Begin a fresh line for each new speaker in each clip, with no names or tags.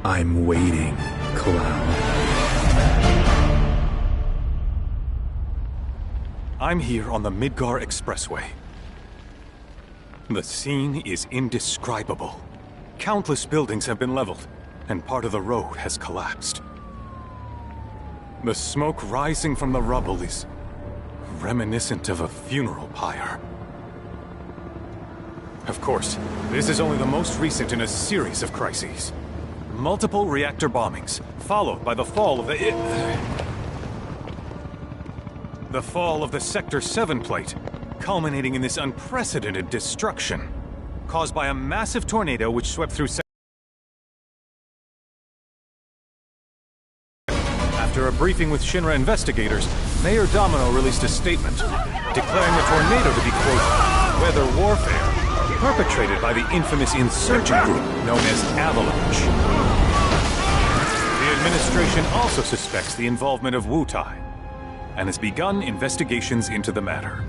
I'm waiting, clown.
I'm here on the Midgar Expressway. The scene is indescribable. Countless buildings have been leveled, and part of the road has collapsed. The smoke rising from the rubble is reminiscent of a funeral pyre. Of course, this is only the most recent in a series of crises. Multiple reactor bombings, followed by the fall of the Sector 7 plate, culminating in this unprecedented destruction, caused by a massive tornado which swept through After a briefing with Shinra investigators, Mayor Domino released a statement, declaring the tornado to be, quote, weather warfare, perpetrated by the infamous insurgent group known as Avalanche. The administration also suspects the involvement of Wutai, and has begun investigations into the matter.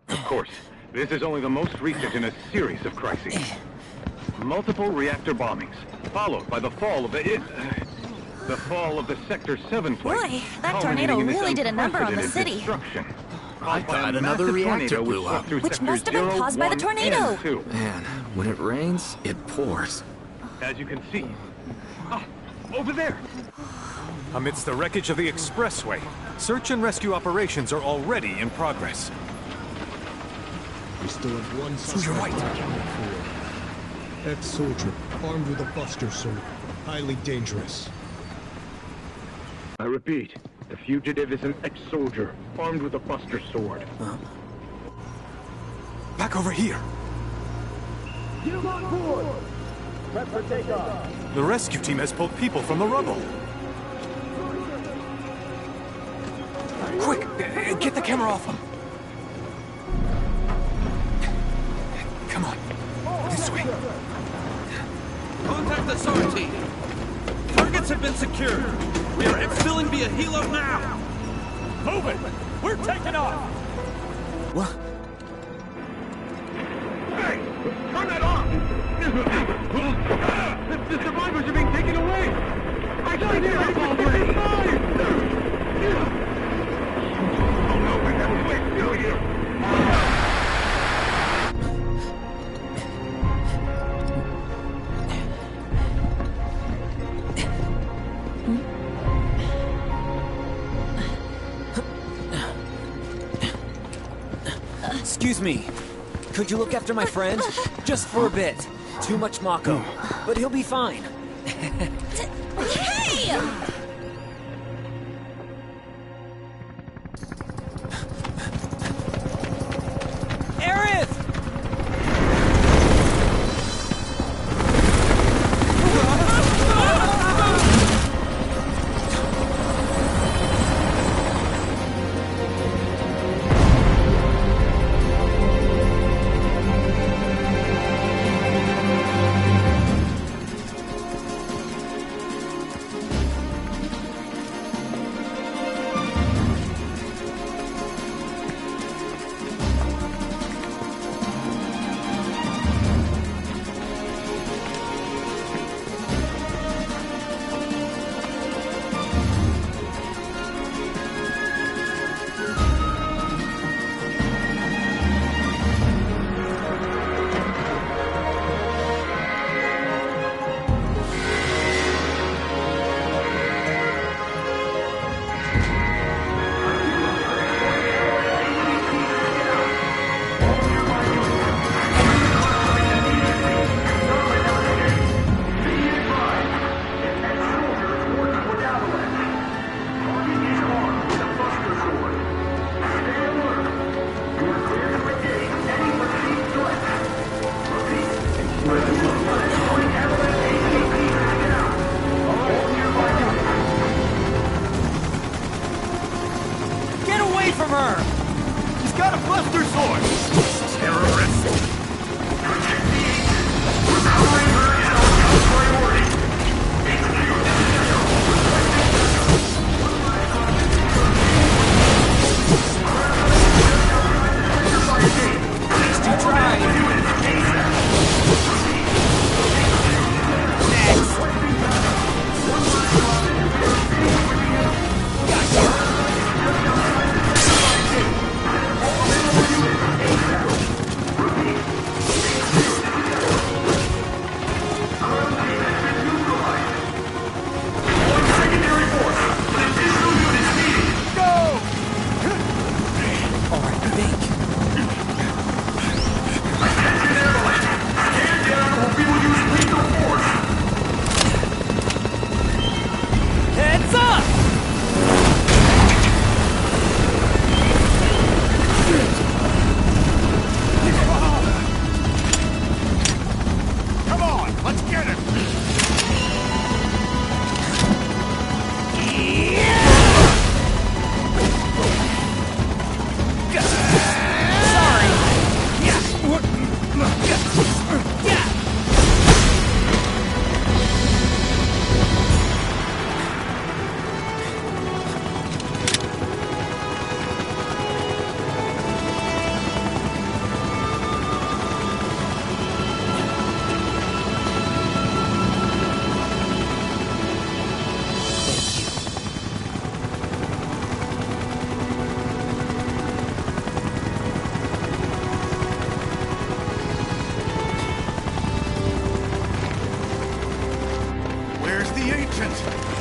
Of course, this is only the most recent in a series of crises. Multiple reactor bombings, followed by the fall of the Sector 7 plate.
Boy, that tornado really did a number on the city.
I thought another reactor blew up.
Which must have been caused by the tornado.
Man, when it rains, it pours.
As you can see. Over there! Amidst the wreckage of the expressway, search and rescue operations are already in progress.
We still have one suspect
To your right.
accounted for. Ex-soldier, armed with a buster sword. Highly dangerous.
I repeat, the fugitive is an ex-soldier, armed with a buster sword.
Back over here!
Get him on board! Prep for takeoff!
The rescue team has pulled people from the rubble. Quick! Get the camera off them! Come on. This way.
Contact the SAR team. Targets have been secured. We are exfilling via helo now. Move it! We're taking off!
What?
Hey! Turn that off! The survivors are being taken away! I can't hear it! Oh no, we have to wait still here!
Excuse me. Could you look after my friend? Just for a bit. Too much Mako. But he'll be fine.
Hey!
Aerith!
got a Buster Sword! Terrorist!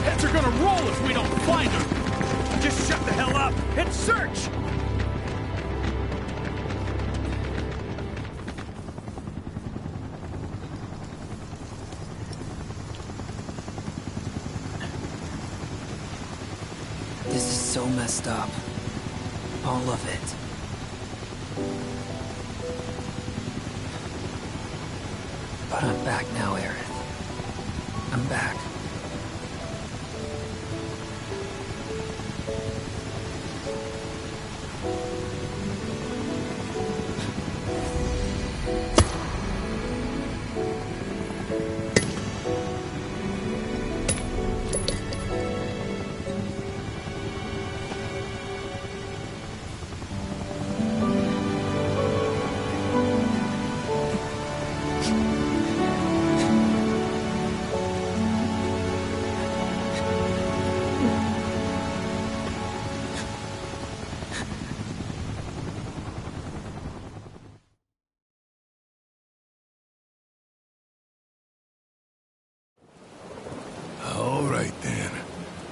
Heads are gonna roll if we don't find her! Just shut the hell up and search!
This is so messed up. All of it. But I'm back now, Aerith. I'm back.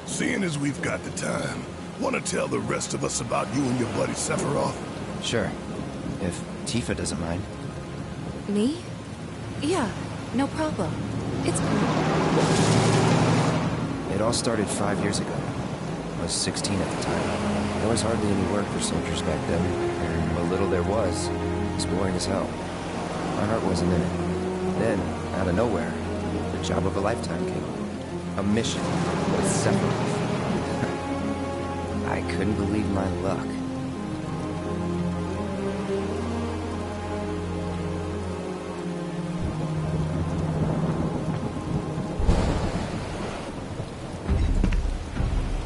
Seeing as we've got the time, want to tell the rest of us about you and your buddy Sephiroth?
Sure. If Tifa doesn't mind.
Me? Yeah, no problem. It's cool.
It all started 5 years ago. I was 16 at the time. There was hardly any work for soldiers back then, and what little there was boring as hell. My heart wasn't in it. Then, out of nowhere, the job of a lifetime came up. A mission with Sephiroth. I couldn't believe my luck.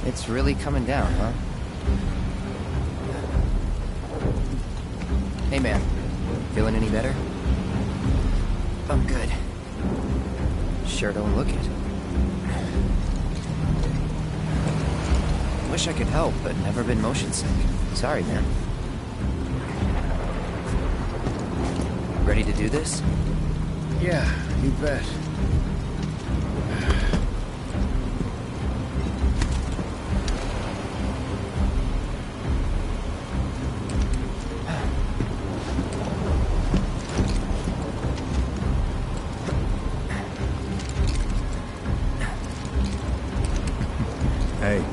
It's really coming down, huh? Hey man, feeling any better? I'm good. Sure don't look it. Wish I could help, but never been motion sick. Sorry, man. Ready to do this?
Yeah, you bet.
Hey,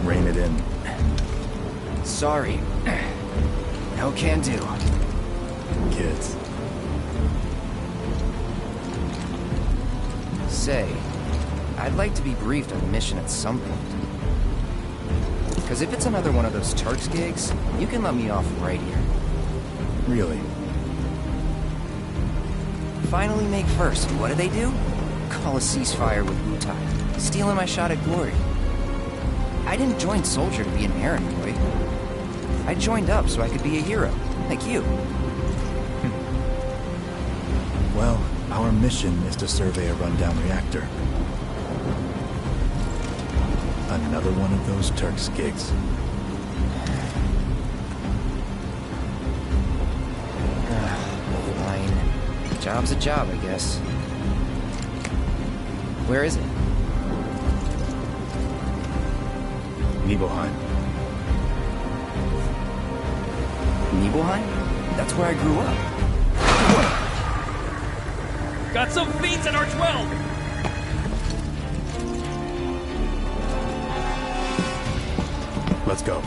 rein it in.
Sorry. No can do.
Kids.
Say, I'd like to be briefed on the mission at some point. Because if it's another one of those Turks gigs, you can let me off right here.
Really?
Finally May 1st, what do they do? Call a ceasefire with Wutai, stealing my shot at glory. I didn't join Soldier to be an errand boy. I joined up so I could be a hero, like you.
Well, our mission is to survey a rundown reactor. Another one of those Turks gigs.
Fine. Job's a job, I guess. Where is it?
Nibelheim.
Nibelheim? That's where I grew up.
Got some feeds at R12!
Let's go.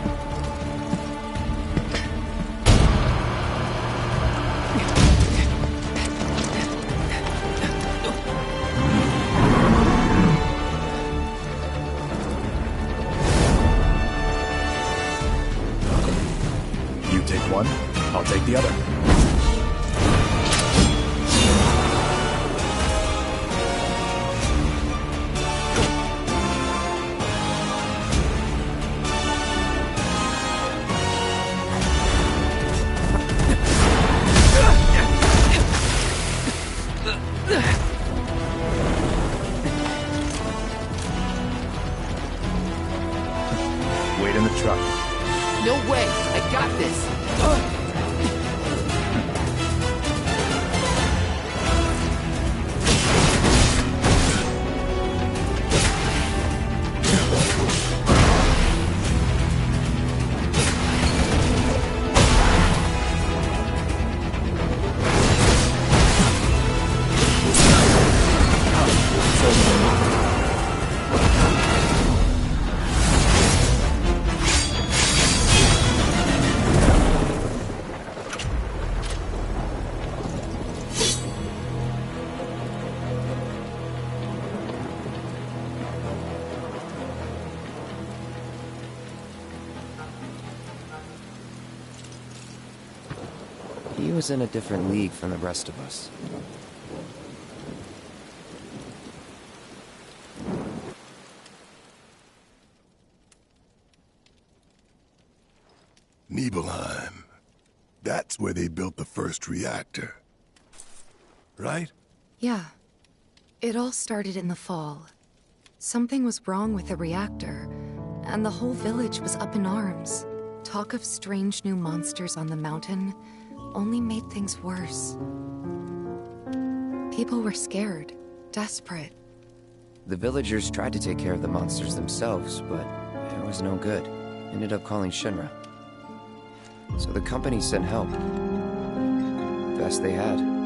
You take one, I'll take the other. Wait in the truck.
No way! I got this!
He was in a different league from the rest of us.
Nibelheim. That's where they built the first reactor. Right?
Yeah. It all started in the fall. Something was wrong with the reactor, and the whole village was up in arms. Talk of strange new monsters on the mountain only made things worse. People were scared, desperate.
The villagers tried to take care of the monsters themselves, but it was no good. Ended up calling Shinra. So the company sent help. Best they had.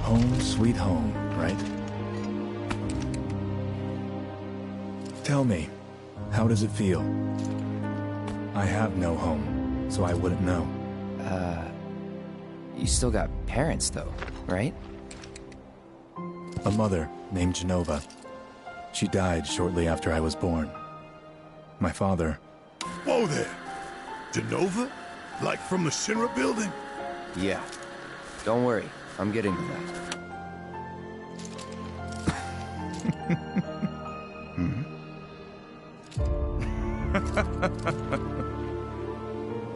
Home sweet home, right? Tell me, how does it feel? I have no home, so I wouldn't know.
You still got parents though, right?
A mother named Genova. She died shortly after I was born. My father...
Whoa there! Genova? Like from the Shinra building?
Yeah. Don't worry, I'm getting to that.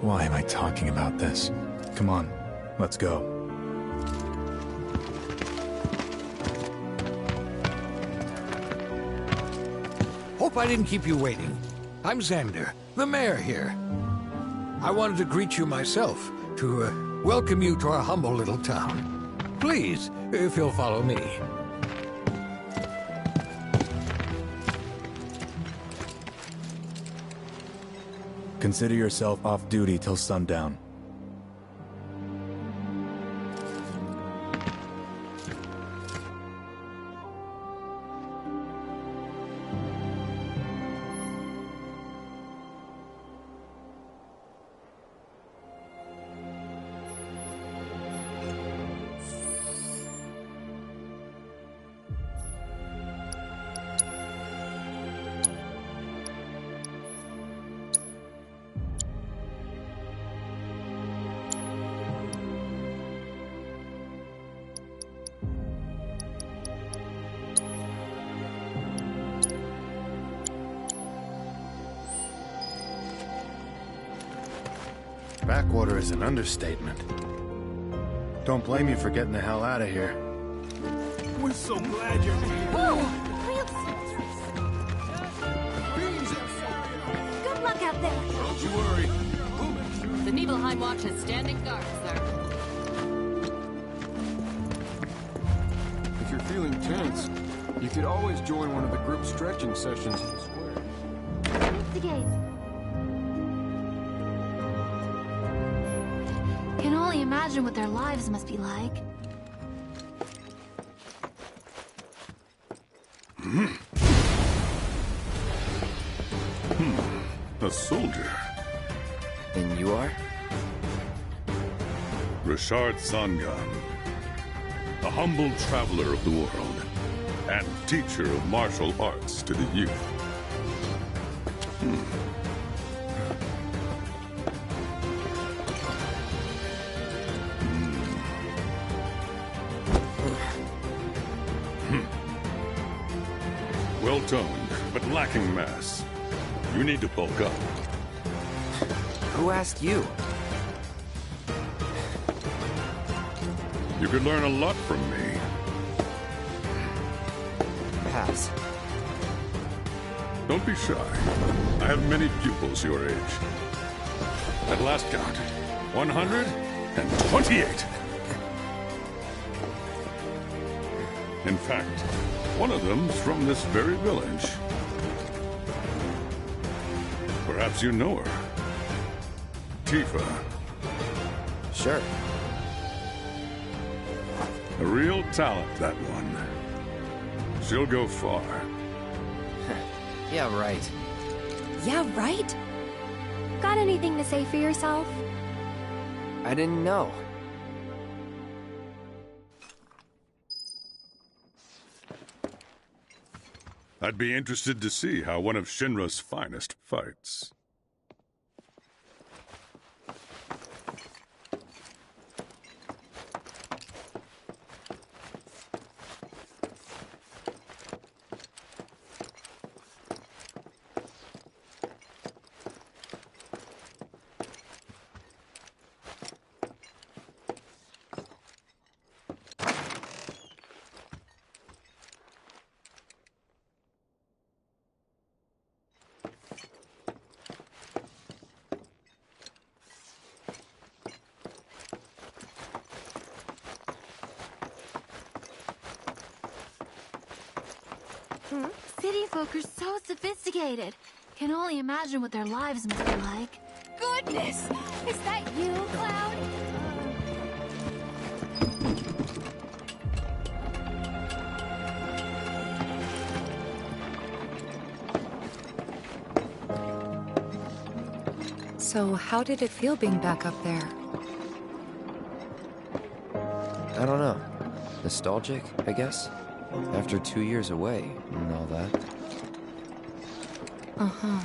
Why am I talking about this? Come on, let's go.
Hope I didn't keep you waiting. I'm Xander, the mayor here. I wanted to greet you myself, to welcome you to our humble little town. Please, if you'll follow me.
Consider yourself off duty till sundown. Backwater is an understatement. Don't blame you for getting the hell out of here.
We're so glad you're here.
Good luck out there.
Don't you worry.
The Nibelheim Watch is standing guard, sir.
If you're feeling tense, you could always join one of the group stretching sessions in the square.
Investigate. Can only imagine what their lives must be like.
A soldier.
And you are?
Richard Zangan. A humble traveler of the world. And teacher of martial arts to the youth. Well-toned, but lacking mass. You need to bulk up.
Who asked you?
You could learn a lot from me.
Pass.
Don't be shy. I have many pupils your age. At last count, 128. In fact, one of them's from this very village. Perhaps you know her. Tifa.
Sure.
A real talent, that one. She'll go far.
Yeah, right.
Yeah, right?
Got anything to say for yourself?
I didn't know.
I'd be interested to see how one of Shinra's finest fights.
City folk are so sophisticated. Can only imagine what their lives must be like. Goodness! Is that you, Cloud?
So how did it feel being back up there?
I don't know. Nostalgic, I guess? After 2 years away and all that.
Uh-huh.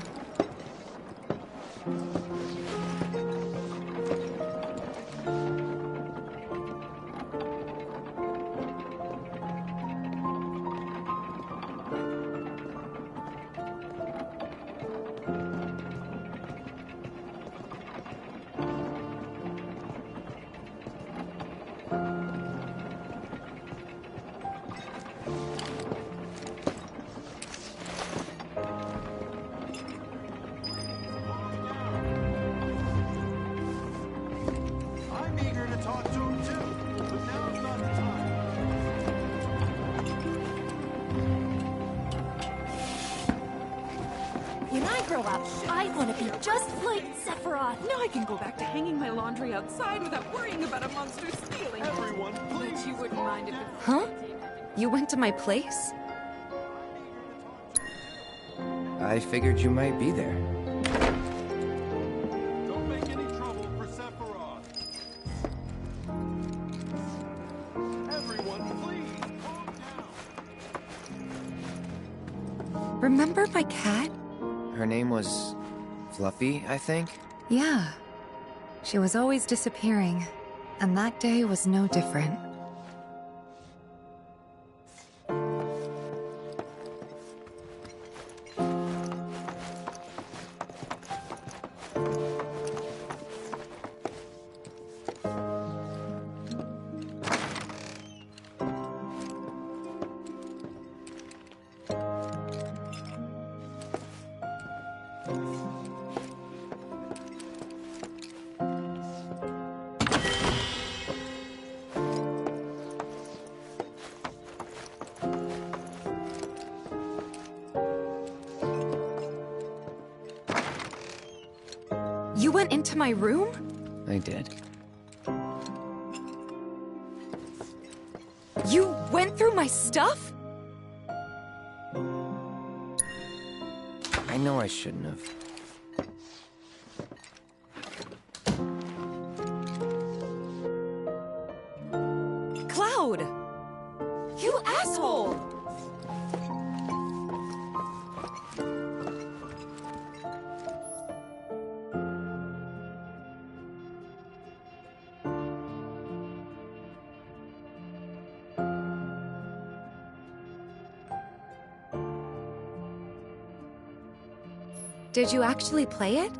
I want to be just like Sephiroth.
Now I can go back to hanging my laundry outside without worrying about a monster stealing it.
Everyone, please.
But you wouldn't mind if it...
Huh? You went to my place?
I figured you might be there.
Don't make any trouble for Sephiroth. Everyone, please, calm down.
Remember my cat?
Her name was Fluffy, I think?
Yeah. She was always disappearing, and that day was no different. went into my room?
I did.
You went through my stuff?
I know I shouldn't have.
Cloud! You asshole! Did you actually play it?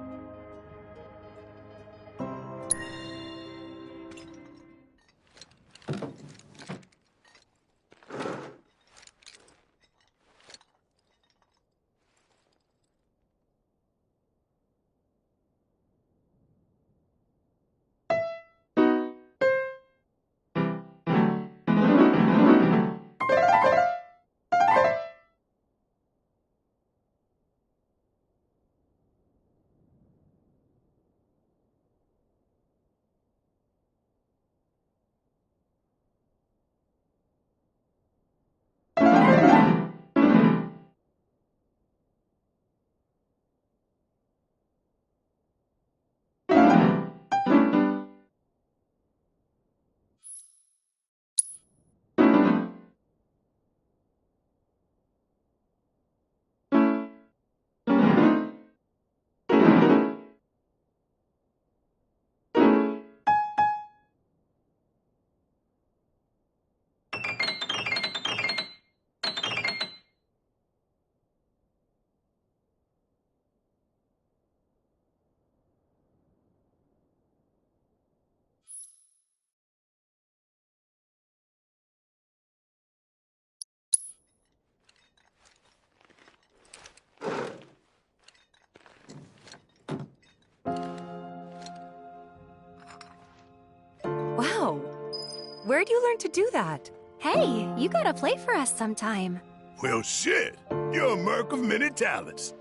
Wow. Where'd you learn to do that?
Hey, you gotta play for us sometime.
Well, shit. You're a merc of many talents.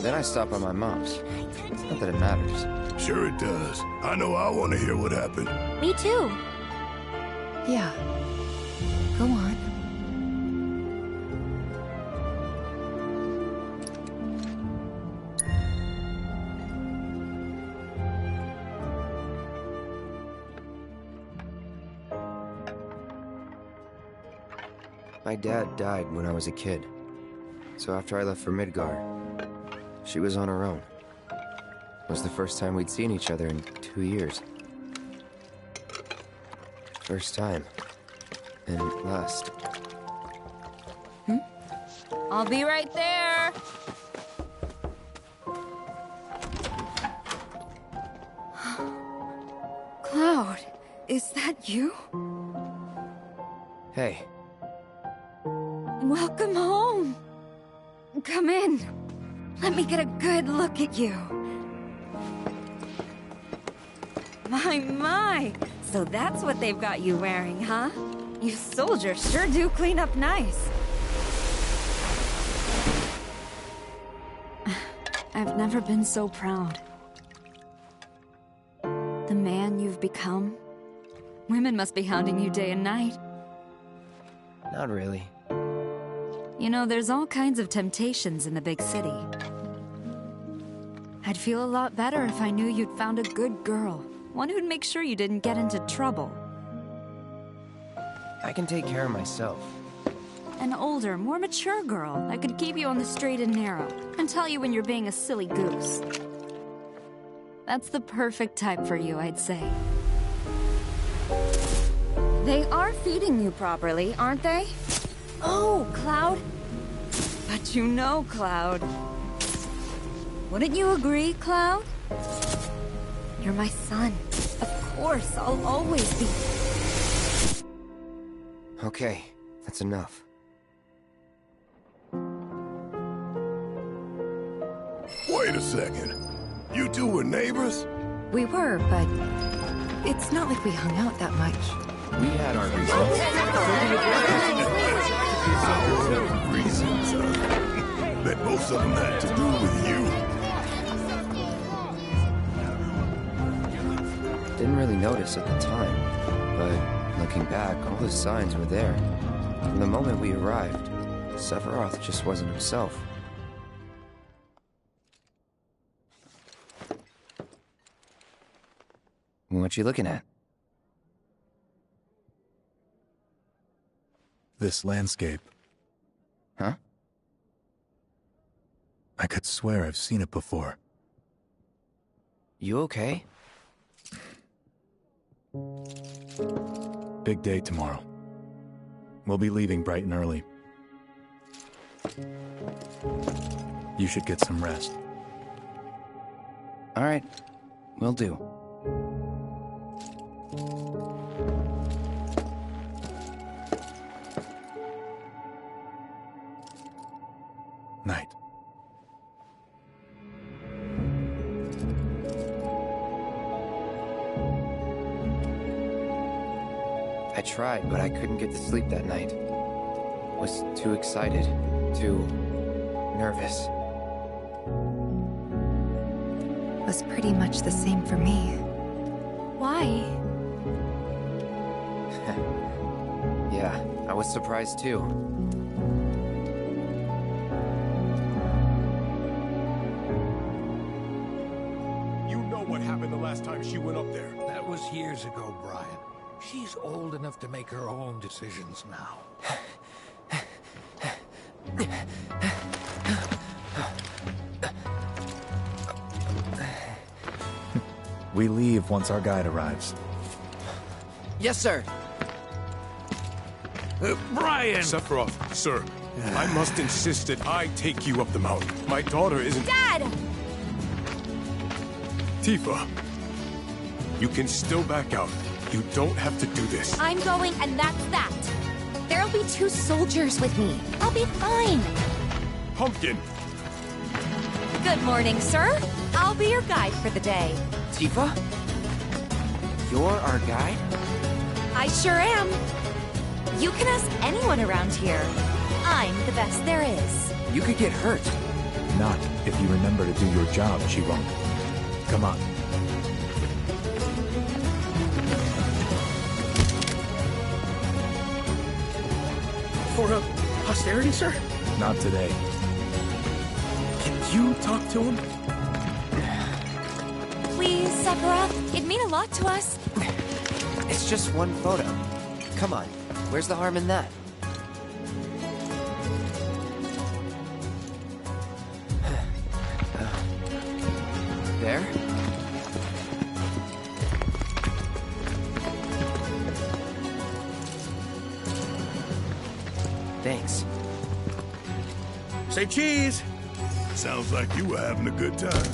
Then I stop by my mom's. Not that it matters.
Sure it does. I know I want to hear what happened.
Me too.
Yeah. Go on.
My dad died when I was a kid. So after I left for Midgar, she was on her own. It was the first time we'd seen each other in 2 years. First time. And last.
I'll be right there.
Cloud, is that you?
Hey.
Welcome home. Come in. Let me get a good look at you.
My. So that's what they've got you wearing, huh? You soldiers sure do clean up nice. I've never been so proud. The man you've become. Women must be hounding you day and night.
Not really.
You know, there's all kinds of temptations in the big city. I'd feel a lot better if I knew you'd found a good girl. One who'd make sure you didn't get into trouble.
I can take care of myself.
An older, more mature girl that could keep you on the straight and narrow and tell you when you're being a silly goose. That's the perfect type for you, I'd say. They are feeding you properly, aren't they? Oh, Cloud. But you know, Cloud. Wouldn't you agree, Cloud? You're my son. Of course, I'll always be.
Okay, that's enough.
Wait a second. You two were neighbors?
We were, but it's not like we hung out that much.
We had our
reasons. That most of them had to do with you.
Didn't really notice at the time, but looking back, all the signs were there. From the moment we arrived, Sephiroth just wasn't himself. What you looking at?
This landscape.
Huh?
I could swear I've seen it before.
You okay?
Big day tomorrow. We'll be leaving bright and early. You should get some rest.
All right, will do.
Night.
I tried, but I couldn't get to sleep that night. Was too excited, too nervous.
Was pretty much the same for me. Why?
Yeah, I was surprised too.
You know what happened the last time she went up there.
That was years ago, Brian. She's old enough to make her own decisions now.
We leave once our guide arrives.
Yes, sir.
Brian! Sephiroth, sir, I must insist that I take you up the mountain. My daughter isn't...
Dad!
Tifa, you can still back out. You don't have to do this.
I'm going, and that's that. There'll be 2 soldiers with me. I'll be fine.
Pumpkin!
Good morning, sir. I'll be your guide for the day.
Tifa? You're our guide?
I sure am. You can ask anyone around here. I'm the best there is.
You could get hurt.
Not if you remember to do your job, she won't. Come on.
For posterity, sir?
Not today.
Can you talk to him?
Please, Sephiroth. It'd mean a lot to us.
It's just one photo. Come on, where's the harm in that? There? Thanks.
Say cheese! Sounds like you were having a good time.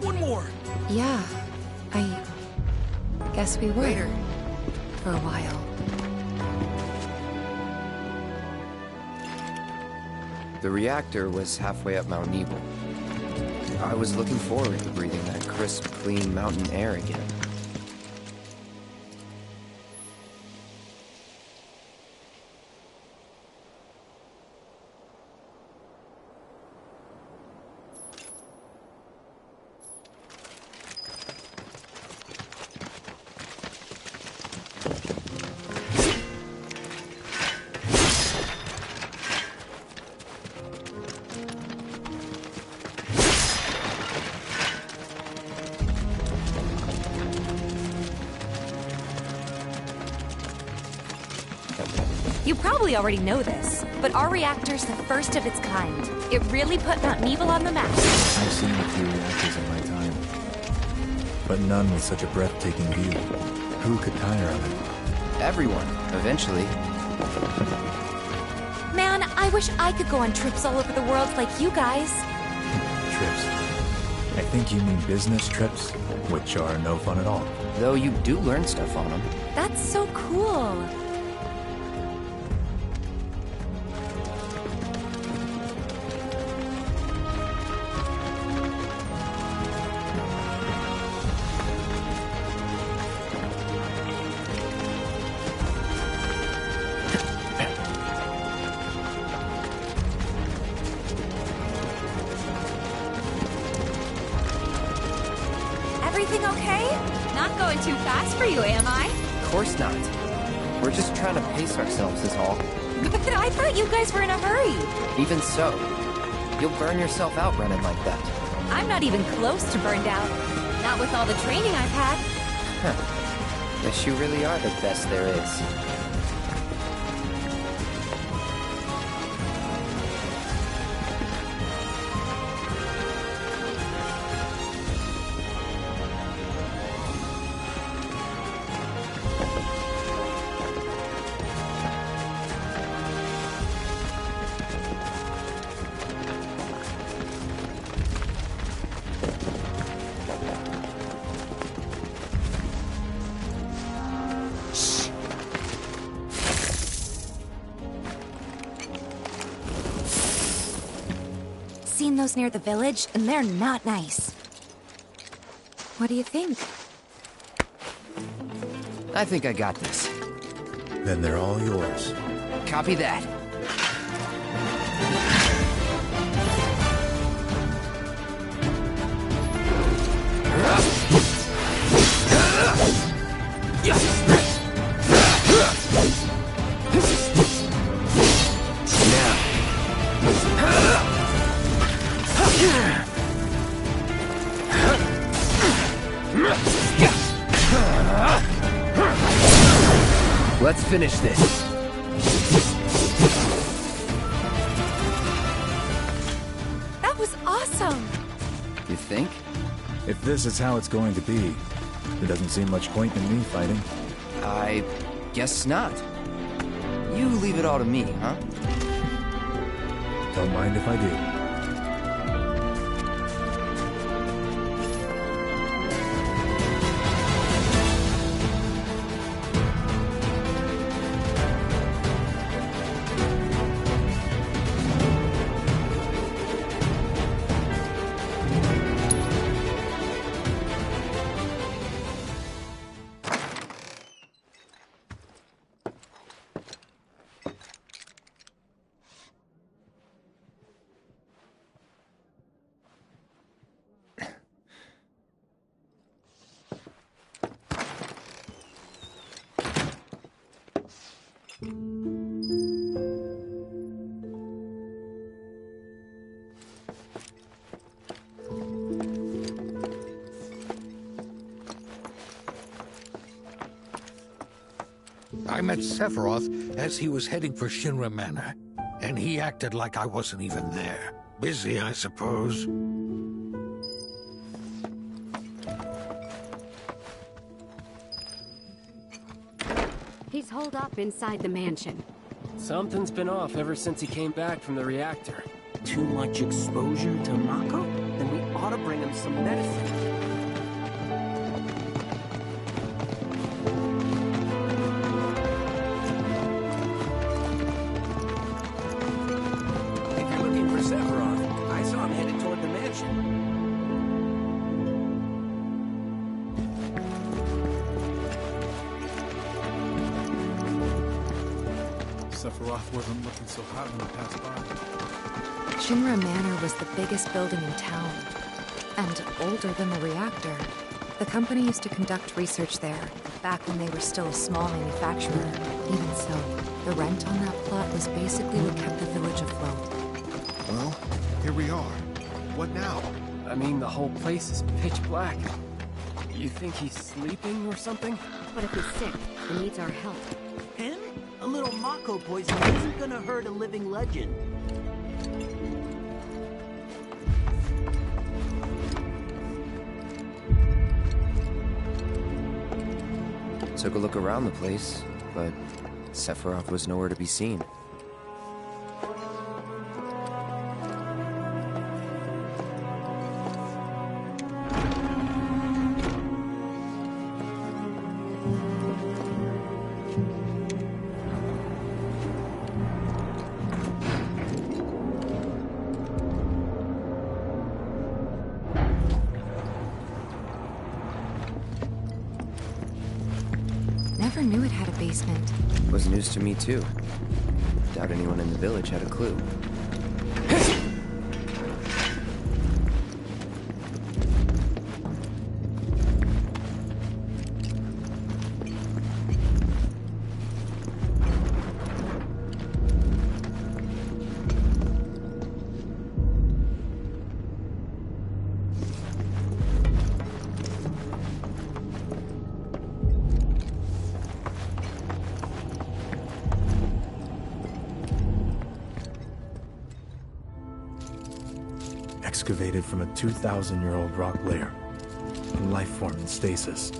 One more!
Yeah, I guess we were.
Later.
For a while.
The reactor was halfway up Mount Nebel. I was looking forward to breathing that crisp, clean mountain air again.
probably already know this, but our reactor's the first of its kind. It really put Mount Nebel on the map.
I've seen a few reactors in my time, but none with such a breathtaking view. Who could tire of it?
Everyone, eventually.
Man, I wish I could go on trips all over the world like you guys.
Trips. I think you mean business trips, which are no fun at all.
Though you do learn stuff on them.
That's so cool. Everything okay? Not going too fast for you, am I?
Of course not. We're just trying to pace ourselves is all.
But I thought you guys were in a hurry.
Even so, you'll burn yourself out running like that.
I'm not even close to burned out. Not with all the training I've had.
Huh. Guess you really are the best there is.
Seen those near the village, and they're not nice. What do you think?
I think I got this.
Then they're all yours.
Copy that. Let's finish this.
That was awesome!
You think?
If this is how it's going to be, there doesn't seem much point in me fighting.
I guess not. You leave it all to me, huh?
Don't mind if I do.
I met Sephiroth as he was heading for Shinra Manor, and he acted like I wasn't even there. Busy, I suppose.
He's holed up inside the mansion.
Something's been off ever since he came back from the reactor.
Too much exposure to Mako?
Then we ought to bring him some medicine.
Sephiroth. I saw him headed toward the mansion.
Sephiroth wasn't looking so hot when we passed by.
Shinra Manor was the biggest building in town, and older than the reactor. The company used to conduct research there, back when they were still a small manufacturer. Even so, the rent on that plot was basically what kept the village afloat.
Well, here we are. What now?
I mean, the whole place is pitch black. You think he's sleeping or something?
What if he's sick and needs our help?
Him? A little Mako poison isn't gonna hurt a living legend.
Took a look around the place, but Sephiroth was nowhere to be seen.
Never knew it had a basement.
Was news to me too. Doubt anyone in the village had a clue.
Excavated from a 2,000-year-old rock layer, a life form in stasis.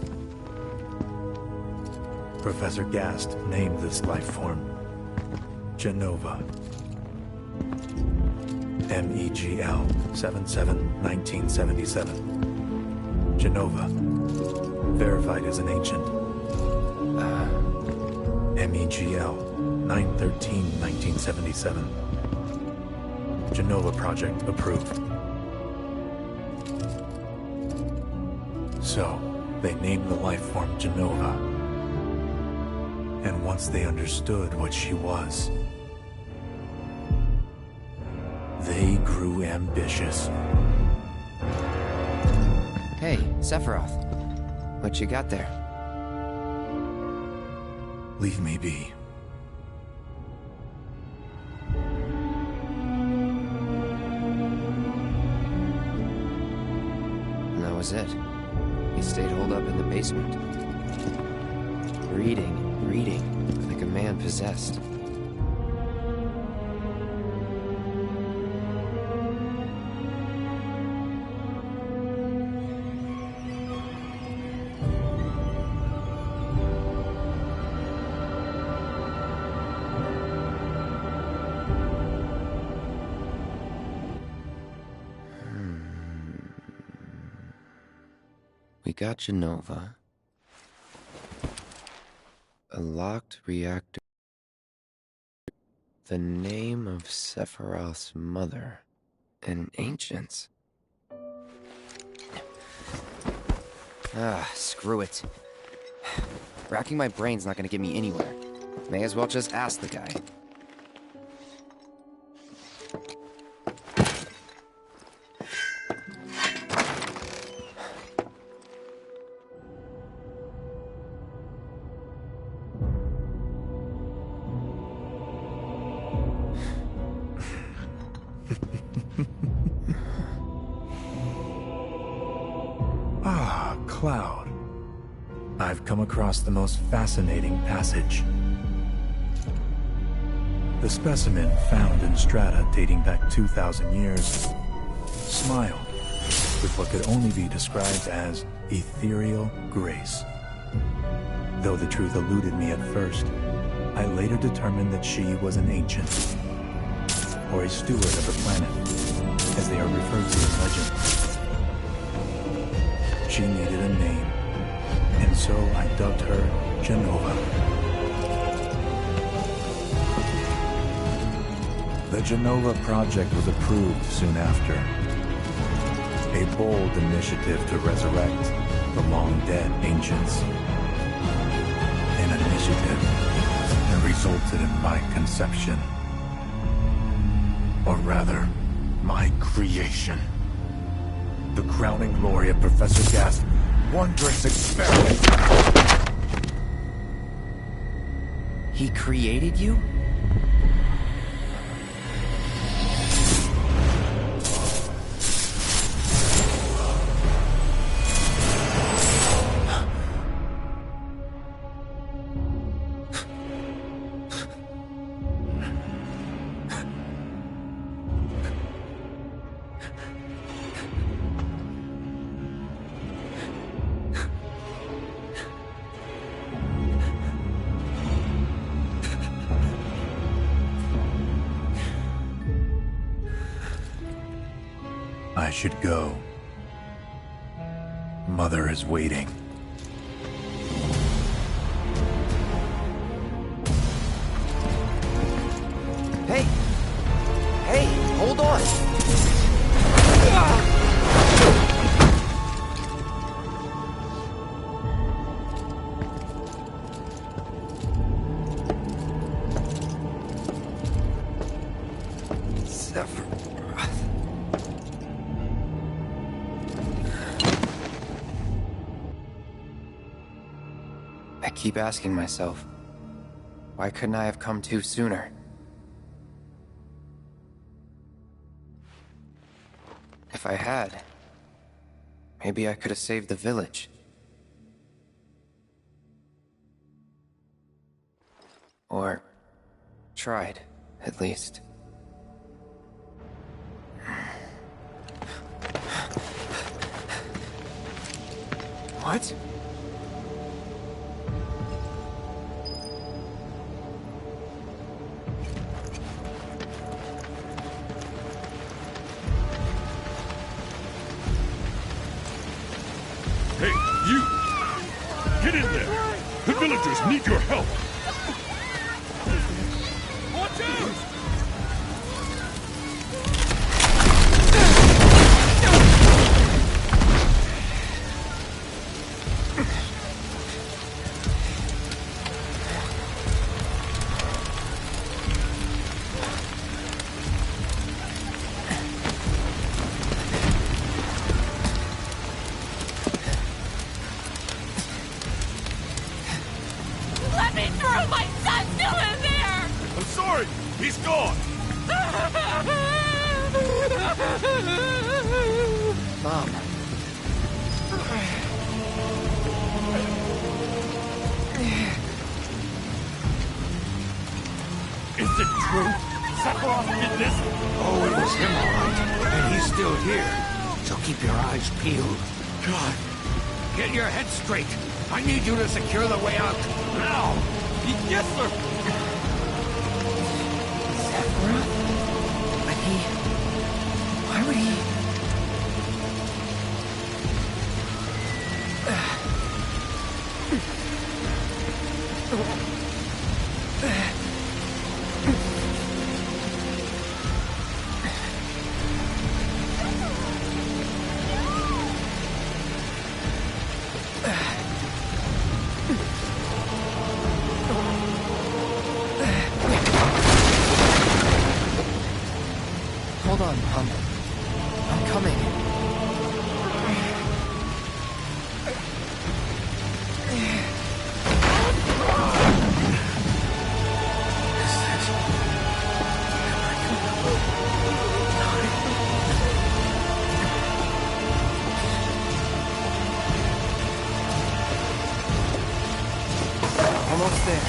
Professor Gast named this life form Genova. MEGL 77-1977. Genova. Verified as an ancient. MEGL 9/13/1977. Genova project approved. So, they named the life form Genova. And once they understood what she was, they grew ambitious.
Hey, Sephiroth. What you got there?
Leave me be.
And that was it. He stayed holed up in the basement. Reading, like a man possessed. We got Genova. A locked reactor. The name of Sephiroth's mother. And ancients. Screw it. Racking my brain's not gonna get me anywhere. May as well just ask the guy.
Cloud. I've come across the most fascinating passage. The specimen found in strata dating back 2,000 years smiled with what could only be described as ethereal grace. Though the truth eluded me at first, I later determined that she was an ancient, or a steward of the planet, as they are referred to in legend. She needed a name, and so I dubbed her Genova. The Genova project was approved soon after. A bold initiative to resurrect the long-dead ancients. An initiative that resulted in my conception. Or rather, my creation. The crowning glory of Professor Gast's wondrous experiment.
He created you?
I should go. Mother is waiting.
Hey! Hey, hold on! I keep asking myself, why couldn't I have come to sooner? If I had, maybe I could have saved the village. Or tried, at least. What?
Hey, you! Get in there! The villagers need your help!
Watch out!
Let me through! My son's still in there!
I'm sorry! He's gone!
Mom.
Is it true? Sephiroth did this? Oh, it was him, all right. And he's still here. So keep your eyes peeled. God. Get your head straight. I need you to secure the way out. Now!
Yes, sir!
Sephiroth? But why would he... Hold on, Mom. I'm coming. Almost there.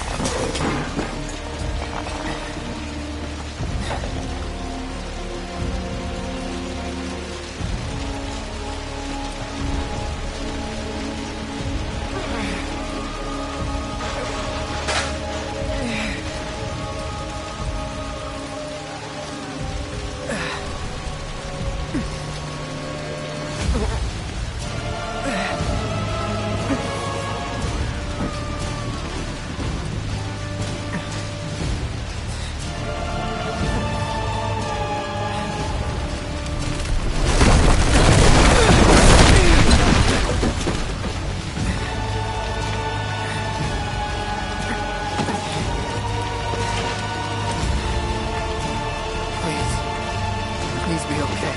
Please be okay.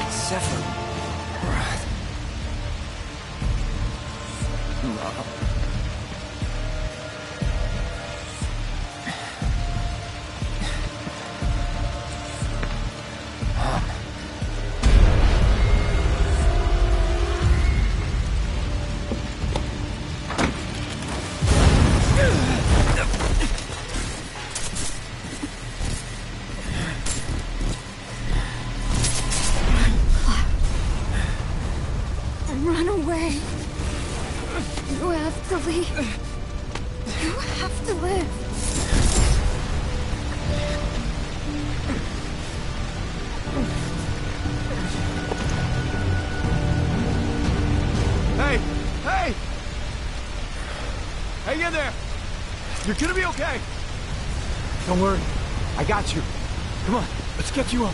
Sephiroth. Mom.
You're gonna be okay! Don't worry. I got you. Come on, let's get you up.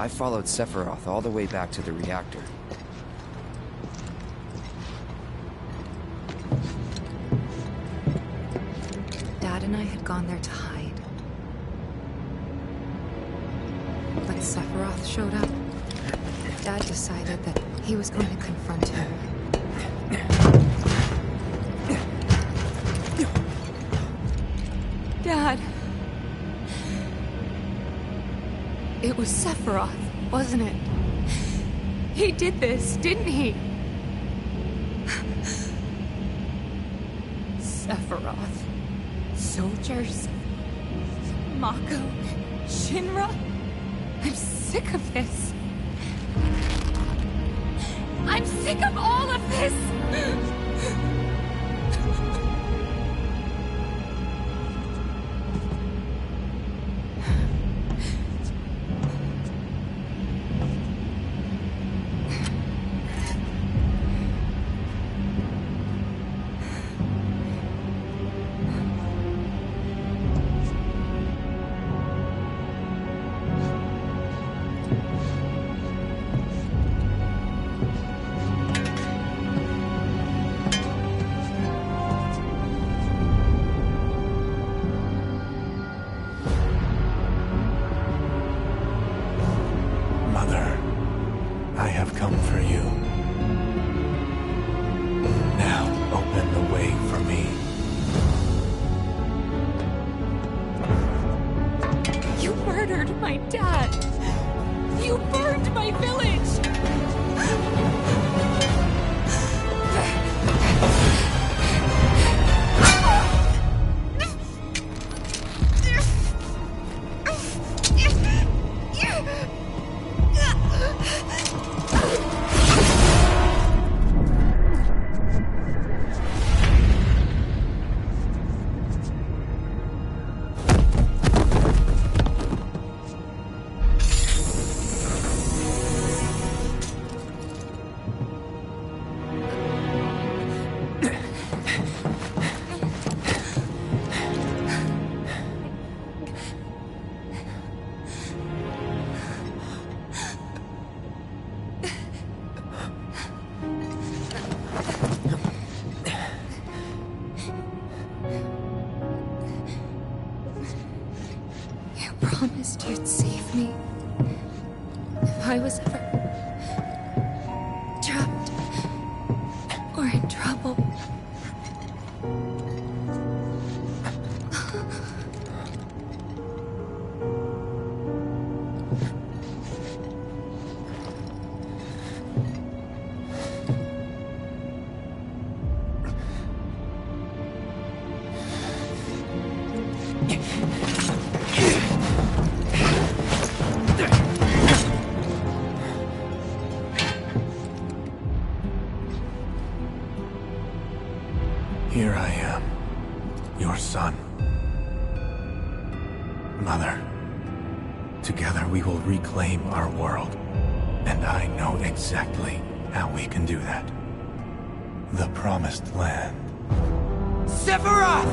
I followed Sephiroth all the way back to the reactor.
Dad and I had gone there to hide. When Sephiroth showed up, Dad decided that he was going to confront him. Dad! It was Sephiroth, wasn't it? He did this, didn't he? Sephiroth. Soldiers. Mako. Shinra. I'm sick of this. I'm sick of all of this!
my dad! You burned my village!
Promised you'd save me if I was ever trapped or in trouble.
Here I am, your son. Mother, together we will reclaim our world. And I know exactly how we can do that. The Promised Land.
Sephiroth!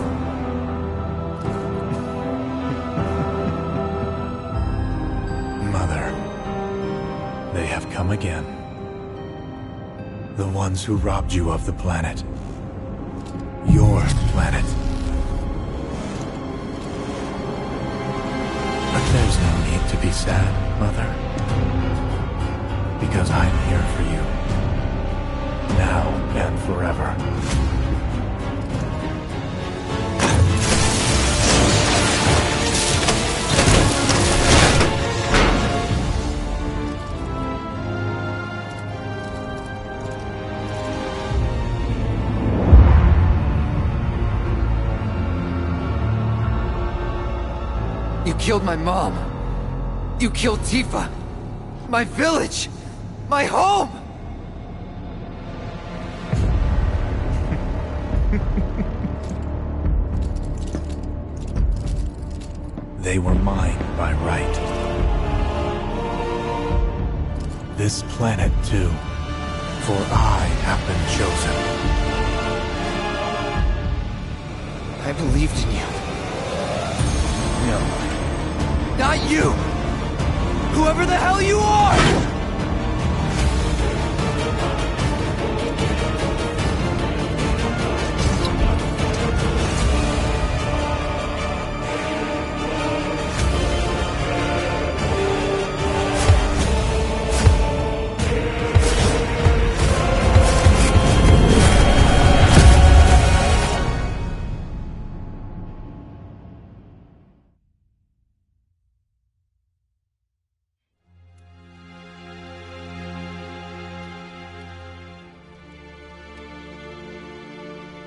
Mother, they have come again. The ones who robbed you of the planet. Your planet. But there's no need to be sad, Mother. Because I'm here for you. Now and forever.
You killed my mom. You killed Tifa. My village. My home.
They were mine by right. This planet too, for I have been chosen.
I believed in you. No. Not you! Whoever the hell you are!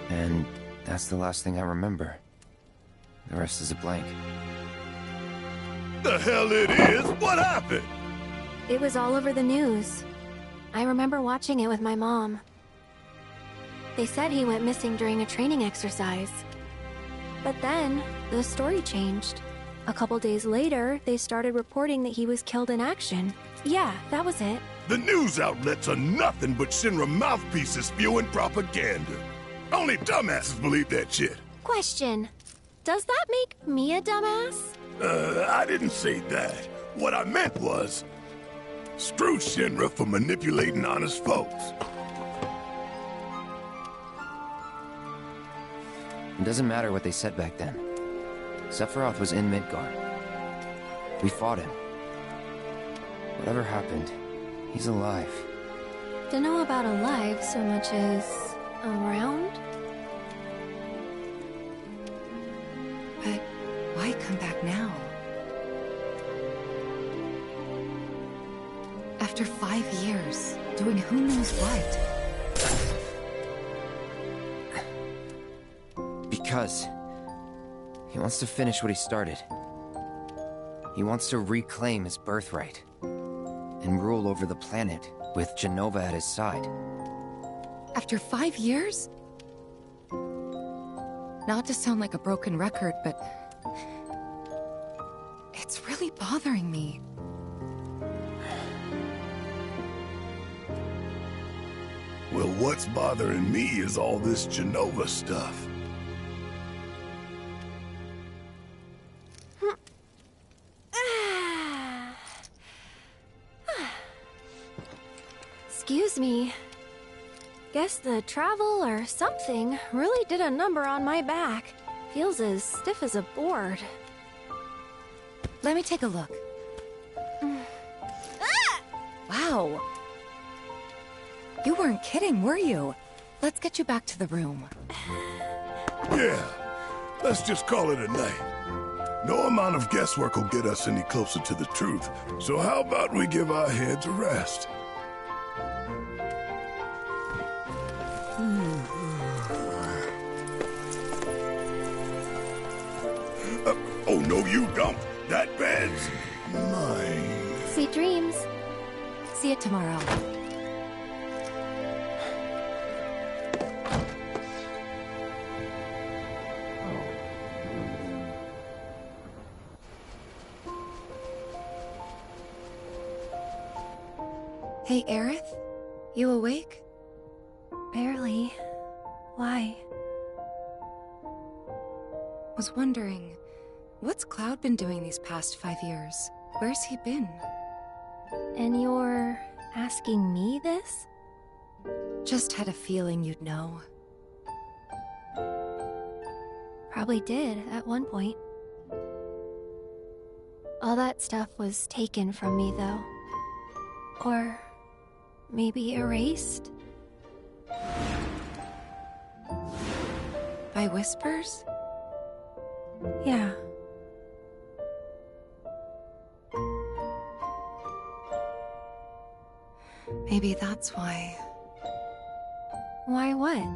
And that's the last thing I remember. The rest is a blank.
The hell it is? What happened?
It was all over the news. I remember watching it with my mom. They said he went missing during a training exercise. But then, the story changed. A couple days later, they started reporting that he was killed in action. Yeah, that was it.
The news outlets are nothing but Shinra mouthpieces spewing propaganda. Only dumbasses believe that shit.
Question. Does that make me a dumbass?
I didn't say that. What I meant was, screw Shinra for manipulating honest folks.
It doesn't matter what they said back then. Sephiroth was in Midgard. We fought him. Whatever happened, he's alive.
Don't know about alive so much as around?
But why come back now? After 5 years, doing who knows what.
Because he wants to finish what he started. He wants to reclaim his birthright and rule over the planet with Genova at his side.
After 5 years? Not to sound like a broken record, but it's really bothering me.
Well, what's bothering me is all this Genova stuff.
Excuse me. Guess the travel or something really did a number on my back. Feels as stiff as a board.
Let me take a look. Wow. You weren't kidding, were you? Let's get you back to the room.
Yeah, let's just call it a night. No amount of guesswork will get us any closer to the truth, so how about we give our heads a rest? Oh, no you don't. That bed's mine.
Sweet dreams.
See you tomorrow. Hey, Aerith? You awake?
Barely. Why?
Was wondering, what's Cloud been doing these past 5 years? Where's he been?
And you're asking me this?
Just had a feeling you'd know.
Probably did at one point. All that stuff was taken from me, though. Or maybe erased?
By whispers?
Yeah.
Maybe that's why.
Why what?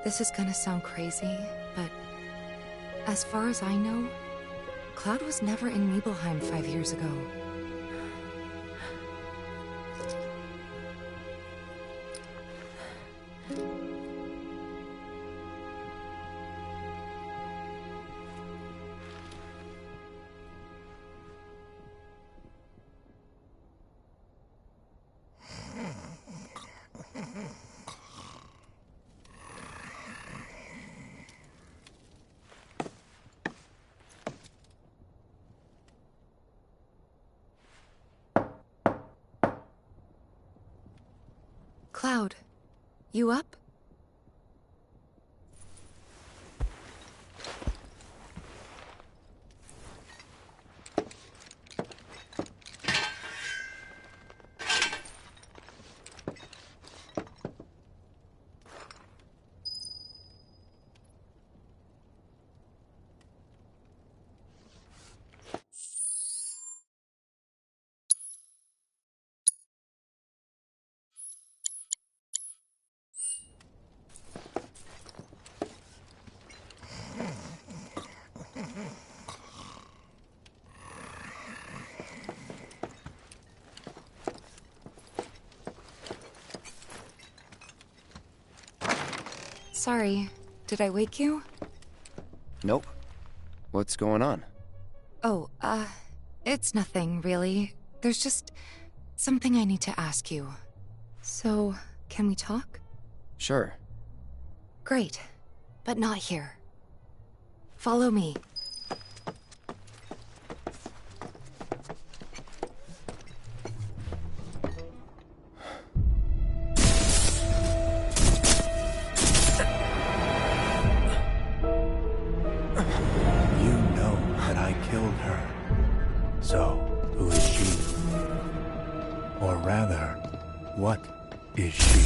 This is gonna sound crazy, but as far as I know, Cloud was never in Nibelheim 5 years ago. Cloud, you up? Sorry, did I wake you?
Nope. What's going on?
Oh, it's nothing, really. There's just something I need to ask you. So, can we talk?
Sure.
Great, but not here. Follow me.
What is she?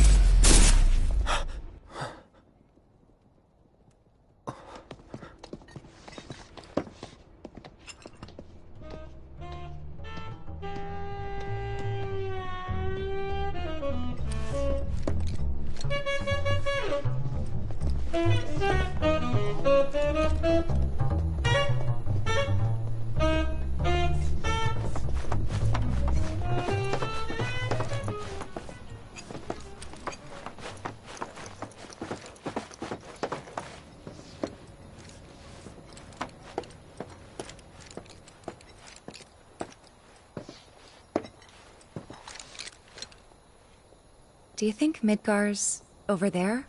Do you think Midgar's over there?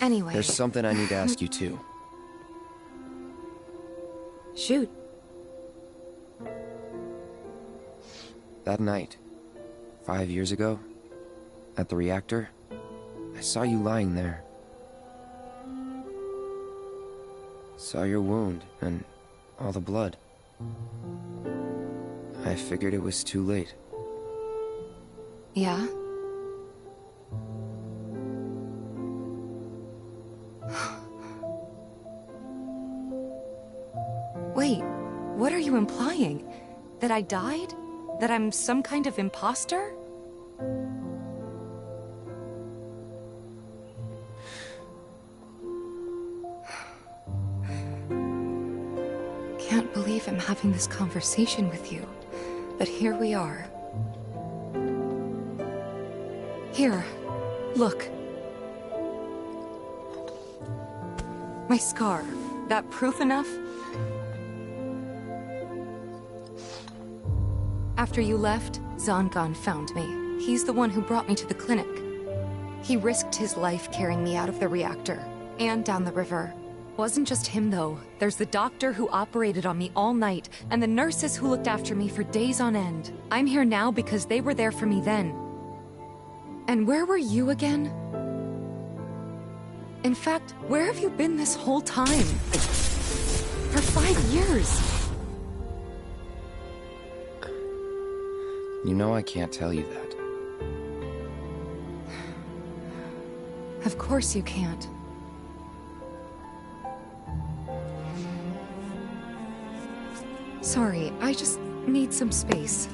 Anyway...
There's something I need to ask you, too.
Shoot.
That night, 5 years ago, at the reactor, I saw you lying there. Saw your wound and all the blood. I figured it was too late.
Yeah? Wait, what are you implying? That I died? That I'm some kind of imposter? Can't believe I'm having this conversation with you, but here we are. Here, look. My scar. That proof enough? After you left, Zangan found me. He's the one who brought me to the clinic. He risked his life carrying me out of the reactor, and down the river. Wasn't just him, though. There's the doctor who operated on me all night, and the nurses who looked after me for days on end. I'm here now because they were there for me then. And where were you again? In fact, where have you been this whole time? For 5 years!
You know I can't tell you that.
Of course you can't. Sorry, I just need some space.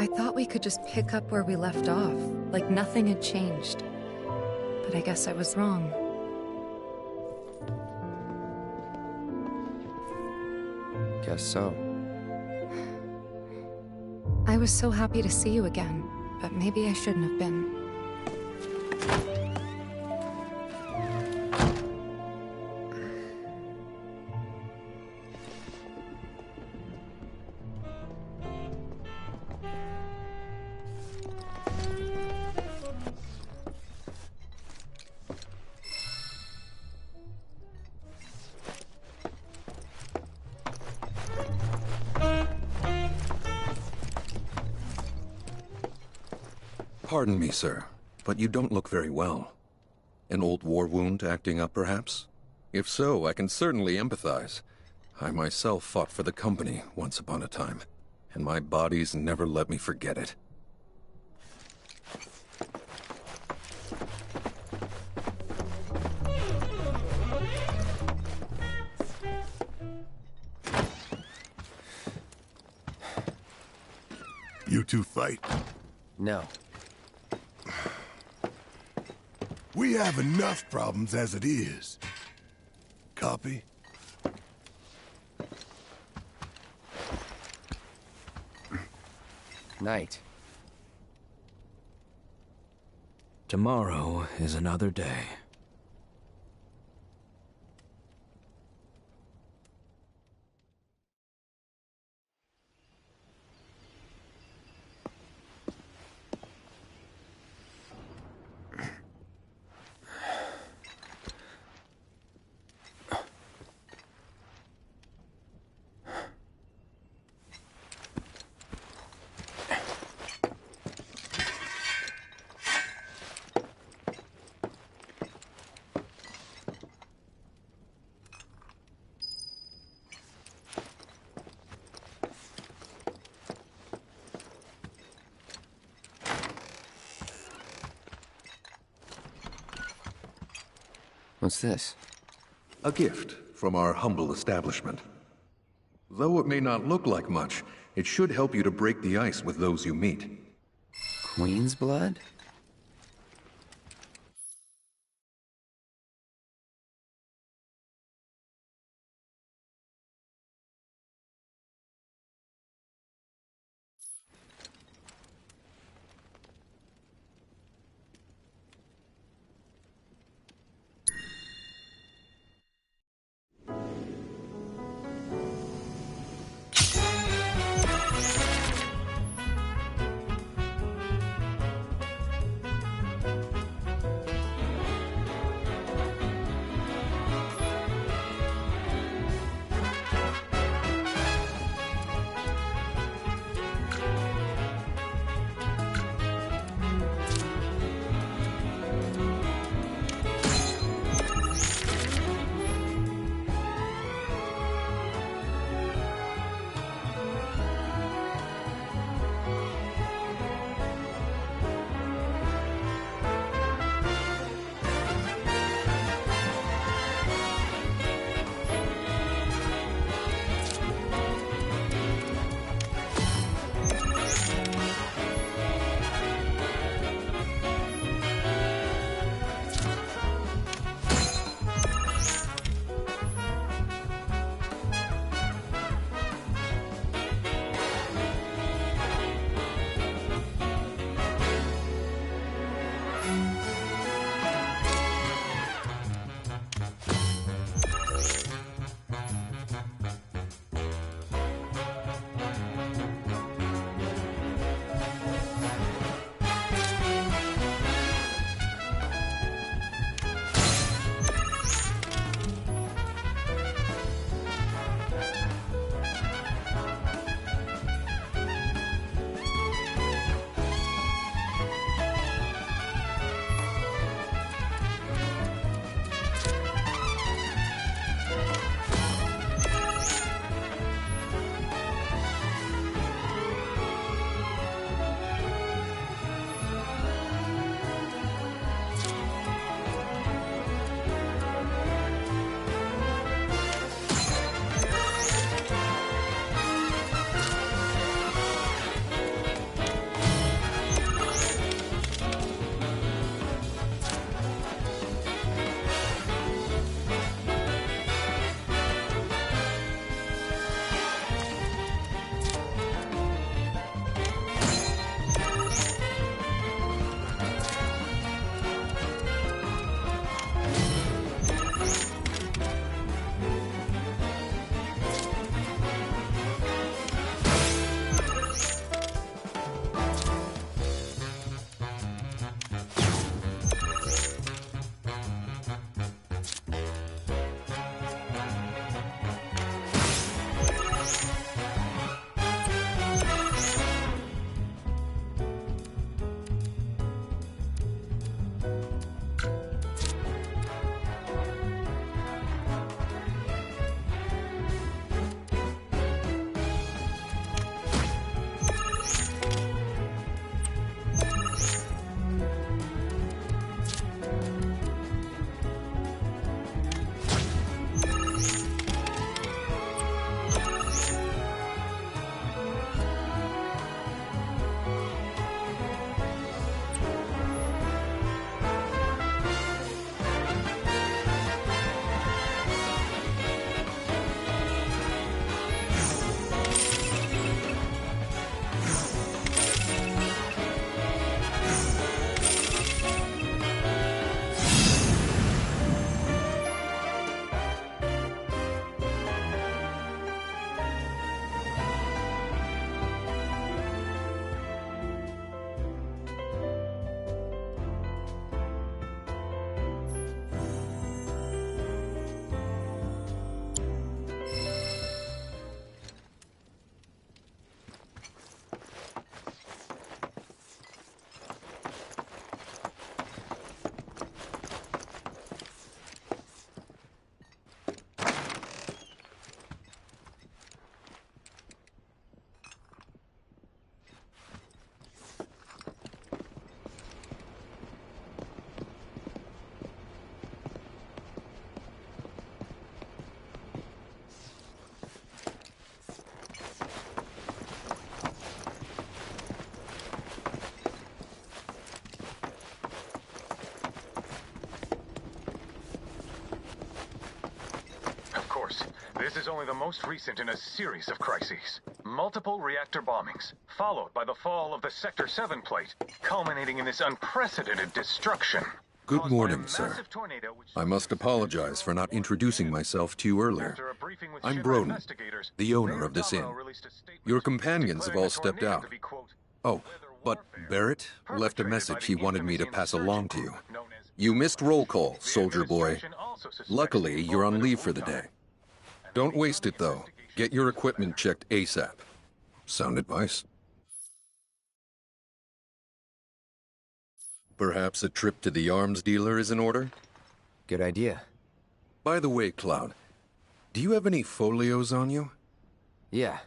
I thought we could just pick up where we left off, like nothing had changed. But I guess I was wrong.
Guess so.
I was so happy to see you again, but maybe I shouldn't have been.
Pardon me, sir, but you don't look very well. An old war wound acting up, perhaps? If so, I can certainly empathize. I myself fought for the company once upon a time, and my body's never let me forget it.
You two fight?
No.
We have enough problems as it is. Copy?
Night.
Tomorrow is another day.
What's this?
A gift from our humble establishment. Though it may not look like much, it should help you to break the ice with those you meet.
Queen's blood?
This is only the most recent in a series of crises. Multiple reactor bombings, followed by the fall of the Sector 7 plate, culminating in this unprecedented destruction.
Good morning, sir. I must apologize for not introducing myself to you earlier. I'm Broden, the owner of this inn. Your companions have all stepped out. Oh, but Barrett left a message he wanted me to pass along to you. You missed roll call, soldier boy. Luckily, you're on leave for the day. Don't waste it, though. Get your equipment checked ASAP. Sound advice? Perhaps a trip to the arms dealer is in order?
Good idea.
By the way, Cloud, do you have any folios on you?
Yeah.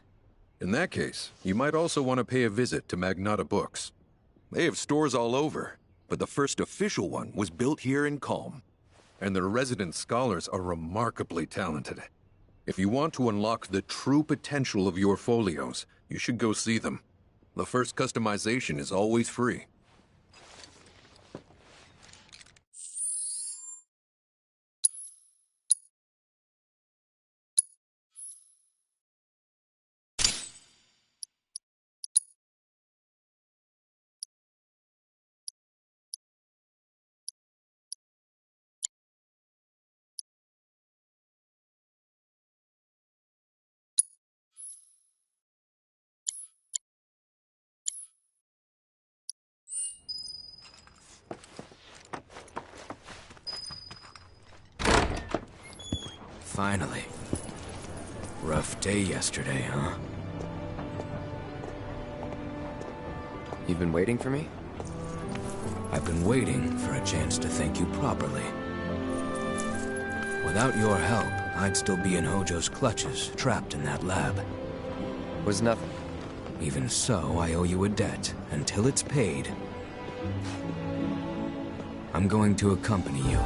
In that case, you might also want to pay a visit to Magnata Books. They have stores all over, but the first official one was built here in Calm. And their resident scholars are remarkably talented. If you want to unlock the true potential of your folios, you should go see them. The first customization is always free.
Finally. Rough day yesterday, huh?
You've been waiting for me?
I've been waiting for a chance to thank you properly. Without your help, I'd still be in Hojo's clutches, trapped in that lab.
Was nothing.
Even so, I owe you a debt, until it's paid. I'm going to accompany you.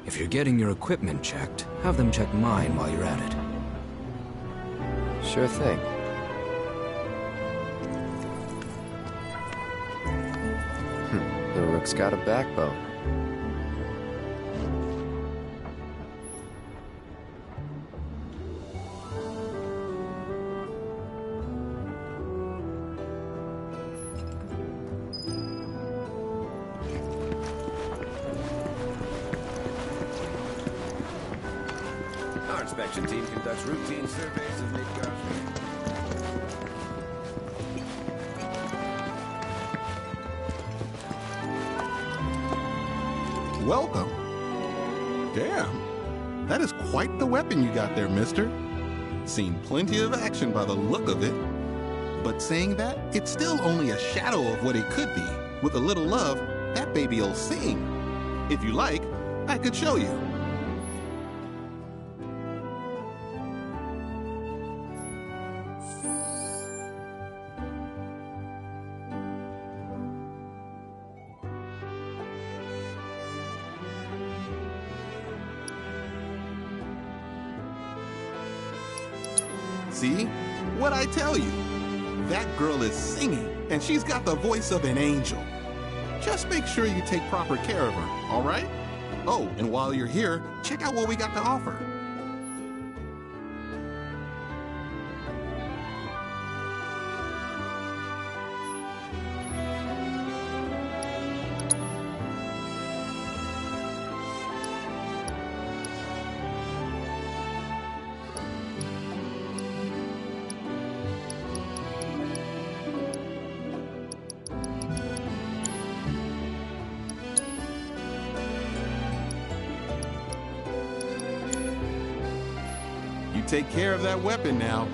If you're getting your equipment checked, have them check mine while you're at it.
Sure thing. The rook's got a backbone.
Our inspection team conducts routine surveys of Midgard.
Welcome. Damn. That is quite the weapon you got there, mister. Seen plenty of action by the look of it. But saying that, it's still only a shadow of what it could be. With a little love, that baby'll sing. If you like, I could show you. See? What'd I tell you? That girl is singing, and she's got the voice of an angel. Just make sure you take proper care of her, all right? Oh, and while you're here, check out what we got to offer. You take care of that weapon now.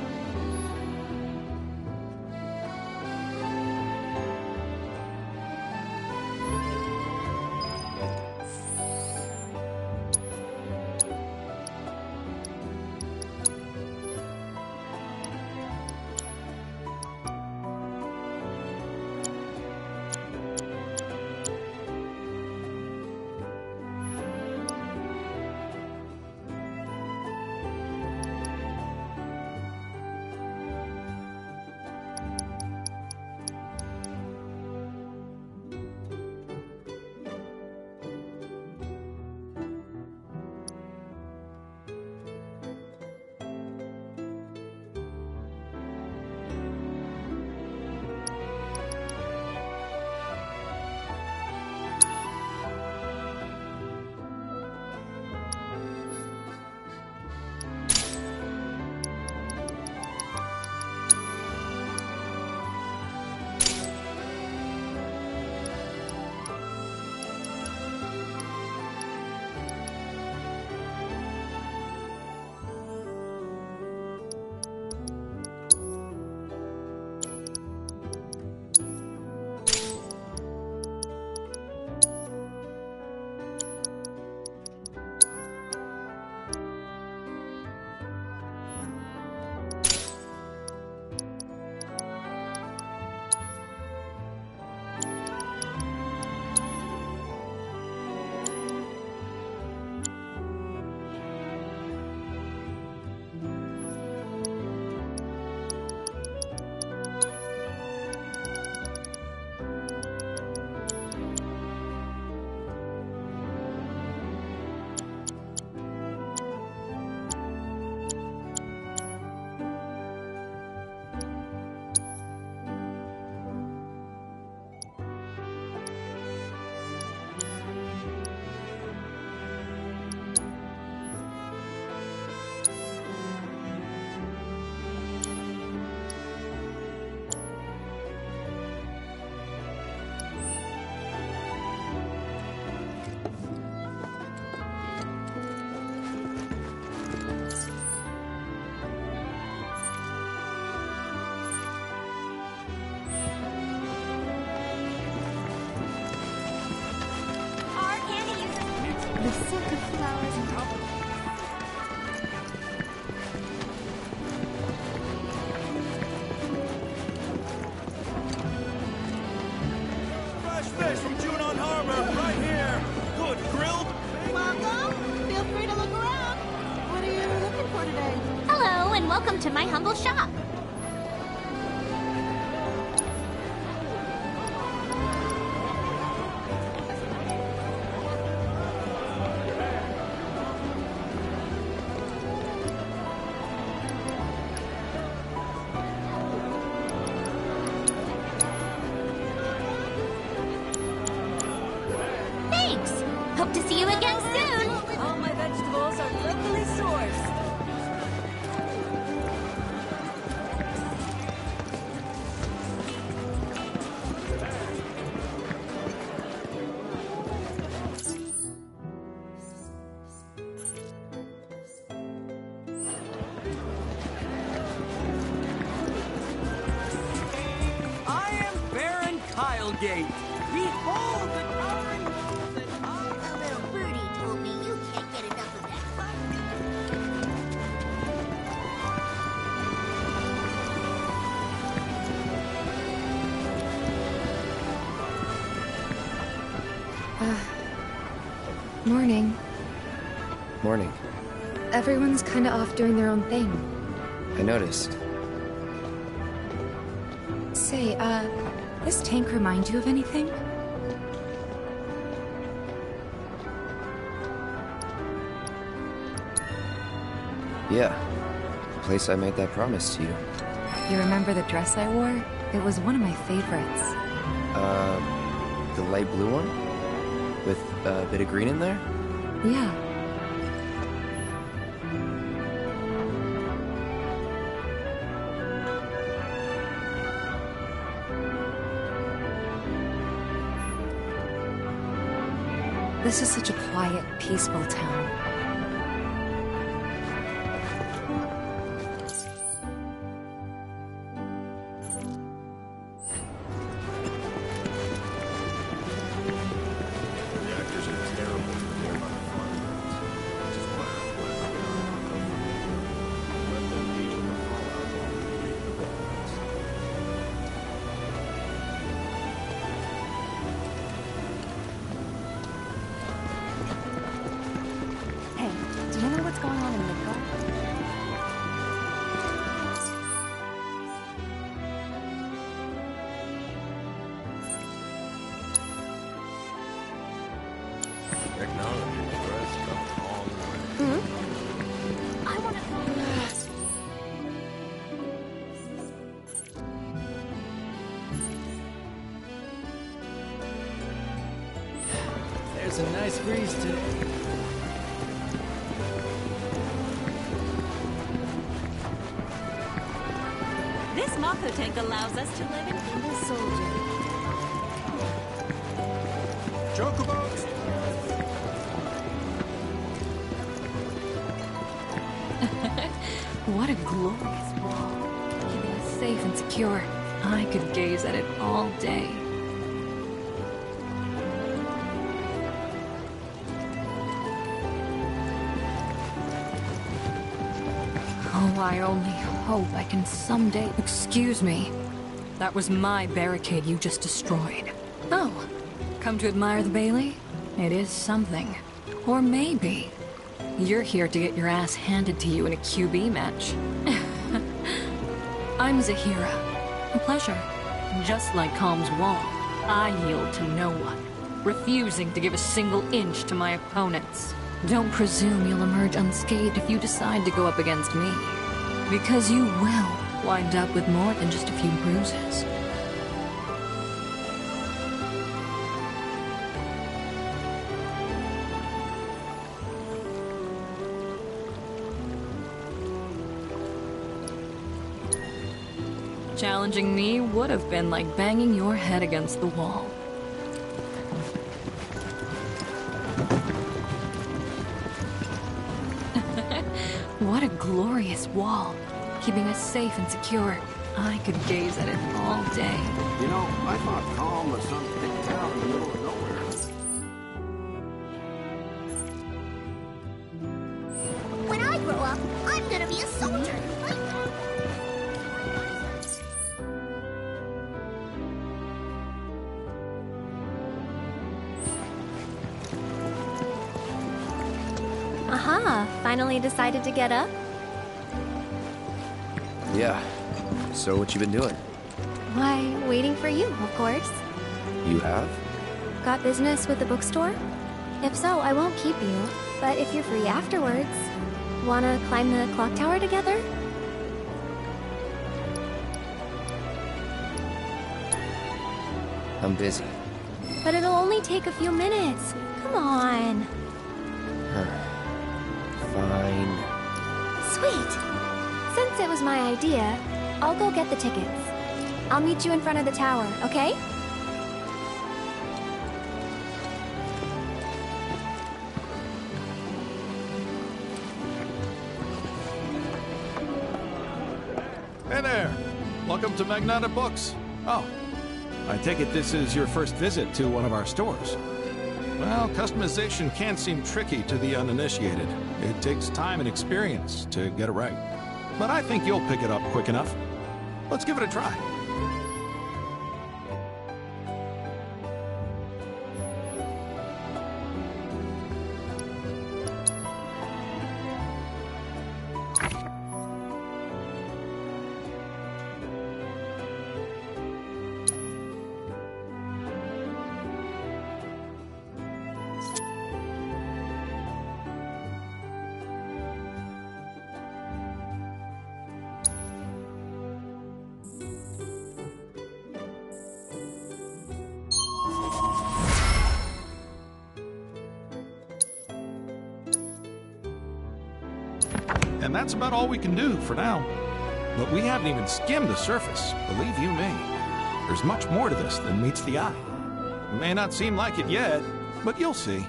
The silk of flowers and
Fresh fish from Junon Harbor, right here. Good grilled.
Welcome. Feel free to look around. What are you looking for today?
Hello, and welcome to my humble shop. Thanks. Hope to see you again soon.
All my vegetables are locally sourced.
I am Baron Kylegate. Behold the towering walls that
A little birdie told me you can't get enough of that.
Morning.
Morning.
Everyone's kinda off doing their own thing.
I noticed.
Say, this tank remind you of anything?
Yeah. The place I made that promise to you.
You remember the dress I wore? It was one of my favorites.
The light blue one? With a bit of green in there?
Yeah. This is such a quiet, peaceful town.
The actors are terrible for nearby farmlands, which is why I let them deal with the fallout while we read the books.
Hey, do you know what's going on in Midgard?
Technology has progressed a long way.
I want to...
There's a nice breeze today.
This Mako tank allows us to live in humble soldier.
Chocobos!
What a glorious wall. Keeping us safe and secure. I could gaze at it all day. Oh, I only hope I can someday... Excuse me. That was my barricade you just destroyed. Oh, come to admire the Bailey? It is something. Or maybe you're here to get your ass handed to you in a QB match. I'm Zahira. A pleasure. Just like Calm's wall, I yield to no one, refusing to give a single inch to my opponents. Don't presume you'll emerge unscathed if you decide to go up against me. Because you will wind up with more than just a few bruises. Challenging me would have been like banging your head against the wall. What a glorious wall, keeping us safe and secure. I could gaze at it all day.
You know, I thought Calm was some big town in the middle of nowhere.
Gonna be a soldier.
Aha, finally decided to get up?
Yeah. So what you been doing?
Why, waiting for you, of course.
You have?
Got business with the bookstore? If so, I won't keep you. But if you're free afterwards, wanna climb the clock tower together?
I'm busy.
But it'll only take a few minutes. Come on.
Fine.
Sweet. Since it was my idea, I'll go get the tickets. I'll meet you in front of the tower, okay?
Hey there! Welcome to Magnata Books. Oh, I take it this is your first visit to one of our stores. Well, customization can seem tricky to the uninitiated. It takes time and experience to get it right. But I think you'll pick it up quick enough. Let's give it a try. And that's about all we can do for now. But we haven't even skimmed the surface, believe you me. There's much more to this than meets the eye. It may not seem like it yet, but you'll see.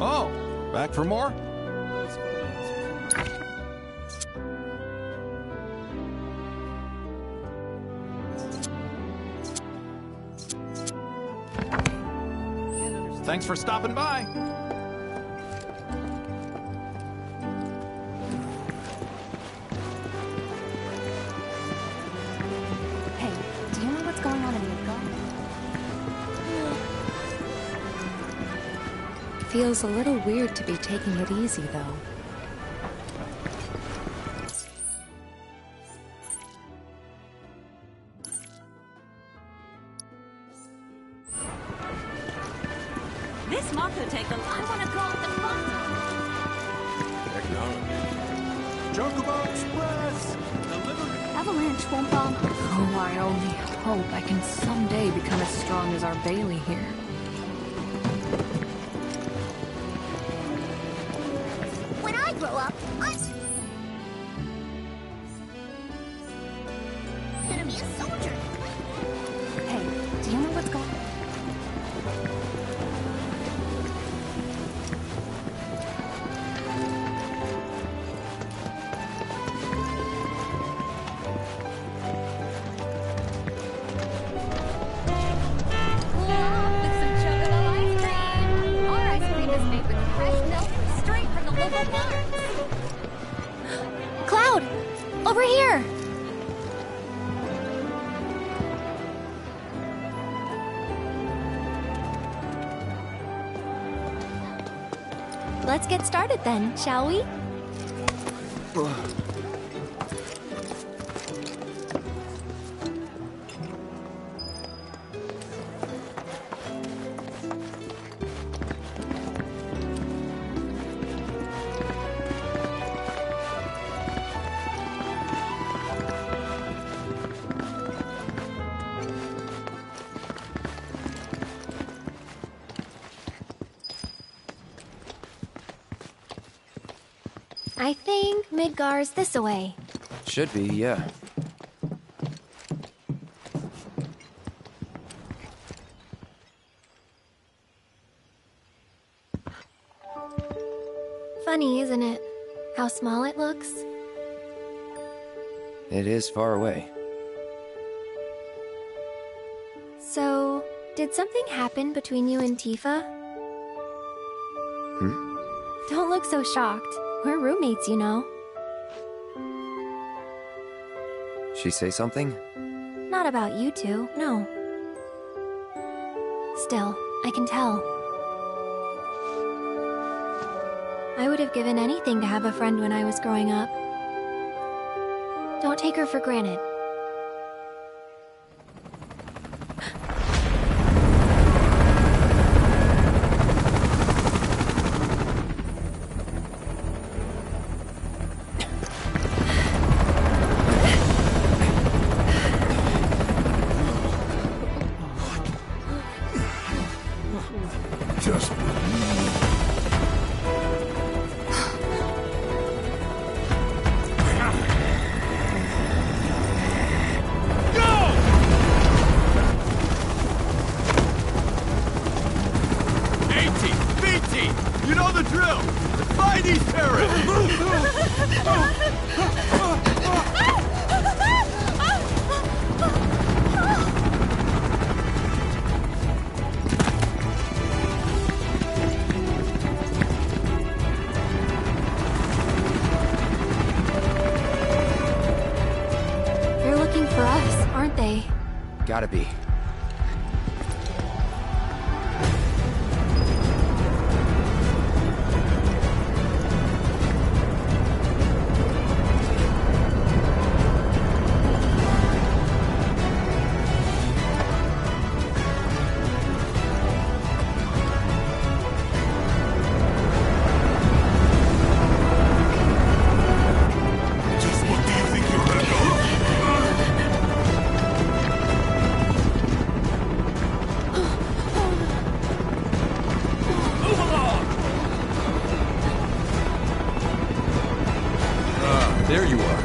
Oh, back for more? Thanks for stopping by.
Hey, do you know what's going on in Midgar?
Feels a little weird to be taking it easy, though.
This Mako taken, I want to call it the Mako.
Chocobo Express!
Avalanche won't bomb. Oh, I only hope I can someday become as strong as our Bailey here.
When I grow up, I'm gonna be a soldier.
Hey, do you know what's going on?
With some chocolate ice cream. Our ice cream is made with fresh milk straight from the local farms.
Cloud! Over here! Let's get started then, shall we? I think Midgar's this-a-way.
Should be, yeah.
Funny, isn't it? How small it looks?
It is far away.
So, did something happen between you and Tifa? Don't look so shocked. We're roommates, you know.
She say something?
Not about you two, no. Still, I can tell. I would have given anything to have a friend when I was growing up. Don't take her for granted.
Just
You know the drill! Defy these terrorists!
They're looking for us, aren't they?
Gotta be.
There you are.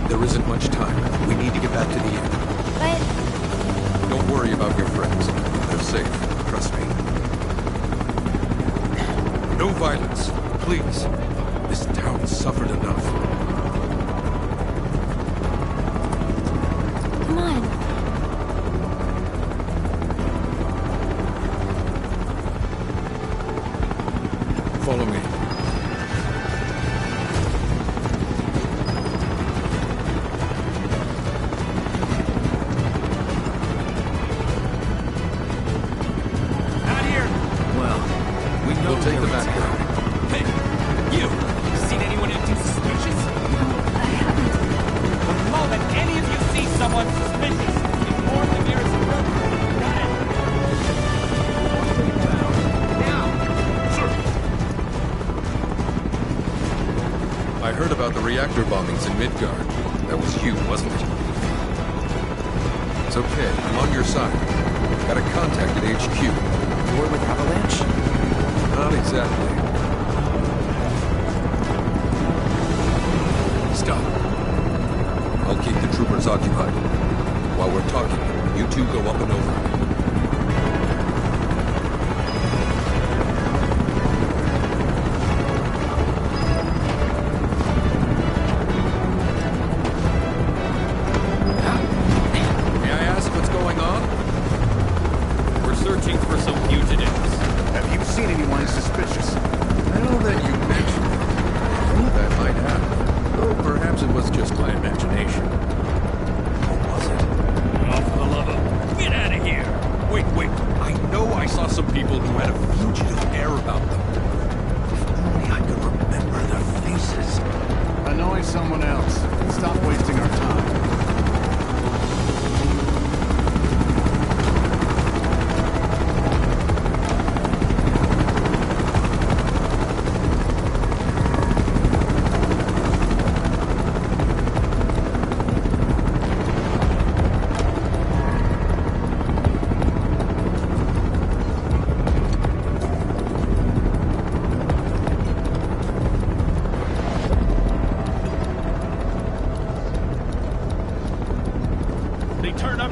There isn't much time. We need to get back to the inn.
But...
Don't worry about your friends. They're safe. Trust me. No violence. Please. This town suffered enough.
Come on.
Follow me.
Not here!
Well, we'll take the back road.
Hey, you! Seen anyone acting suspicious? I haven't. The moment any of you see someone suspicious, inform the nearest group. Got it? Now!
I heard about the reactor bombings in Midgard. That was you, wasn't it? It's okay. I'm on your side. Got a contact at HQ.
War with Avalanche?
Not exactly. Stop. I'll keep the troopers occupied. While we're talking, you two go up and over.
Searching for some fugitives. Have you seen anyone suspicious?
Now that you mention it, I think that might happen. Though perhaps it was just my imagination. Or was it?
Oh, for the love of... Get out of here!
Wait. I know I saw some people who had a fugitive air about them. If only I could remember their faces.
Annoy someone else. Stop wasting our time.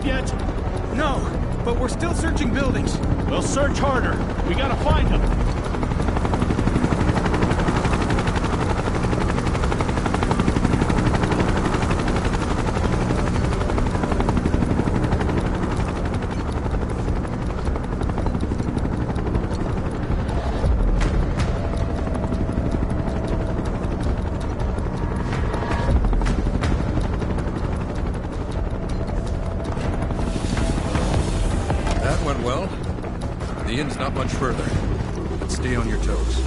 up yet?
No, but we're still searching buildings.
We'll search harder. We gotta find them.
The inn's not much further, but stay on your toes.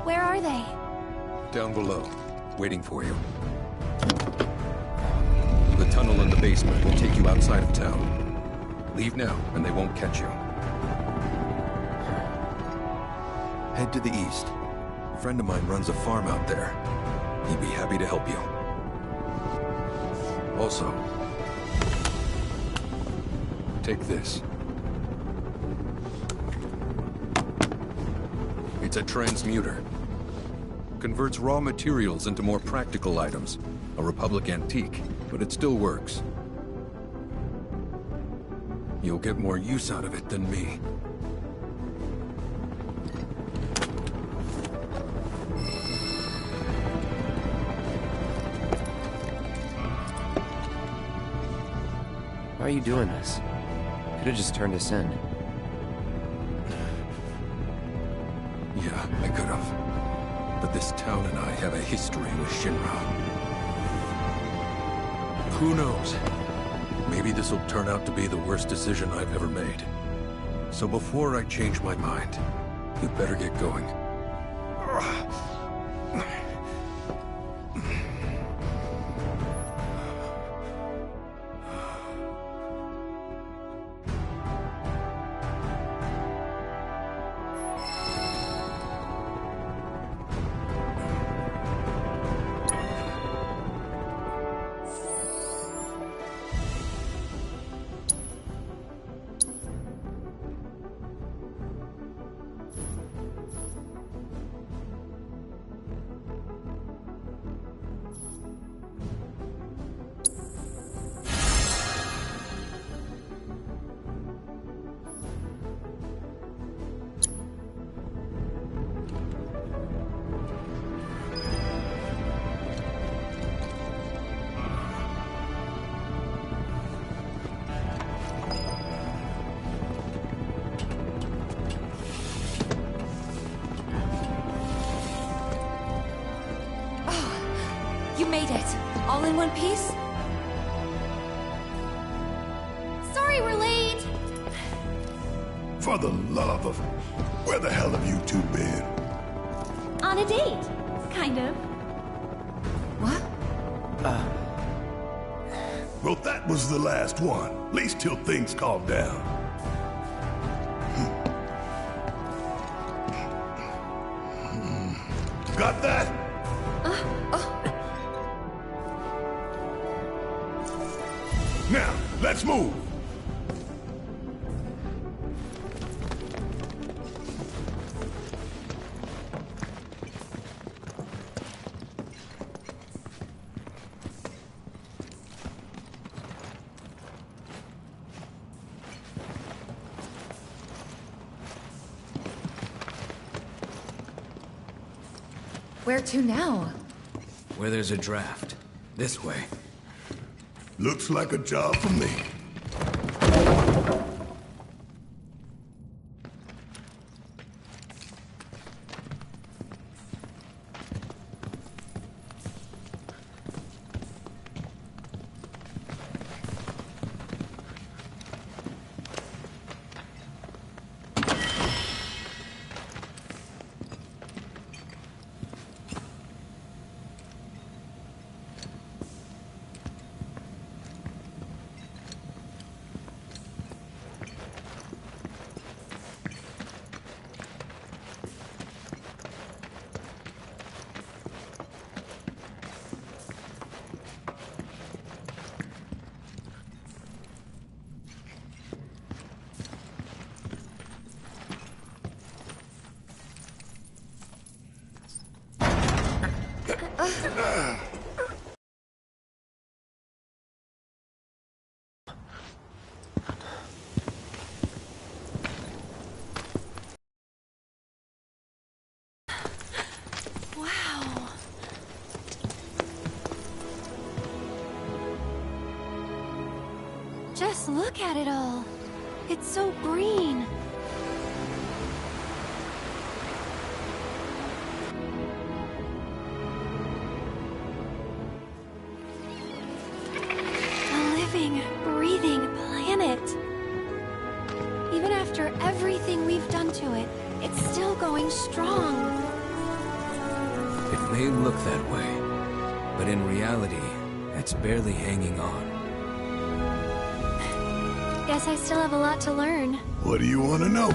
Where are they?
Down below, waiting for you. The tunnel in the basement will take you outside of town. Leave now, and they won't catch you. Head to the east. A friend of mine runs a farm out there. He'd be happy to help you. Also, take this. It's a transmuter. Converts raw materials into more practical items. A Republic antique, but it still works. You'll get more use out of it than me.
Why are you doing this? Could have just turned us in.
Yeah, I could have. But this town and I have a history with Shinra. Who knows? Maybe this'll turn out to be the worst decision I've ever made. So before I change my mind, you'd better get going.
You made it! All in one piece? Sorry we're late!
For the love of... Where the hell have you two been?
On a date. Kind of.
Well, that was the last one. At least till things calm down. Got that? Now, let's move.
Where to now?
Where there's a draft. This way.
Looks like a job for me.
Wow. Just look at it all. It's so green. A living, breathing planet. Even after everything we've done to it, it's still going strong.
It may look that way, but in reality, it's barely hanging on.
Guess I still have a lot to learn.
What do you want to know?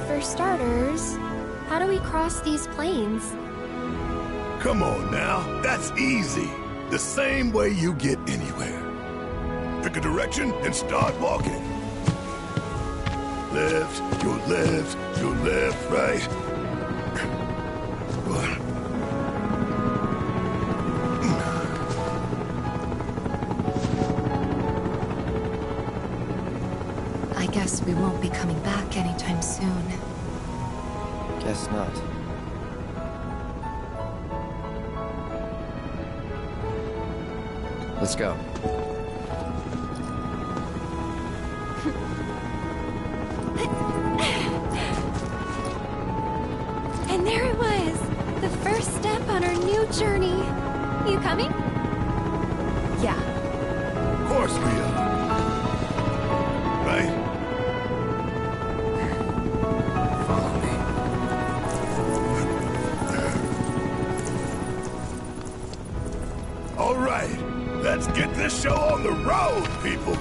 For starters, how do we cross these plains?
Come on now, that's easy. The same way you get anywhere. Pick a direction and start walking. Left, your left, your left, right.
I guess we won't be coming back anytime soon.
Guess not. Let's go.
And there it was! The first step on our new journey. You coming?
Yeah.
Of course we are. Right?
Follow me.
All right, let's get this show on the road, people.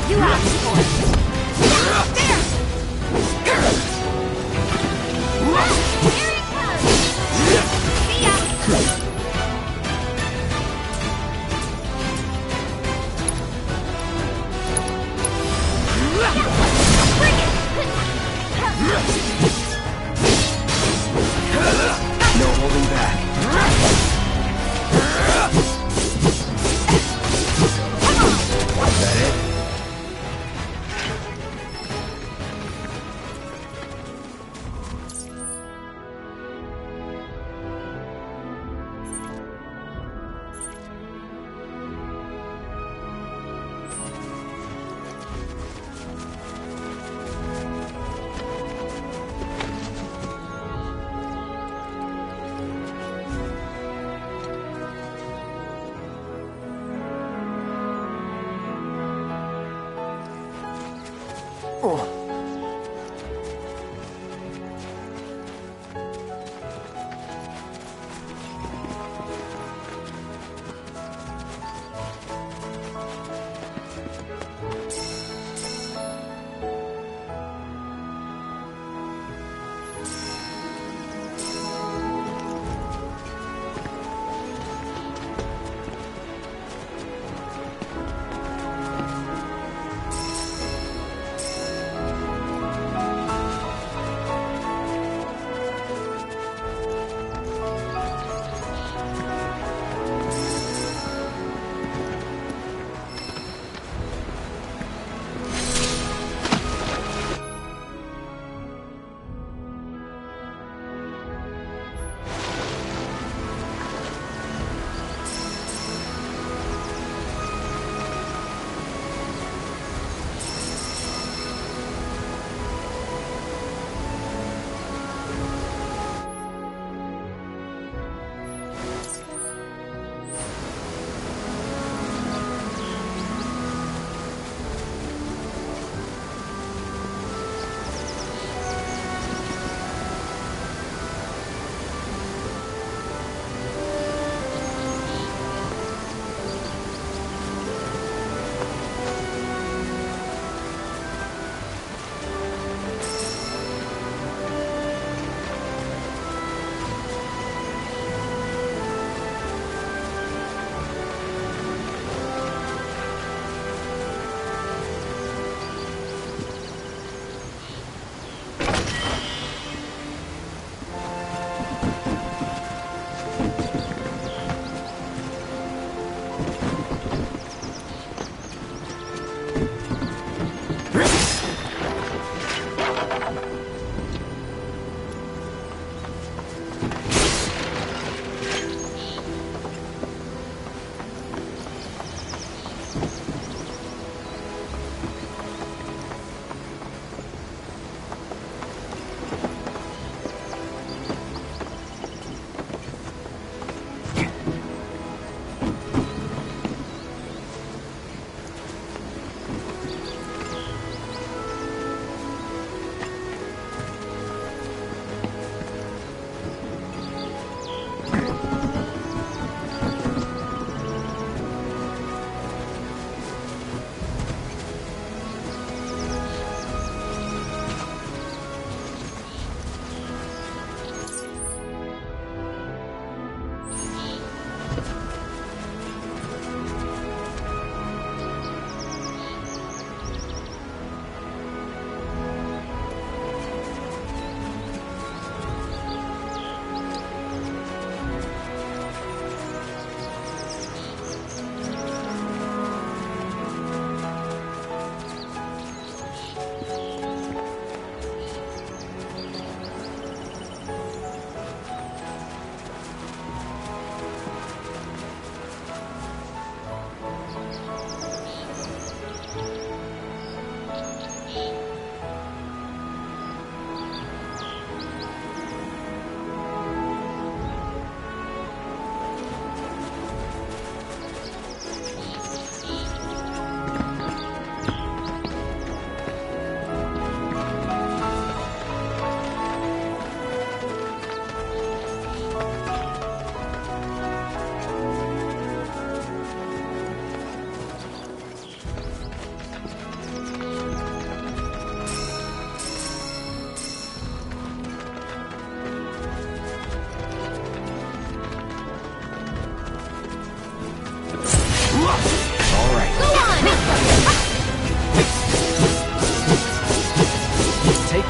You asked for it. There! Here it comes! See ya! Bring it!
No holding back. Is that it?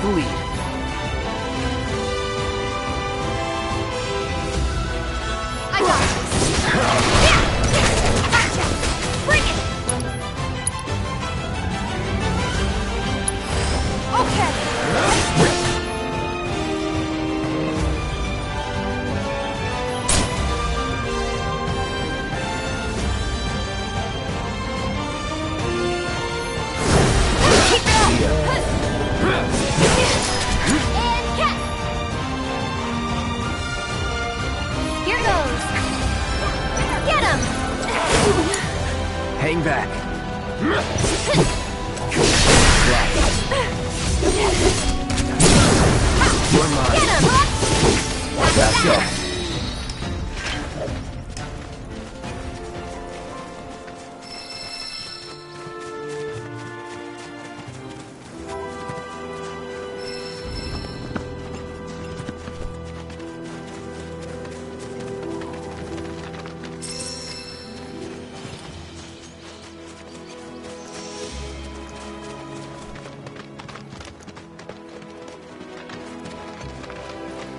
the lead.
I got this. Gotcha. Bring it. Okay.
Here goes. Get him!
Hang back. You're mine.
Get him!
Let's go.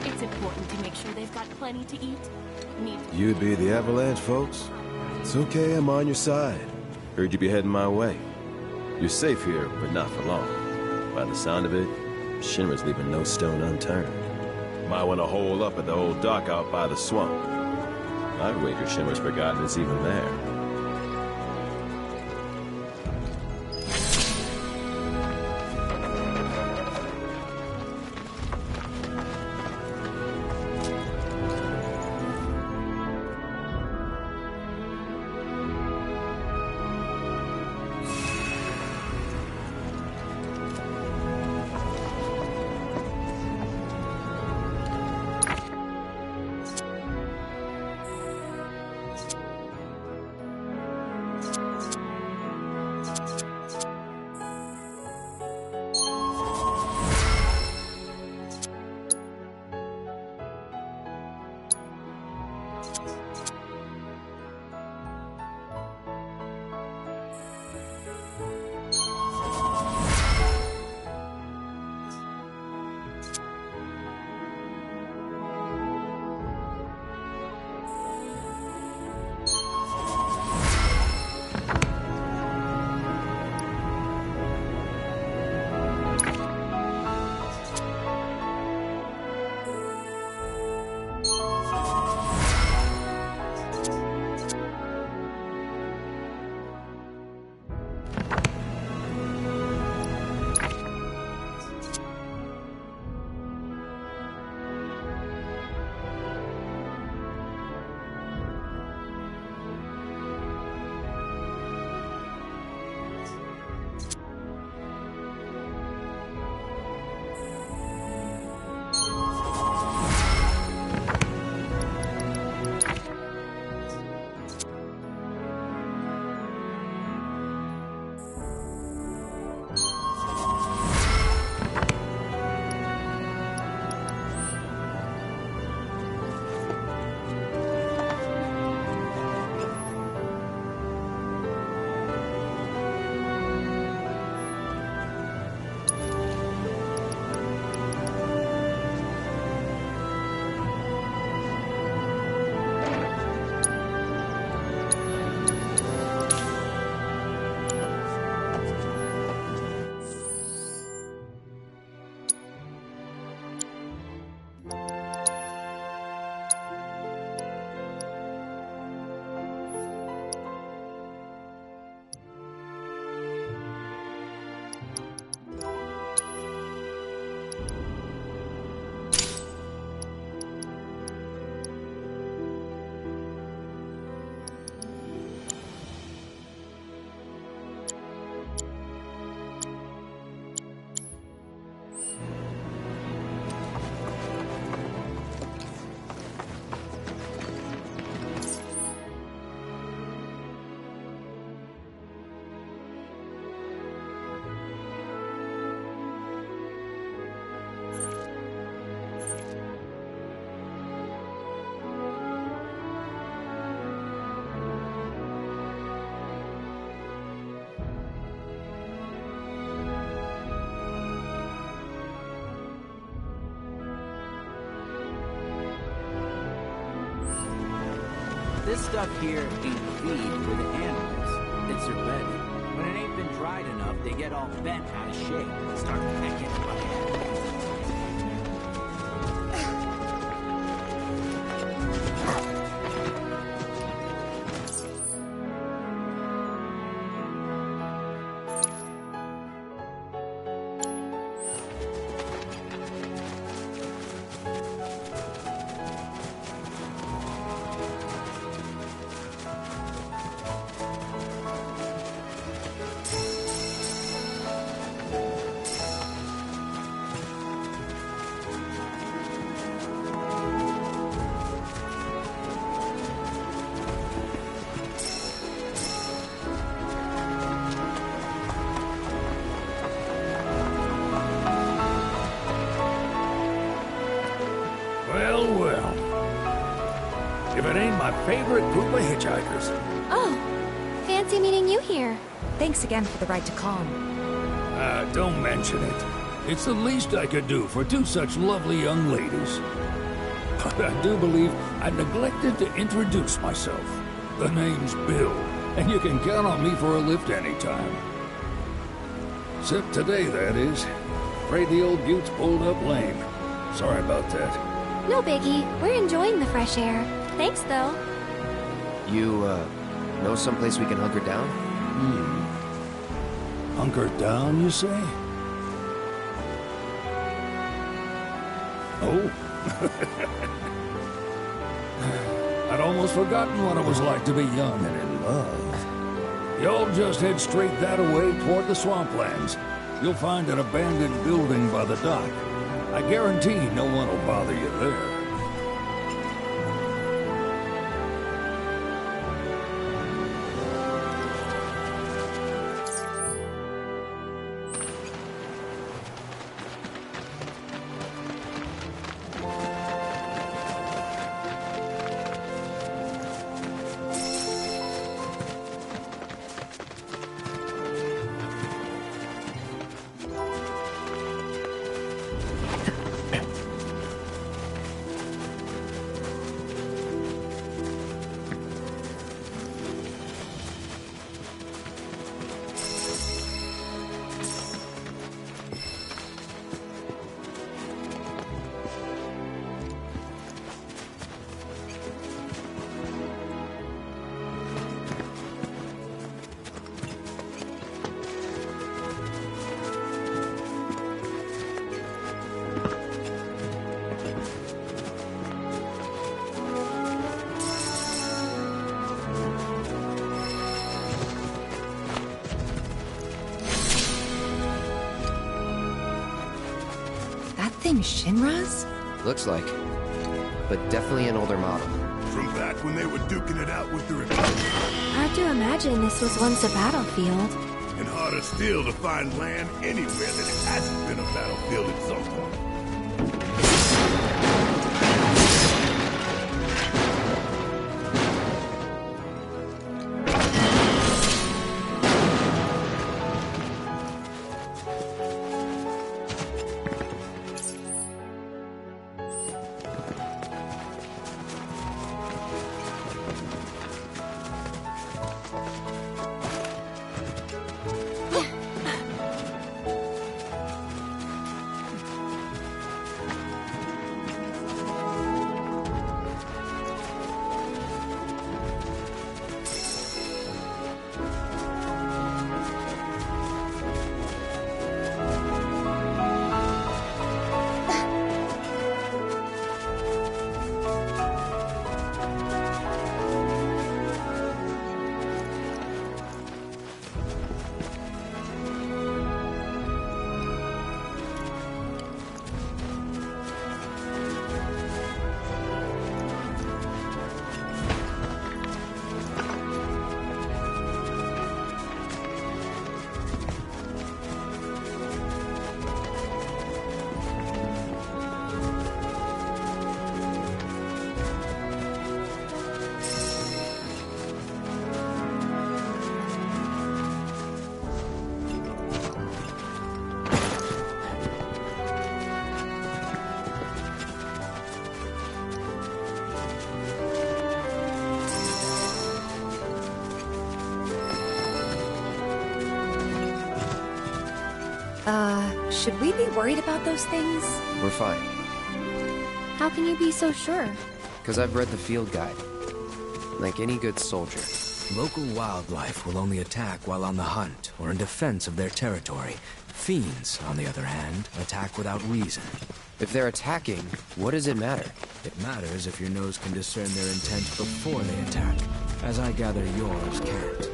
It's important to make sure they've got plenty to eat.
You'd be the Avalanche, folks? It's okay, I'm on your side. Heard you'd be heading my way. You're safe here, but not for long. By the sound of it, Shinra's leaving no stone unturned. Might want to hole up at the old dock out by the swamp. I'd wager Shinra's forgotten it's even there.
This stuff here ain't feed for the animals. It's their bedding. When it ain't been dried enough, they get all bent out of shape and start pecking at my head.
If it ain't my favorite group of hitchhikers.
Oh, fancy meeting you here.
Thanks again for the ride to Calm.
Don't mention it. It's the least I could do for two such lovely young ladies. But I do believe I neglected to introduce myself. The name's Bill, and you can count on me for a lift anytime. Except today, that is. Afraid the old bute's pulled up lame. Sorry about that.
No biggie. We're enjoying the fresh air. Thanks, though.
You, know someplace we can hunker down?
Hunker down, you say? Oh? I'd almost forgotten what it was like to be young and in love. Y'all just head straight that away toward the swamplands. You'll find an abandoned building by the dock. I guarantee no one will bother you there.
Shinra's?
Looks like. But definitely an older model.
From back when they were duking it out with the Republic.
Hard to imagine this was once a battlefield.
And harder still to find land anywhere that it hasn't been a battlefield at some point.
Should we be worried about those things?
We're fine.
How can you be so sure?
Because I've read the field guide. Like any good soldier.
Local wildlife will only attack while on the hunt or in defense of their territory. Fiends, on the other hand, attack without reason.
If they're attacking, what does it matter?
It matters if your nose can discern their intent before they attack, as I gather yours can't.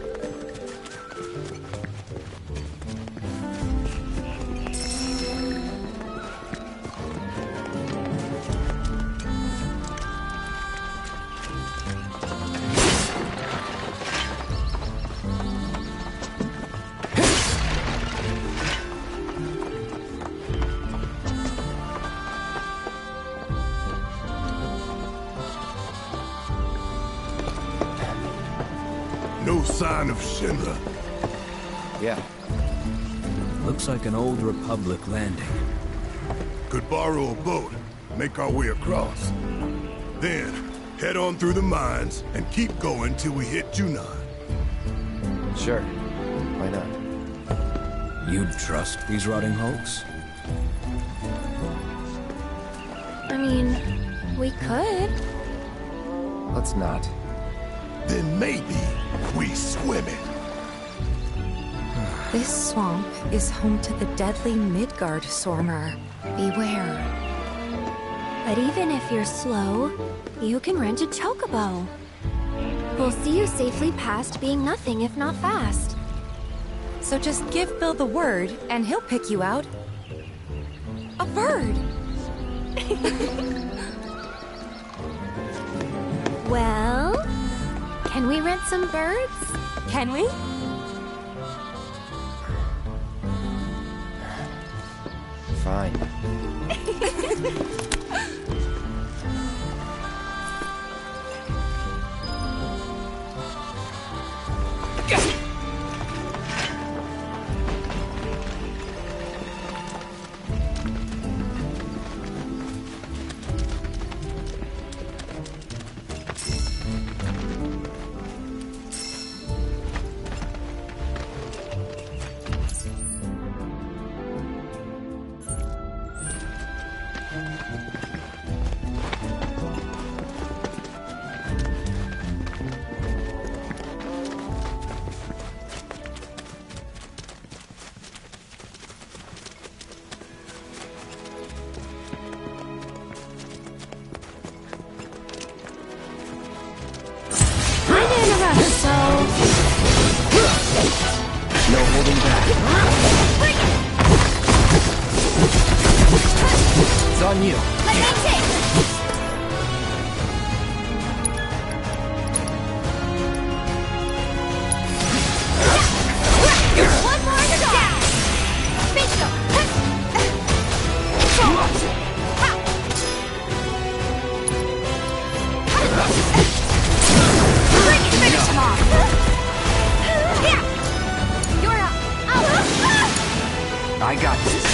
No sign of Shinra.
Yeah.
Looks like an old Republic landing.
Could borrow a boat, make our way across. Then, head on through the mines and keep going till we hit Junon.
Sure. Why not?
You'd trust these rotting hulks?
I mean, we could.
Let's not.
Then maybe we swim it.
This swamp is home to the deadly Midgard Sormer. Beware.
But even if you're slow, you can rent a chocobo. We'll see you safely past being nothing if not fast.
So just give Bill the word, and he'll pick you out. A bird!
Well, can we rent some birds?
Can we?
Fine. No holding back. It's on you.
One more to go! Bingo! Finish him off! Yeah! You're up!
I got this.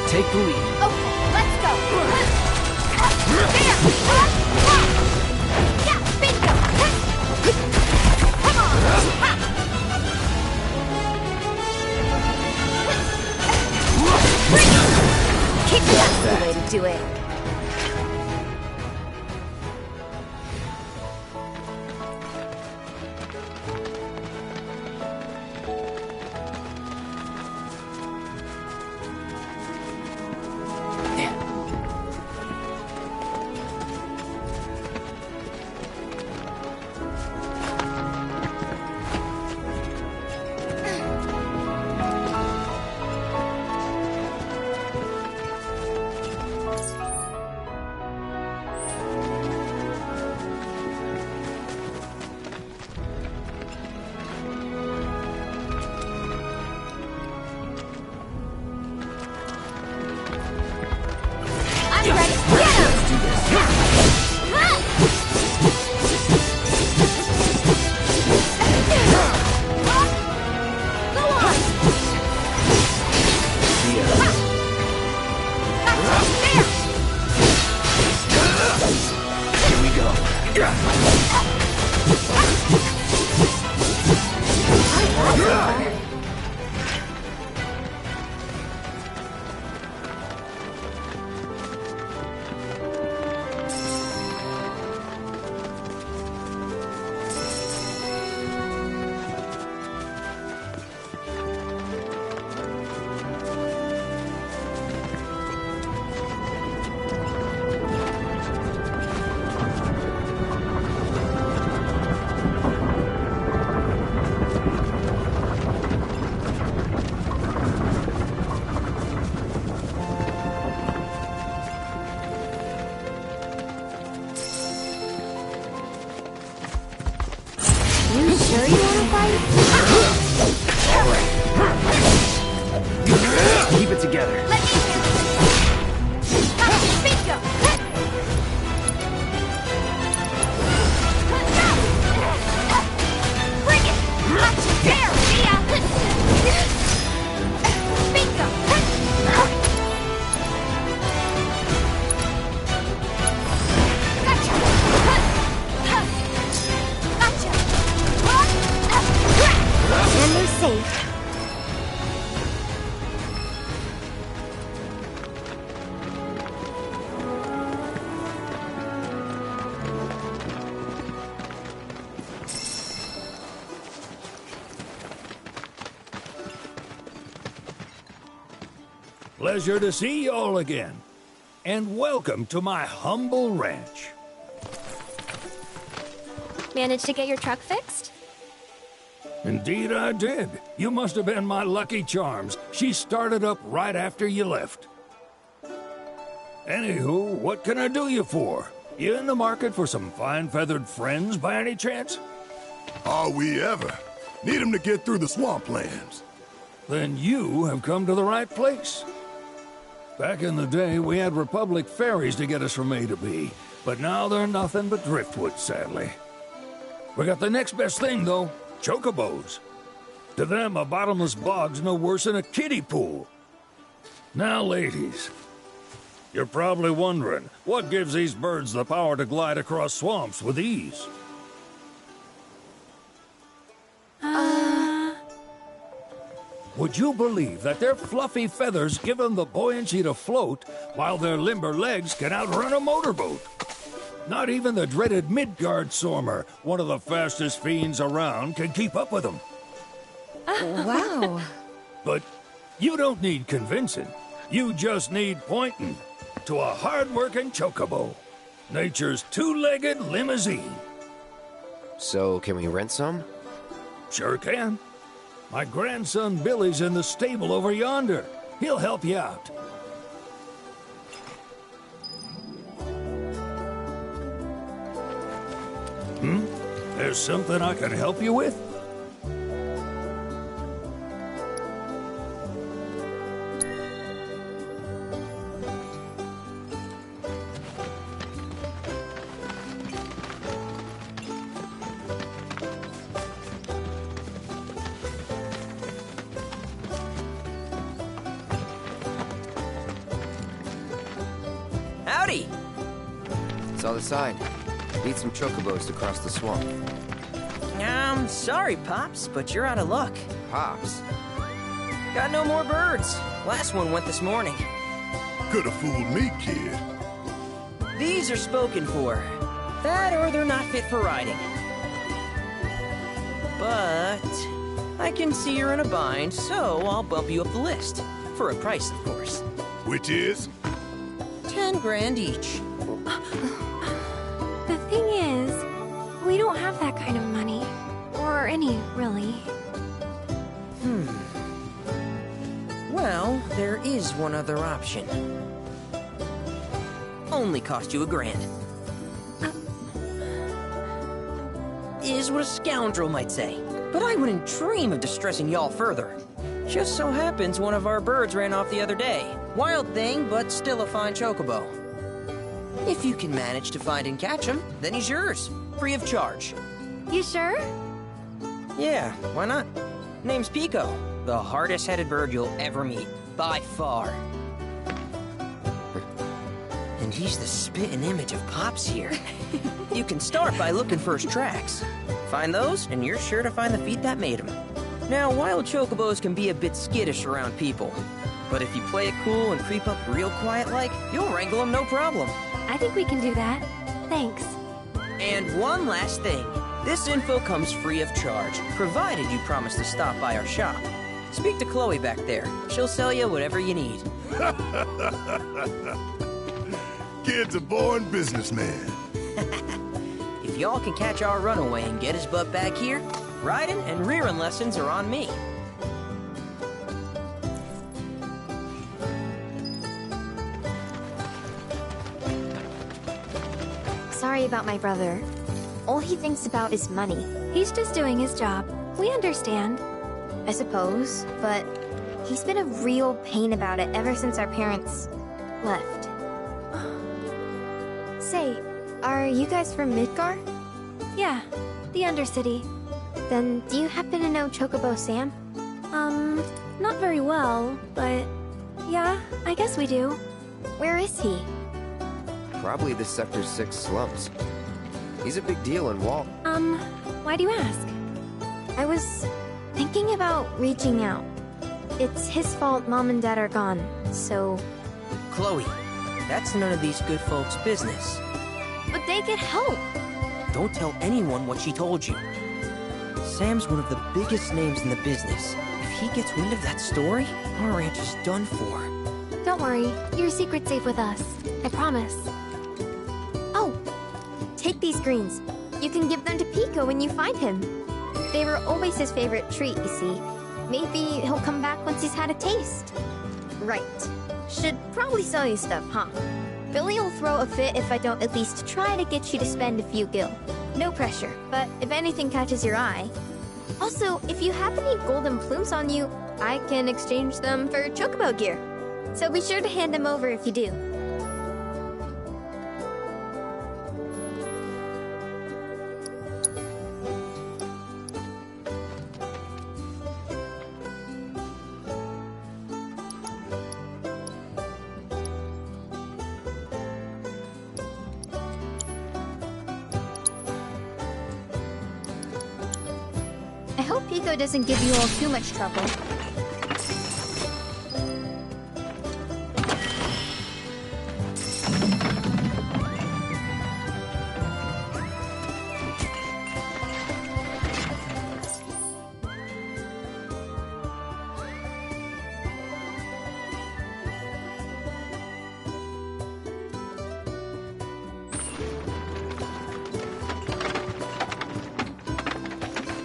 Take the lead.
Okay, let's go! Yeah, bingo! Come on! Kick that's the way to do it.
You sure you want to fight?
Keep it together.
Let me Bingo! Bring it! There, Mia! Bingo! Gotcha! Gotcha! And they're safe.
Pleasure to see you all again. And welcome to my humble ranch.
Managed to get your truck fixed?
Indeed I did. You must have been my lucky charms. She started up right after you left. Anywho, what can I do you for? You in the market for some fine feathered friends by any chance?
Are we ever? Need 'em to get through the swamplands.
Then you have come to the right place. Back in the day, we had Republic ferries to get us from A to B, but now they're nothing but driftwood, sadly. We got the next best thing, though, chocobos. To them, a bottomless bog's no worse than a kiddie pool. Now, ladies, you're probably wondering, what gives these birds the power to glide across swamps with ease? Would you believe that their fluffy feathers give them the buoyancy to float, while their limber legs can outrun a motorboat? Not even the dreaded Midgard Sormer, one of the fastest fiends around, can keep up with them.
Wow.
But you don't need convincing. You just need pointing to a hard-working chocobo. Nature's two-legged limousine.
So, can we rent some?
Sure can. My grandson Billy's in the stable over yonder. He'll help you out. There's something I can help you with?
Howdy! It's all the side. Need some chocobos to cross the swamp.
Sorry, Pops, but you're out of luck.
Pops?
Got no more birds. Last one went this morning.
Could've fooled me, kid.
These are spoken for. That or they're not fit for riding. But I can see you're in a bind, so I'll bump you up the list. For a price, of course.
Which is?
10 grand each.
The thing is, we don't have that kind of money. Or any, really.
Well, there is one other option. Only cost you $1,000. Is what a scoundrel might say. But I wouldn't dream of distressing y'all further. Just so happens one of our birds ran off the other day. Wild thing, but still a fine chocobo. If you can manage to find and catch him, then he's yours. Free of charge.
You sure?
Yeah, why not? Name's Pico. The hardest-headed bird you'll ever meet. By far. And he's the spitting image of Pops here. You can start by looking for his tracks. Find those, and you're sure to find the feet that made him. Now, wild chocobos can be a bit skittish around people. But if you play it cool and creep up real quiet-like, you'll wrangle them no problem.
I think we can do that. Thanks.
And one last thing. This info comes free of charge, provided you promise to stop by our shop. Speak to Chloe back there. She'll sell you whatever you need.
Kid's a born businessman.
If y'all can catch our runaway and get his butt back here, riding and rearing lessons are on me.
Sorry about my brother. All he thinks about is money. He's just doing his job. We understand. I suppose, but he's been a real pain about it ever since our parents left. Say, are you guys from Midgar? Yeah, the Undercity. Then do you happen to know Chocobo Sam? Not very well, but yeah, I guess we do. Where is he?
Probably the Sector 6 slums. He's a big deal in Wall.
Why do you ask? I was thinking about reaching out. It's his fault Mom and Dad are gone, so...
Chloe, that's none of these good folks' business.
But they get help!
Don't tell anyone what she told you. Sam's one of the biggest names in the business. If he gets wind of that story, our ranch is done for.
Don't worry, your secret's safe with us. I promise. Oh! Take these greens. You can give them to Pico when you find him. They were always his favorite treat, you see. Maybe he'll come back once he's had a taste. Right. Should probably sell you stuff, huh? Billy will throw a fit if I don't at least try to get you to spend a few gil. No pressure, but if anything catches your eye. Also, if you have any golden plumes on you, I can exchange them for chocobo gear. So be sure to hand them over if you do. I hope Pico doesn't give you all too much trouble.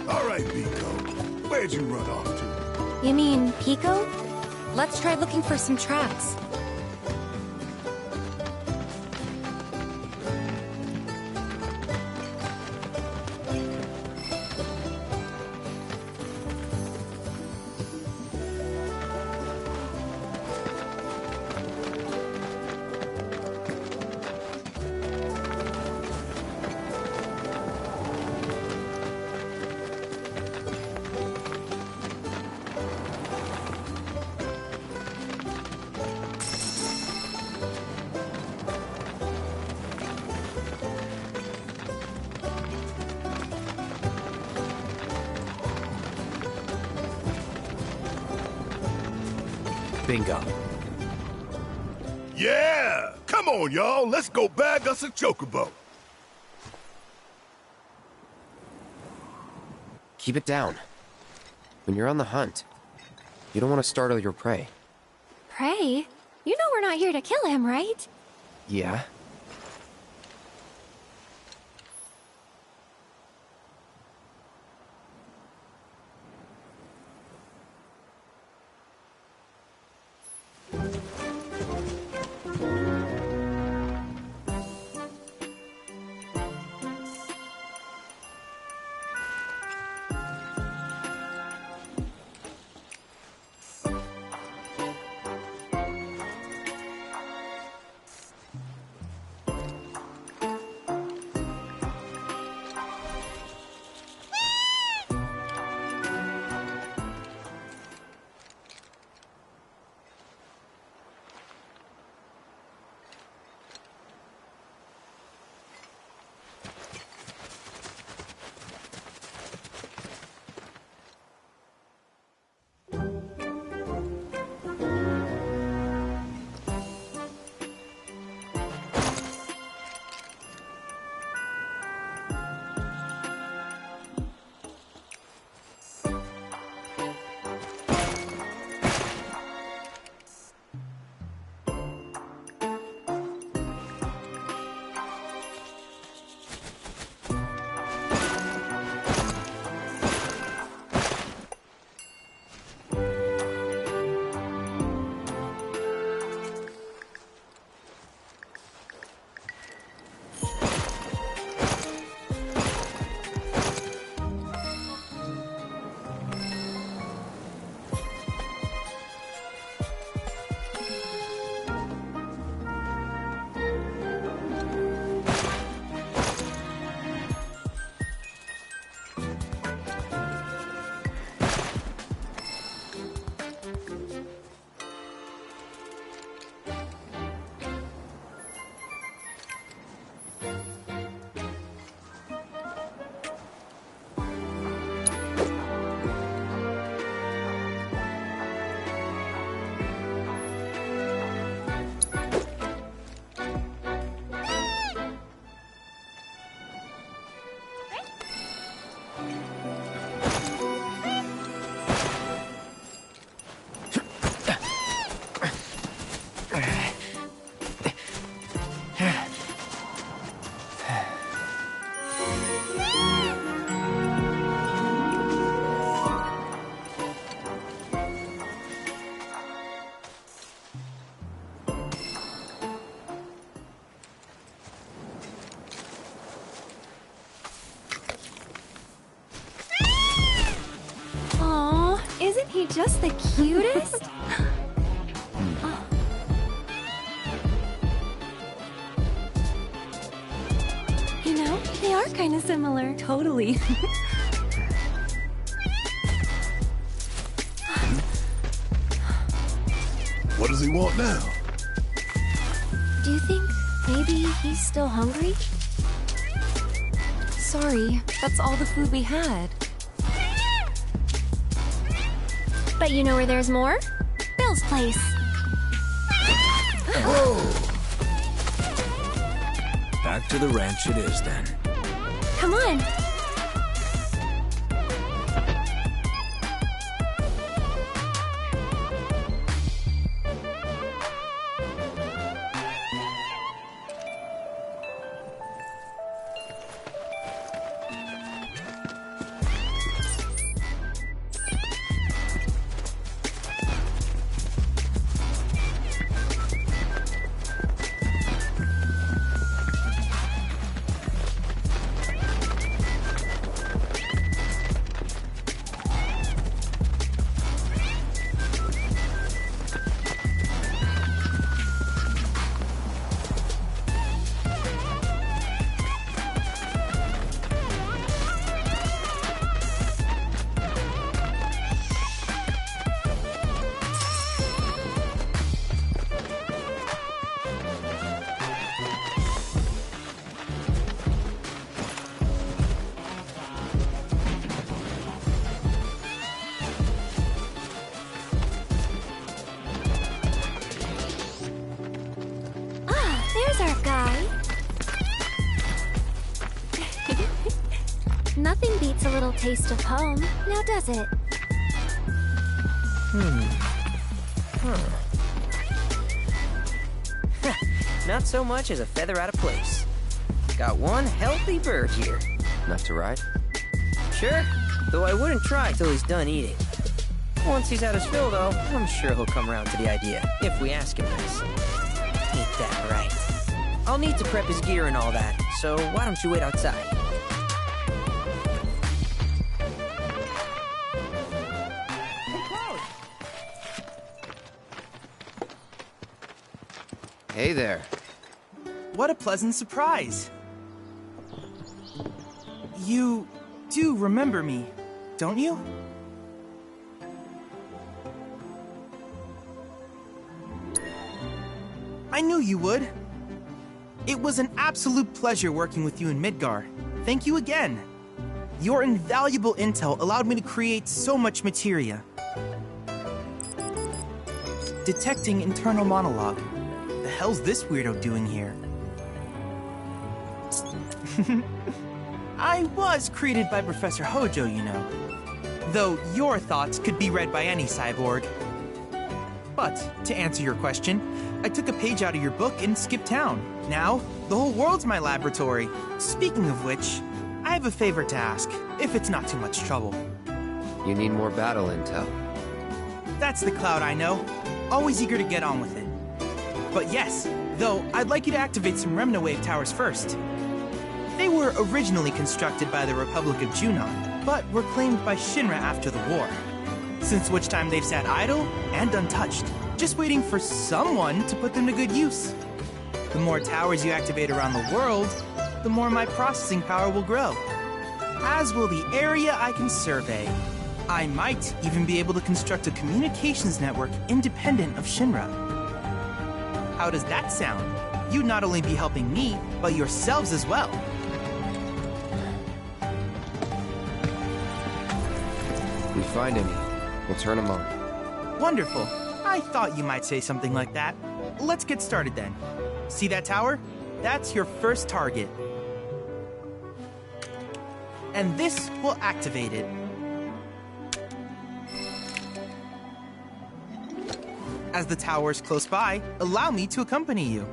All right, Pico. Where'd you run off to?
You mean Pico? Let's try looking for some tracks.
Bingo.
Yeah! Come on, y'all. Let's go bag us a chocobo.
Keep it down. When you're on the hunt, you don't want to startle your prey.
Prey? You know we're not here to kill him, right?
Yeah?
just the cutest? You know, they are kind of similar.
Totally.
What does he want now?
Do you think maybe he's still hungry?
Sorry, that's all the food we had.
But you know where there's more? Bill's place.
Back to the ranch it is, then.
Come on. There's our guy. Nothing beats a little taste of home, now does it?
Not so much as a feather out of place. Got one healthy bird here.
Enough to ride?
Sure, though I wouldn't try till he's done eating. Once he's had his fill, though, I'm sure he'll come around to the idea, if we ask him this. Ain't that right? I'll need to prep his gear and all that, so why don't you wait outside?
Hey there.
What a pleasant surprise. You do remember me, don't you? I knew you would. It was an absolute pleasure working with you in Midgar. Thank you again. Your invaluable intel allowed me to create so much materia. Detecting internal monologue. The hell's this weirdo doing here? I was created by Professor Hojo, you know. Though your thoughts could be read by any cyborg. But, to answer your question, I took a page out of your book and skipped town. Now, the whole world's my laboratory. Speaking of which, I have a favor to ask, if it's not too much trouble.
You need more battle intel.
That's the Cloud I know. Always eager to get on with it. But yes, though, I'd like you to activate some Remna Wave towers first. They were originally constructed by the Republic of Junon, but were claimed by Shinra after the war. Since which time they've sat idle and untouched, just waiting for someone to put them to good use. The more towers you activate around the world, the more my processing power will grow. As will the area I can survey. I might even be able to construct a communications network independent of Shinra. How does that sound? You'd not only be helping me, but yourselves as well.
If we find any, we'll turn them on.
Wonderful. I thought you might say something like that. Let's get started then. See that tower? That's your first target. And this will activate it. As the tower is close by, allow me to accompany you.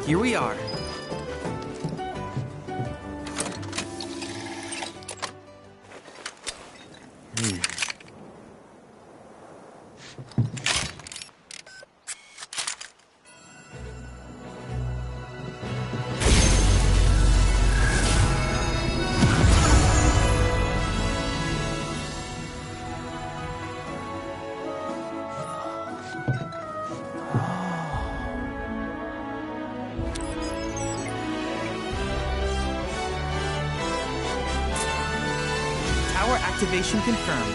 Here we are. Tower activation confirmed.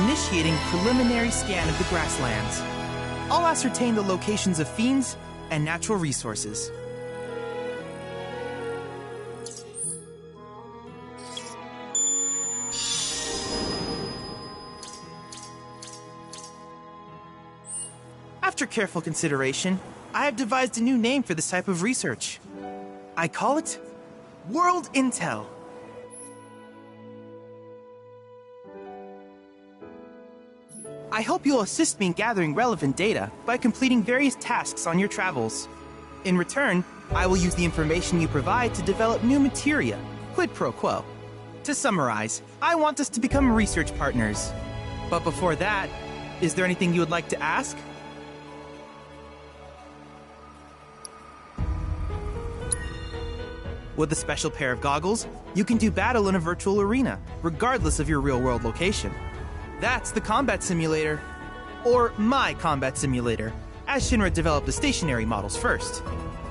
Initiating preliminary scan of the grasslands. I'll ascertain the locations of fiends and natural resources. After careful consideration, I have devised a new name for this type of research. I call it World Intel. I hope you'll assist me in gathering relevant data by completing various tasks on your travels. In return, I will use the information you provide to develop new materia, quid pro quo. To summarize, I want us to become research partners. But before that, is there anything you would like to ask? With a special pair of goggles, you can do battle in a virtual arena, regardless of your real-world location. That's the combat simulator. Or my combat simulator, as Shinra developed the stationary models first.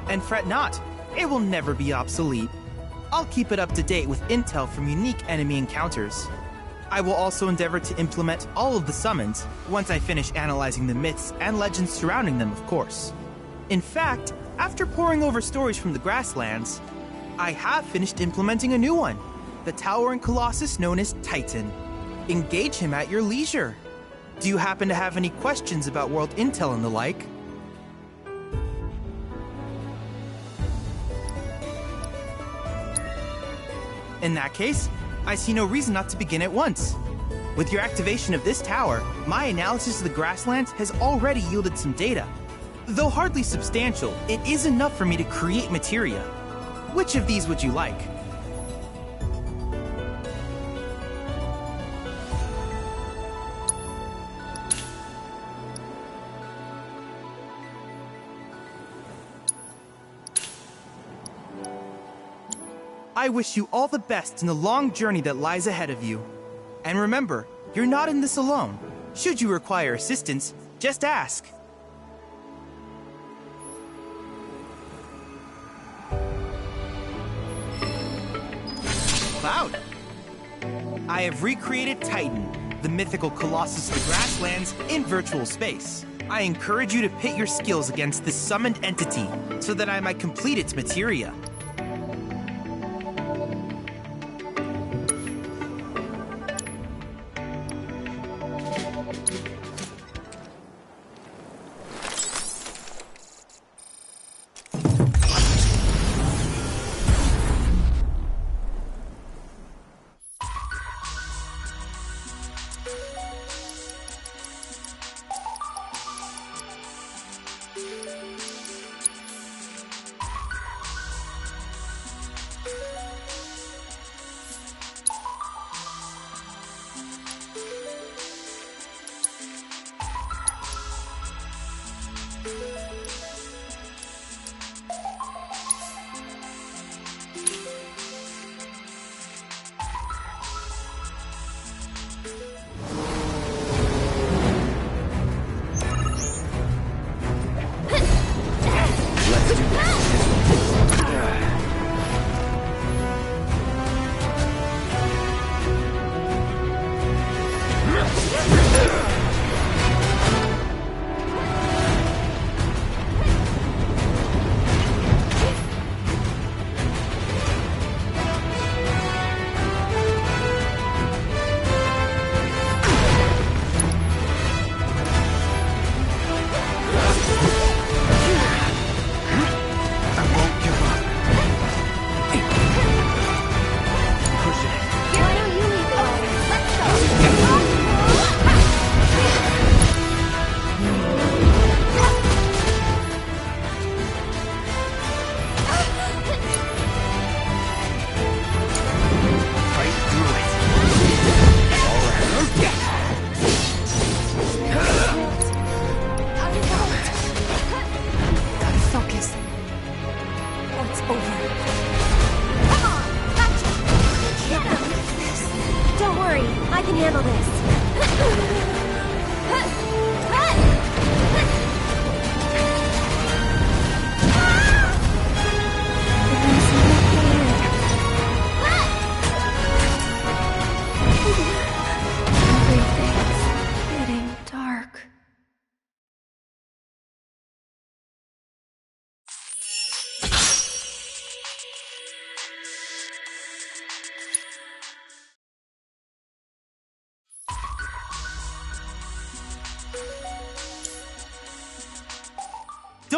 And fret not, it will never be obsolete. I'll keep it up to date with intel from unique enemy encounters. I will also endeavor to implement all of the summons, once I finish analyzing the myths and legends surrounding them, of course. In fact, after poring over stories from the grasslands, I have finished implementing a new one, the towering colossus known as Titan. Engage him at your leisure. Do you happen to have any questions about world intel and the like? In that case, I see no reason not to begin at once. With your activation of this tower, my analysis of the grasslands has already yielded some data. Though hardly substantial, it is enough for me to create materia. Which of these would you like? I wish you all the best in the long journey that lies ahead of you. And remember, you're not in this alone. Should you require assistance, just ask. Cloud. I have recreated Titan, the mythical colossus of the grasslands, in virtual space. I encourage you to pit your skills against this summoned entity so that I might complete its materia.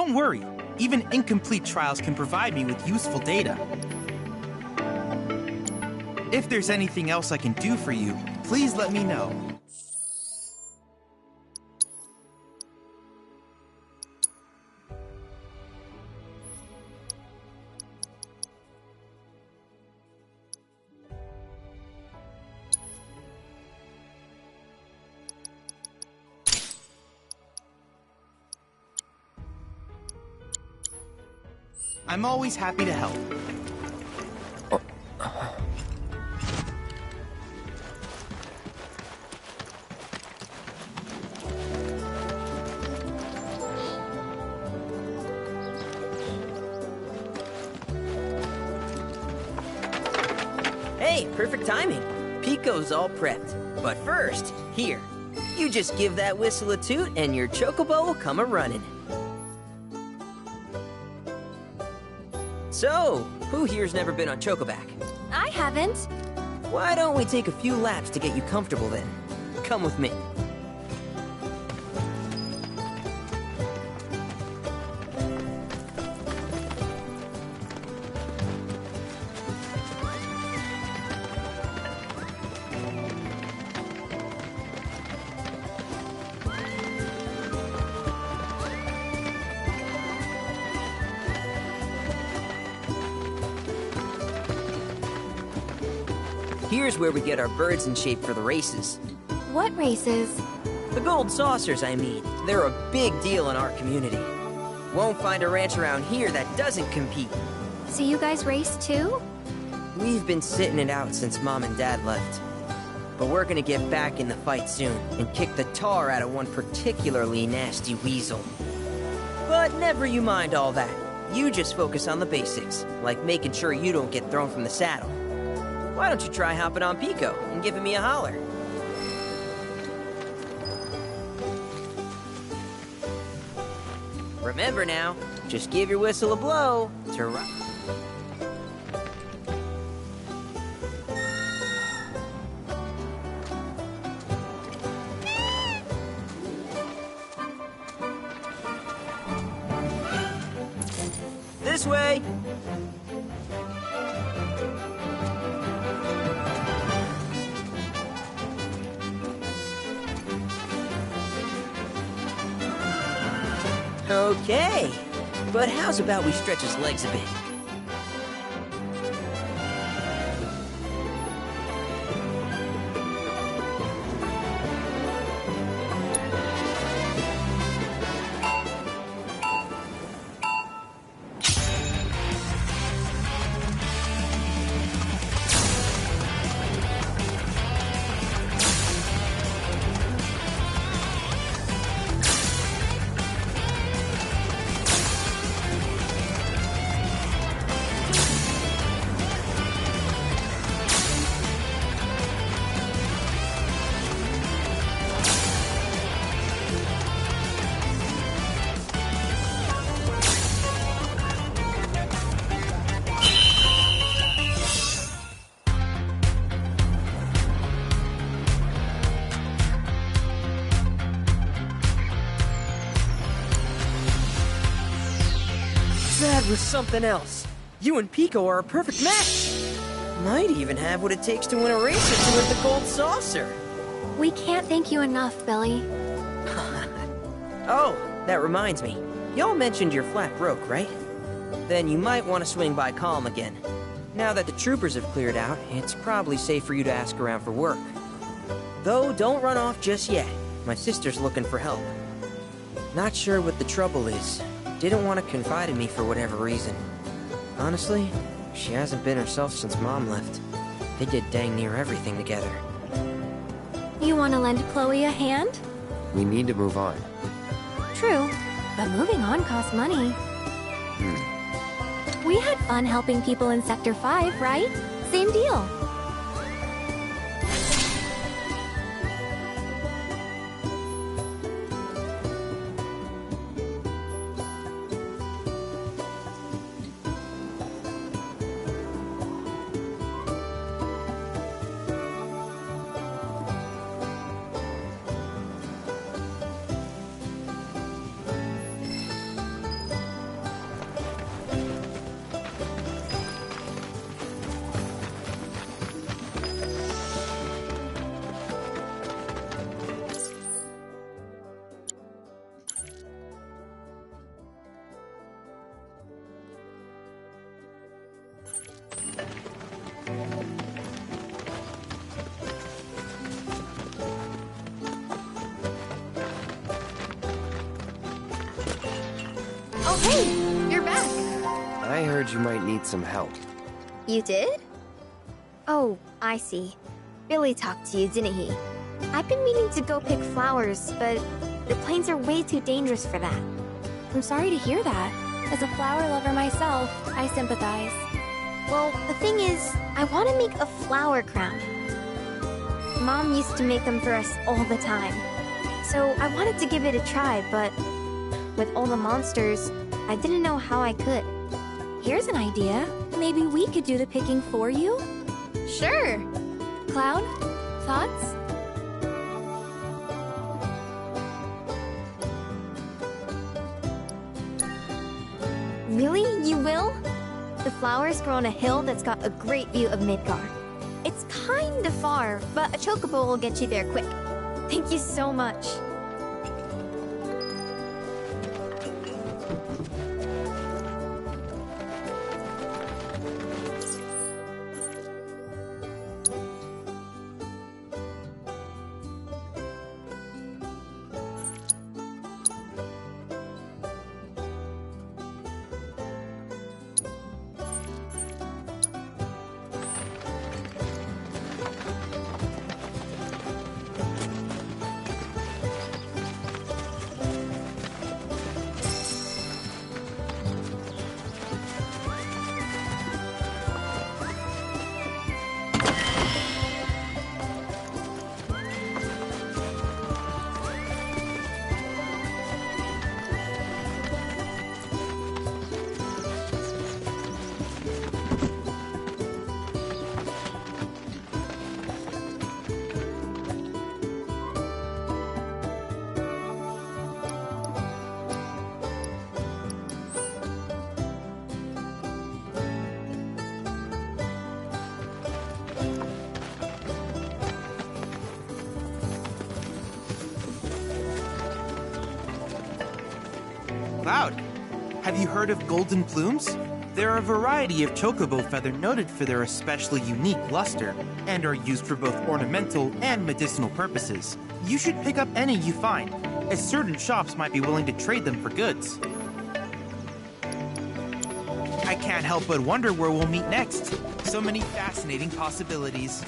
Don't worry. Even incomplete trials can provide me with useful data. If there's anything else I can do for you, please let me know. I'm always happy to help.
Hey, perfect timing. Pico's all prepped. But first, here. You just give that whistle a toot and your chocobo will come a-running. So, who here's never been on Chocoback?
I haven't.
Why don't we take a few laps to get you comfortable then? Come with me. Here's where we get our birds in shape for the races.
What races?
The gold saucers, I mean. They're a big deal in our community. Won't find a ranch around here that doesn't compete.
So you guys race too?
We've been sitting it out since Mom and Dad left. But we're gonna get back in the fight soon and kick the tar out of one particularly nasty weasel. But never you mind all that. You just focus on the basics, like making sure you don't get thrown from the saddle. Why don't you try hopping on Pico and giving me a holler? Remember now, just give your whistle a blow to rock. This way! Okay, but how's about we stretch his legs a bit? That was something else. You and Pico are a perfect match. Might even have what it takes to win a race or two with the gold saucer.
We can't thank you enough, Billy.
Oh, that reminds me. Y'all mentioned your flat broke, right? Then you might want to swing by Calm again. Now that the troopers have cleared out, it's probably safe for you to ask around for work. Though, don't run off just yet. My sister's looking for help. Not sure what the trouble is. Didn't want to confide in me for whatever reason. Honestly, she hasn't been herself since Mom left. They did dang near everything together.
You want to lend Chloe a hand?
We need to move on.
True, but moving on costs money. We had fun helping people in Sector 5, right? Same deal. Hey, you're back.
I heard you might need some help.
You did? Oh, I see. Billy talked to you, didn't he? I've been meaning to go pick flowers, but the plains are way too dangerous for that. I'm sorry to hear that. As a flower lover myself, I sympathize. Well, the thing is, I want to make a flower crown. Mom used to make them for us all the time. So I wanted to give it a try, but with all the monsters, I didn't know how I could. Here's an idea. Maybe we could do the picking for you? Sure. Cloud, thoughts? Really? You will? The flowers grow on a hill that's got a great view of Midgar. It's kinda far, but a chocobo will get you there quick. Thank you so much.
Cloud, have you heard of golden plumes? They're a variety of chocobo feather noted for their especially unique luster, and are used for both ornamental and medicinal purposes. You should pick up any you find, as certain shops might be willing to trade them for goods. I can't help but wonder where we'll meet next. So many fascinating possibilities.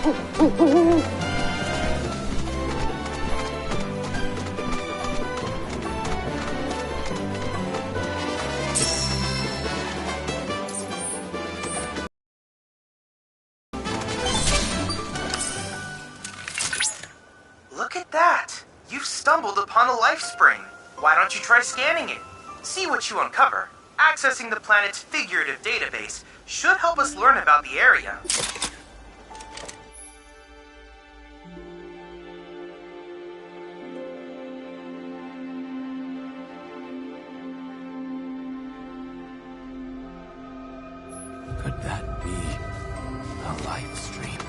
Look at that! You've stumbled upon a life spring. Why don't you try scanning it? See what you uncover. Accessing the planet's figurative database should help us learn about the area.
Could that be a life stream?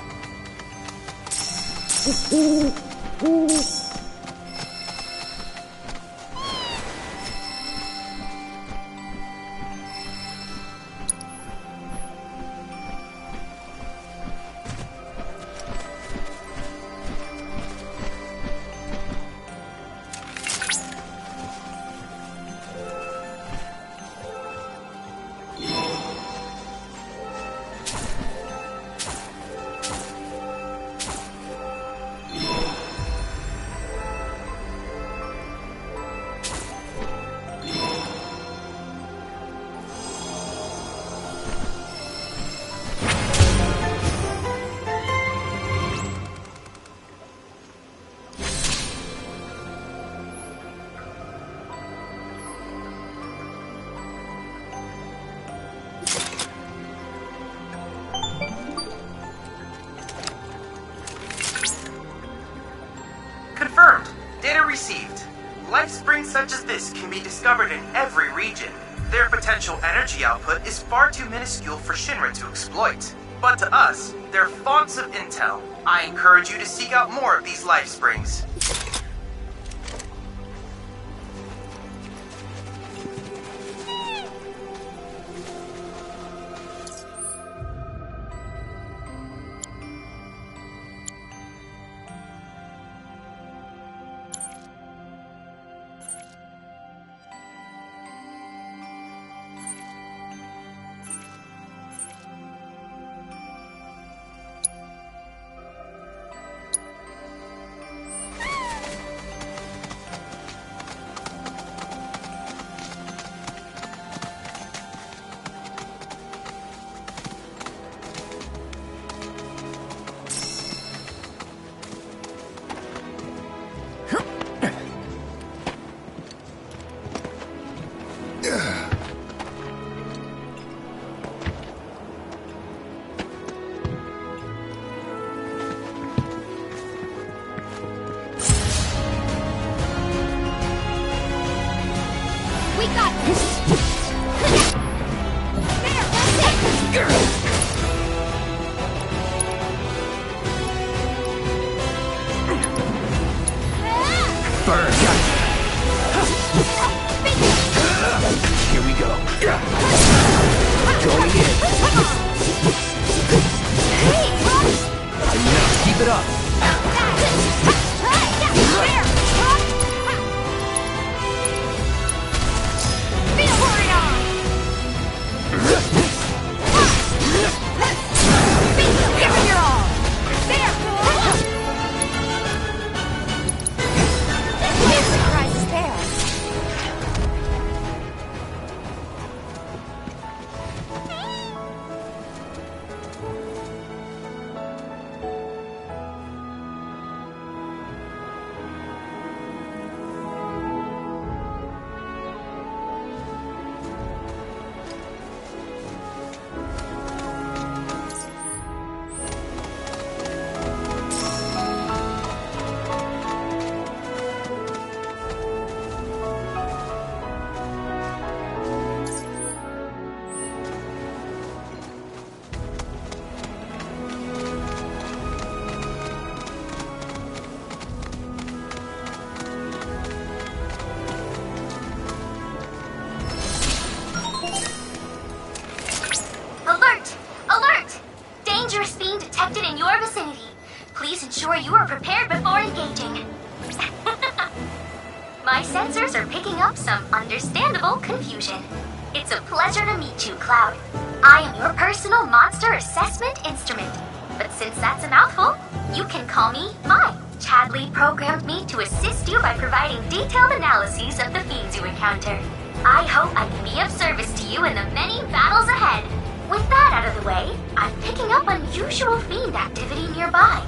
Confirmed. Data received. Life springs such as this can be discovered in every region. Their potential energy output is far too minuscule for Shinra to exploit. But to us, they're fonts of intel. I encourage you to seek out more of these life springs.
ensure you are prepared before engaging. My sensors are picking up some understandable confusion. It's a pleasure to meet you, Cloud. I am your personal monster assessment instrument. But since that's a mouthful, you can call me Mai. Chadley programmed me to assist you by providing detailed analyses of the fiends you encounter. I hope I can be of service to you in the many battles ahead. With that out of the way, I'm picking up unusual fiend activity nearby.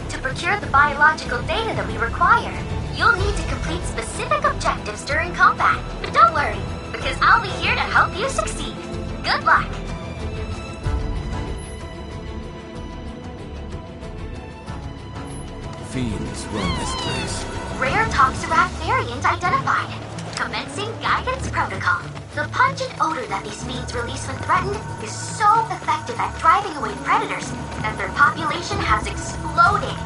To procure the biological data that we require, you'll need to complete specific objectives during combat. But don't worry, because I'll be here to help you succeed. Good luck!
Fiends roam this place.
Rare Toxarak variant identified. Commencing guidance protocol. The pungent odor that these fiends release when threatened is so effective at driving away predators that their population has exploded.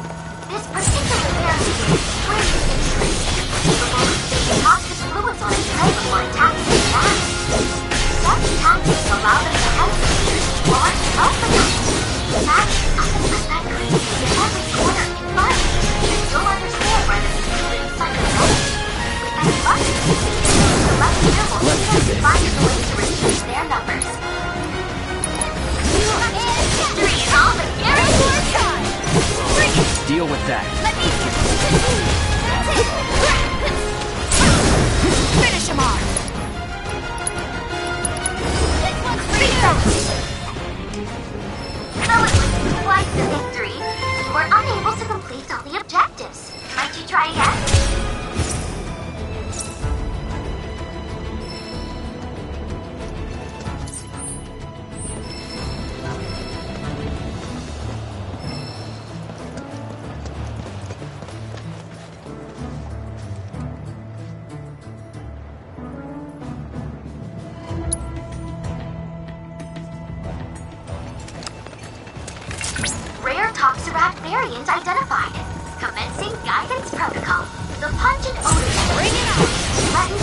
This particular variant is extremely dangerous, capable of spitting toxic fluids on its prey before attacking its mass. Such tactics allow them to hunt creatures with large alpha numbers. Imagine something like that creeping in every corner in front, and you'll understand why this is included in such a zone. With any luck, the left ear will find a way to reduce their numbers. Victory is all but guaranteed!
Deal with that.
Let me... Finish him off! This one's for you!
Though it was quite the victory, you were unable to complete all the objectives. Might you try again? Toxarak variant identified. Commencing guidance protocol. The pungent odor that threatens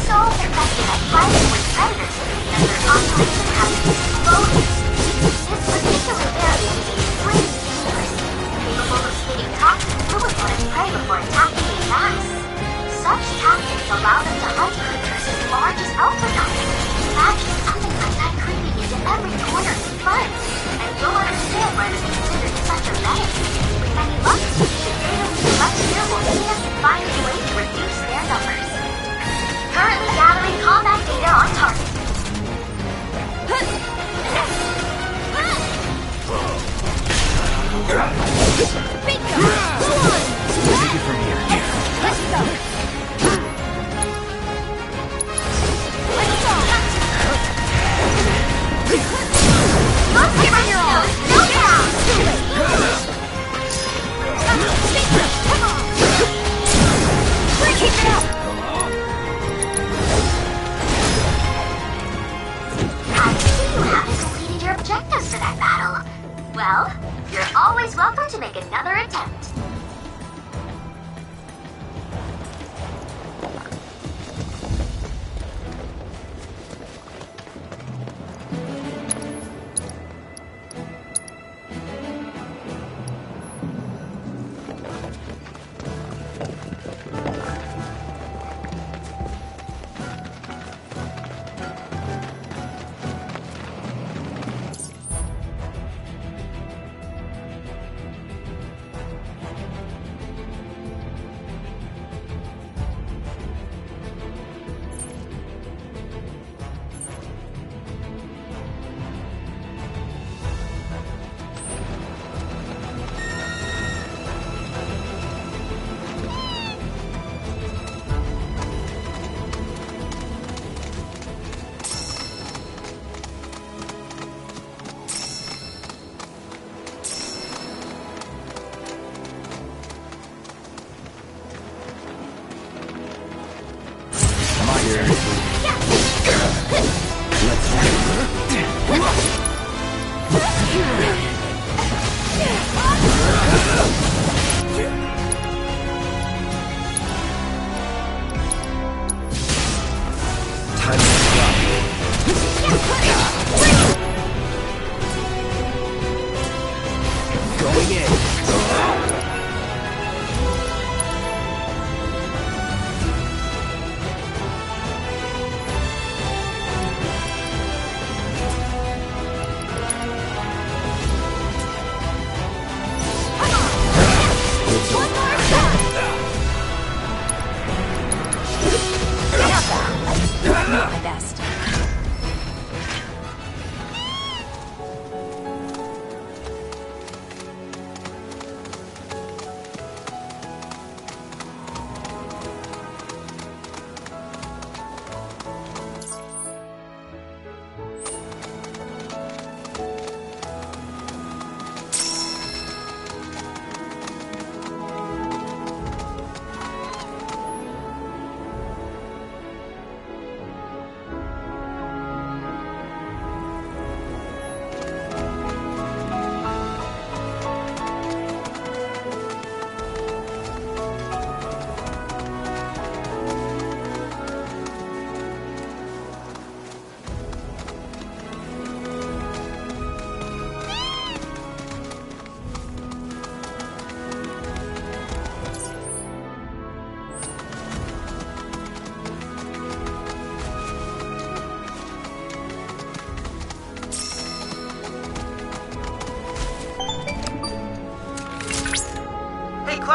so effective at driving away predators that their population has exploded. This particular variant is extremely dangerous, capable of spitting toxic fluids on its prey before attacking in mass. Such tactics allow them to hunt creatures as large as alpha numbers. Imagine something like that creeping into every corner in front, and you'll understand why this is considered such a menace. With any luck, the data we collect here will aid us in finding a way to reduce their numbers. Currently gathering combat data on target.
Bingo! One!
Take it from here.
Let's go! Let's go!
Look here, my heroes! No down!
Come on! Keep it up!
I see you haven't completed your objectives for that battle. Well, you're always welcome to make another attempt.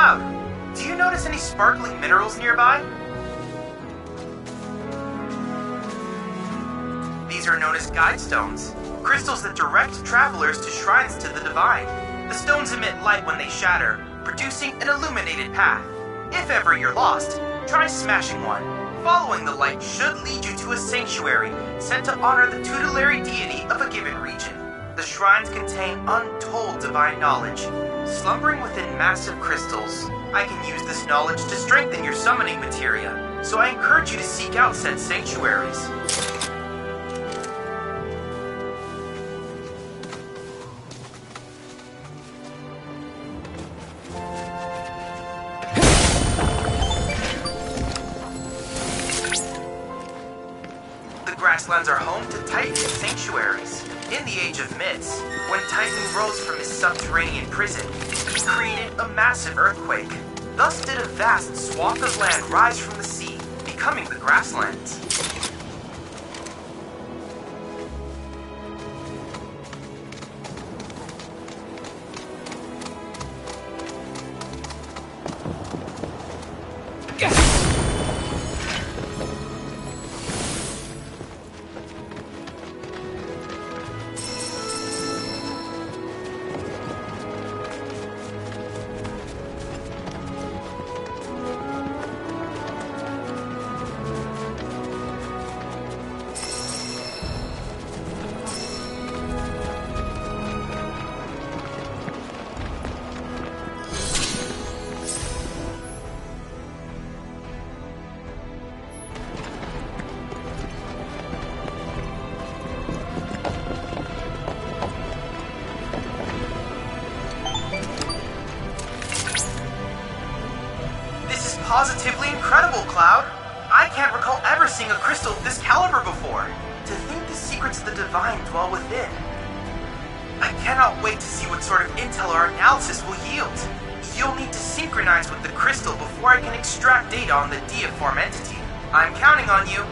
Cloud, do you notice any sparkling minerals nearby? These are known as guide stones, crystals that direct travelers to shrines to the divine. The stones emit light when they shatter, producing an illuminated path. If ever you're lost, try smashing one. Following the light should lead you to a sanctuary set to honor the tutelary deity of a given region. The shrines contain untold divine knowledge, slumbering within massive crystals. I can use this knowledge to strengthen your summoning materia, so I encourage you to seek out said sanctuaries. Grasslands are home to Titan sanctuaries. In the Age of Myths, when Titan rose from his subterranean prison, he created a massive earthquake. Thus did a vast swath of land rise from the sea, becoming the Grasslands. Positively incredible, Cloud! I can't recall ever seeing a crystal of this caliber before. To think the secrets of the divine dwell within. I cannot wait to see what sort of intel our analysis will yield. You'll need to synchronize with the crystal before I can extract data on the deiform entity. I'm counting on you.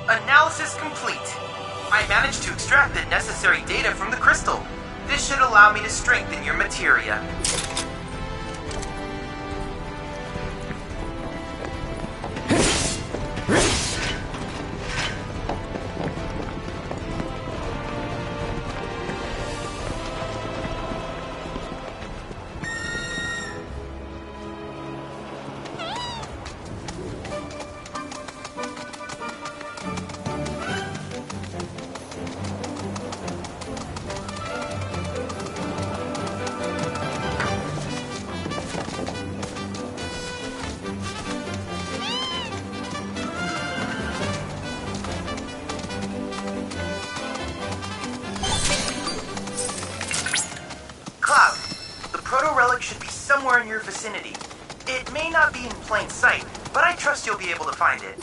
Analysis complete. I managed to extract the necessary data from the crystal. This should allow me to strengthen your materia. Should be somewhere in your vicinity. It may not be in plain sight, but I trust you'll be able to find it.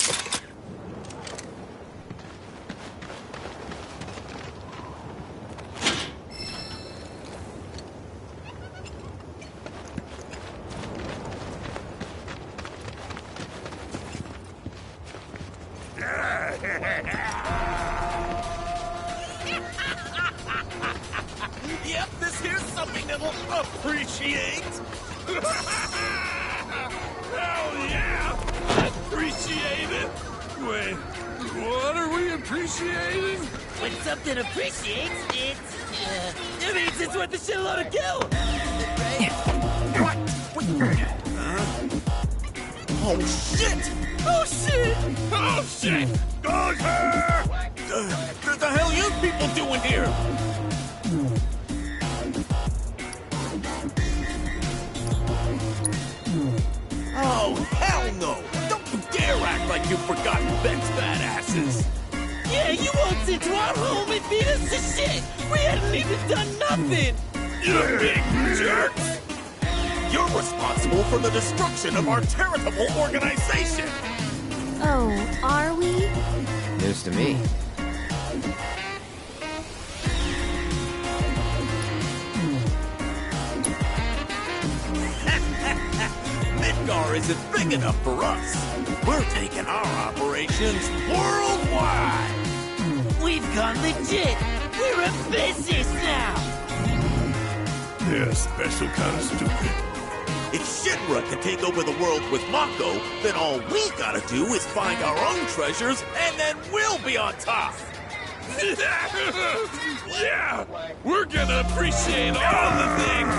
Yep, this here's something
will appreciate. Hell yeah! Appreciate it! Wait, what are we appreciating?
When something appreciates, it means it's worth a shitload of kill!
What? Oh shit! Oh shit! Oh shit! Dogger! What the hell you people doing here? Oh, hell no! Don't you dare act like you've forgotten Beck's badasses!
Yeah, you walked into our home and beat us to shit! We hadn't even done nothing!
You big jerks! You're responsible for the destruction of our charitable organization!
Oh, are we?
News to me.
Midgar isn't big enough for us. We're taking our operations worldwide.
We've gone legit. We're a business now.
They're a special kind of stupid.
If Shinra can take over the world with Mako, then all we gotta do is find our own treasures, and then we'll be on top.
Yeah, we're gonna appreciate all the things.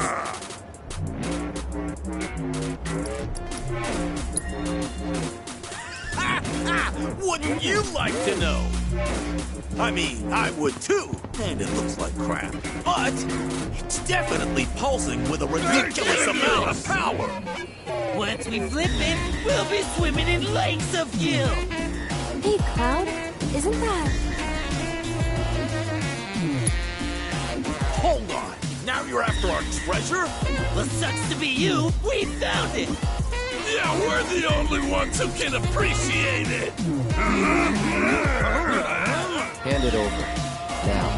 Wouldn't you like to know? I mean, I would too, and it looks like crap. But it's definitely pulsing with a ridiculous amount of power.
Once we flip it, we'll be swimming in lakes of gil.
Hey, Cloud, isn't that...
Hold on, now you're after our treasure?
Well, sucks to be you, we found it.
Yeah, we're the only ones who can appreciate it.
Hand it over. Now.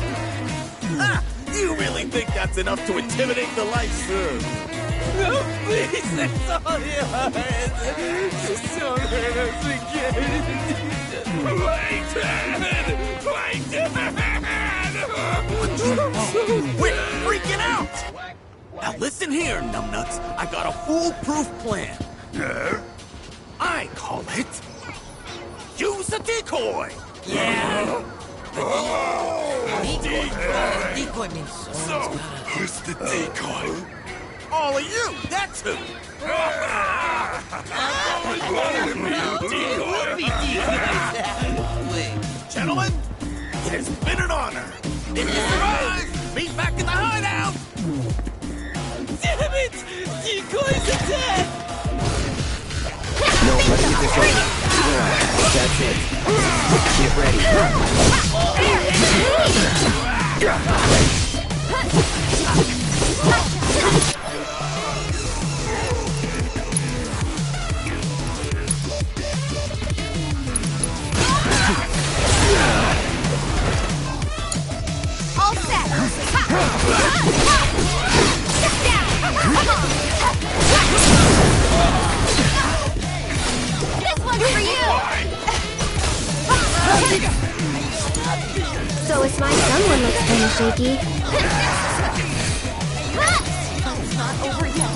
Ah, you really think that's enough to intimidate the likes of...
No, please, that's all yours. Just don't hurt us again.
Play dead! Play dead!
We're freaking out! Now listen here, numbnuts. I got a foolproof plan. I call it... Use a decoy!
Yeah!
Decoy!
Decoy means
So, who's the decoy?
All of you, that's who! Gentlemen, it has been an honor. If you survive, meet back in the hideout!
Damn it! Decoys are dead!
No, let's get this over. That's it. Get ready.
All set. Sit down. This one's for you.
So is my someone looks kind of shaky.
It's not over yet.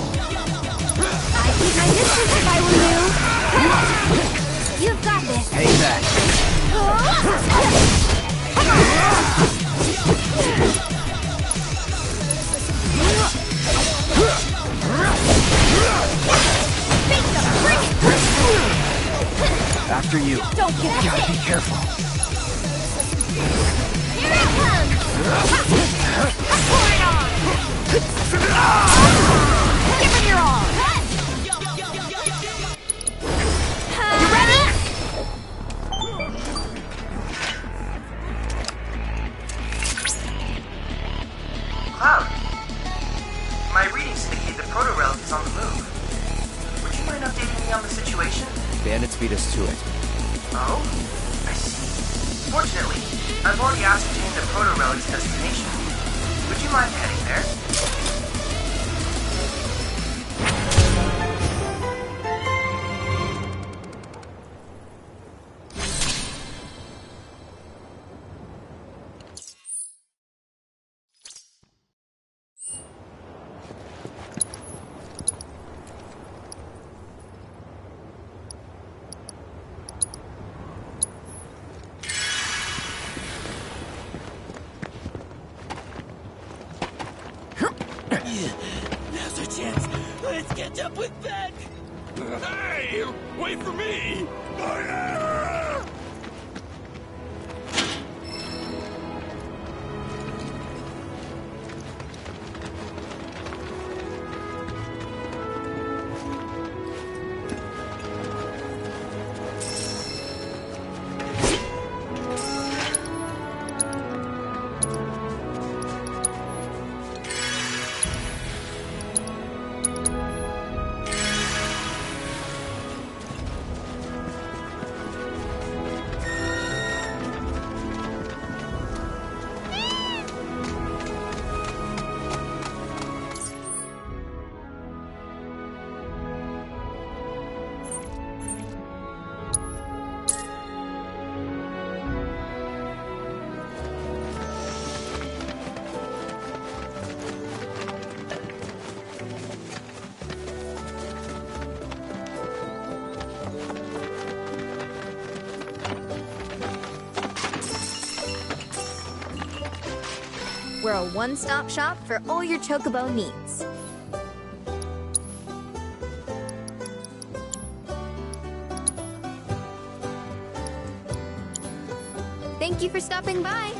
I'd keep my distance if I were you. You've got this.
Hang back. After you.
Don't get
You gotta be careful.
Here it comes. Pour it on. Give him your all. You ready?
Cloud, my readings indicate the proto-relic is on the move. Would you mind updating me on the situation?
Bandits beat us to it.
Oh? I see. Fortunately, I've already ascertained the proto-relic's destination. Would you mind heading there?
Now's our chance. Let's catch up with Ben. Hey, wait for me.
We're a one-stop shop for all your chocobo needs. Thank you for stopping by.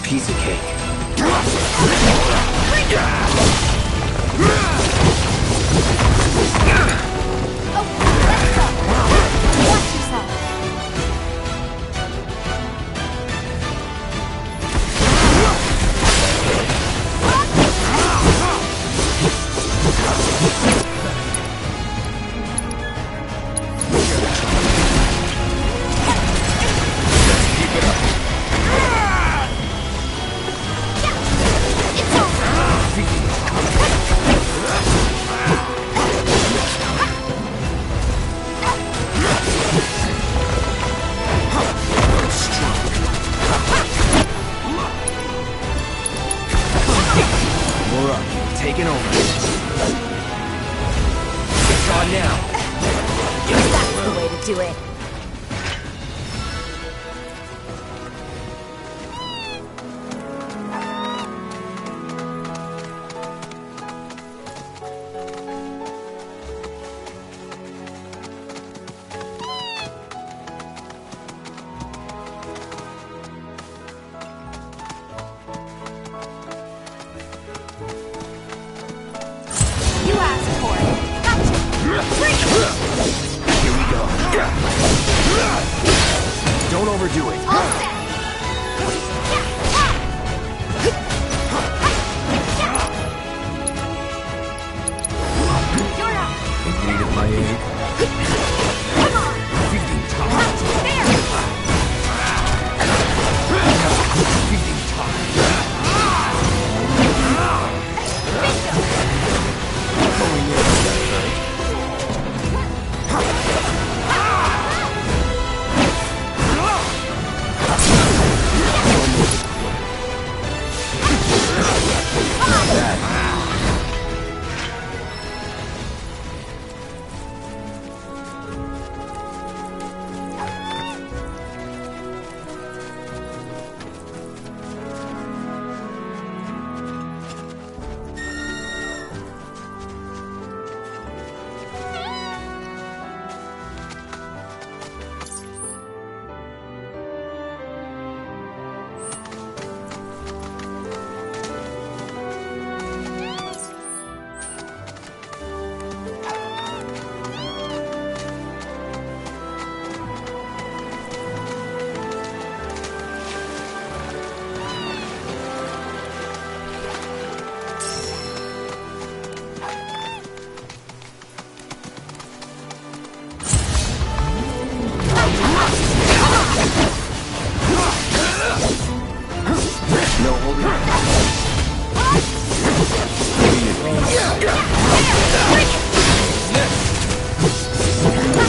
Piece of cake.
Don't overdo it.
All set. You're up.
In need of my aid?
Come on.
Feeding time.
There.
Feeding time. Going in, that's right.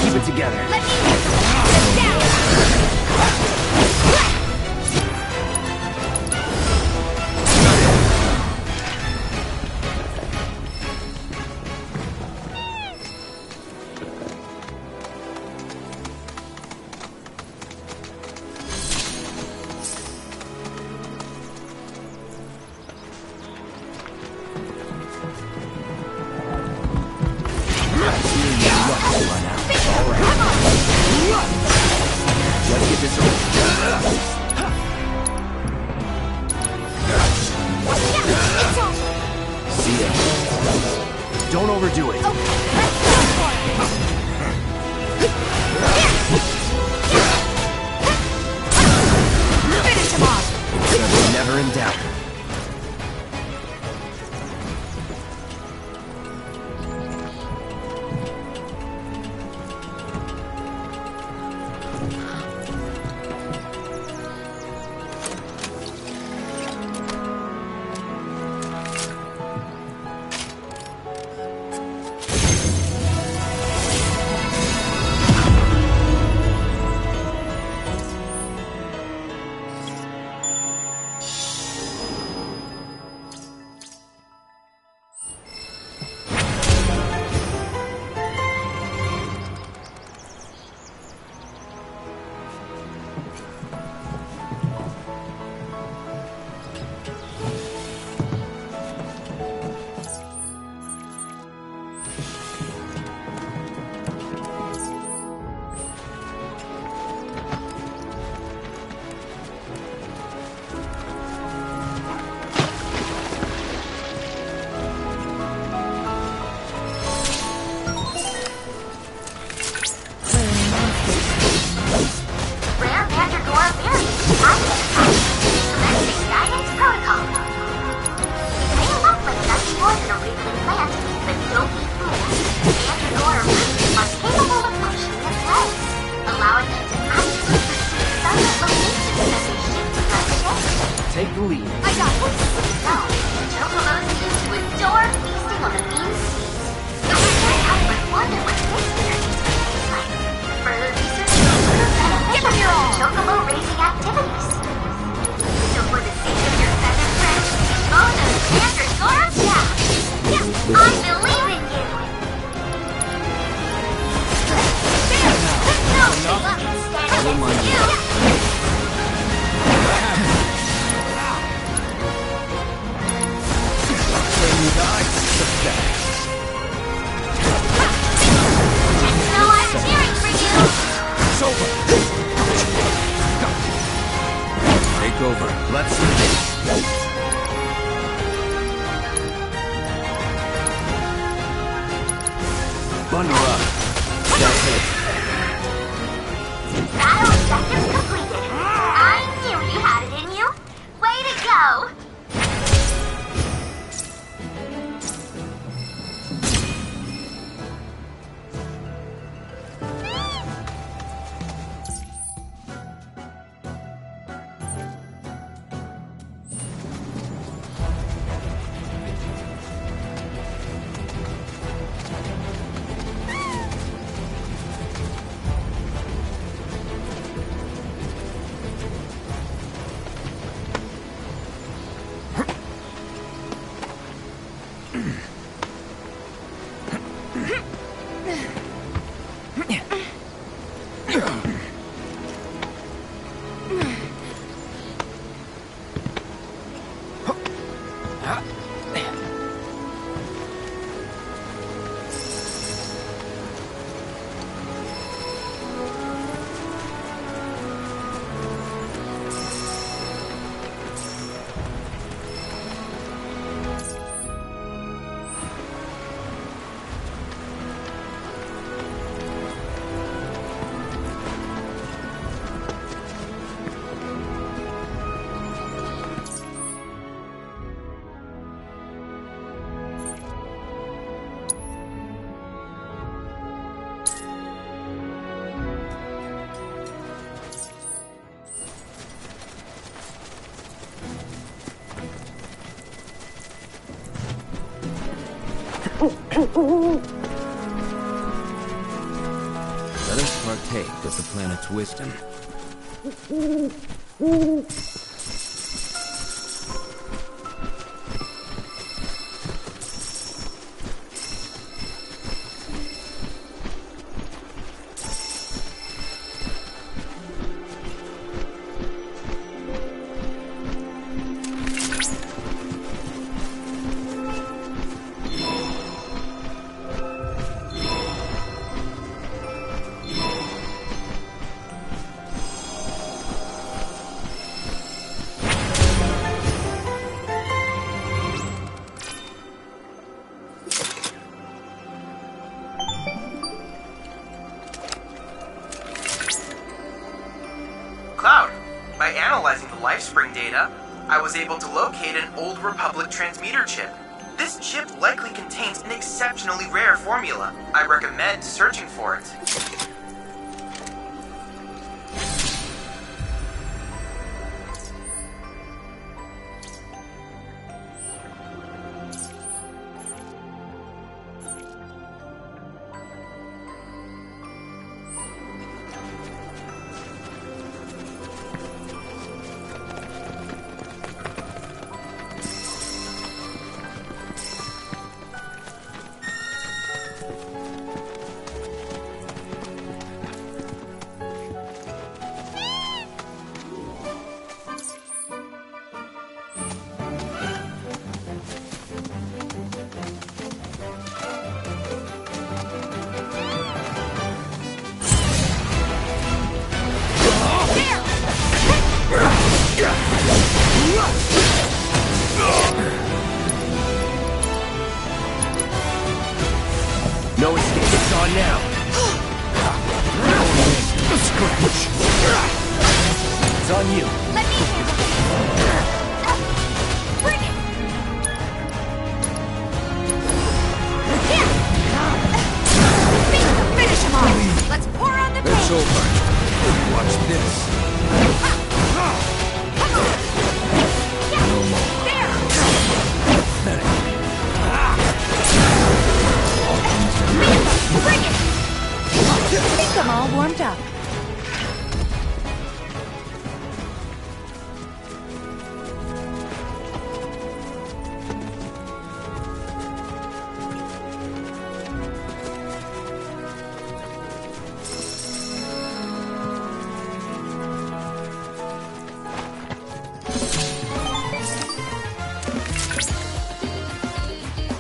Keep it together.
Let me get down.
Let's get this over. See ya. Don't overdo it.
Finish him off.
Never in doubt.
Rare Mandragora variant. Commencing guidance protocol. It may look like nothing more than a wriggling plant, but don't be fooled. Mandragora roots are capable of functioning as legs, allowing them to actively pursue several locations as they shift throughout the day.
Take the lead.
I got it. So, Chocobos seem to adore feasting on the bean seeds. So we can't help but wonder what this experience would taste like. Further research will prove beneficial to Chocobo raising activities. So for the sake of your feather friend, own those Mandragora down. Yeah, I believe in you. There! No, stand against you. So I'm cheering for you.
It's over. Take over. Let's do this. Bundle up. That's it.
Battle objective complete.
Let us partake of the planet's wisdom.
Cloud, by analyzing the LifeSpring data, I was able to locate an Old Republic transmitter chip. This chip likely contains an exceptionally rare formula. I recommend searching for it.
No escape. It's on now. A scratch. It's on you.
Let me handle it. Bring it.
Finish him off! Let's pour on the paint!
It's over. Watch this. No more.
There! Bring it! I think I'm all warmed up.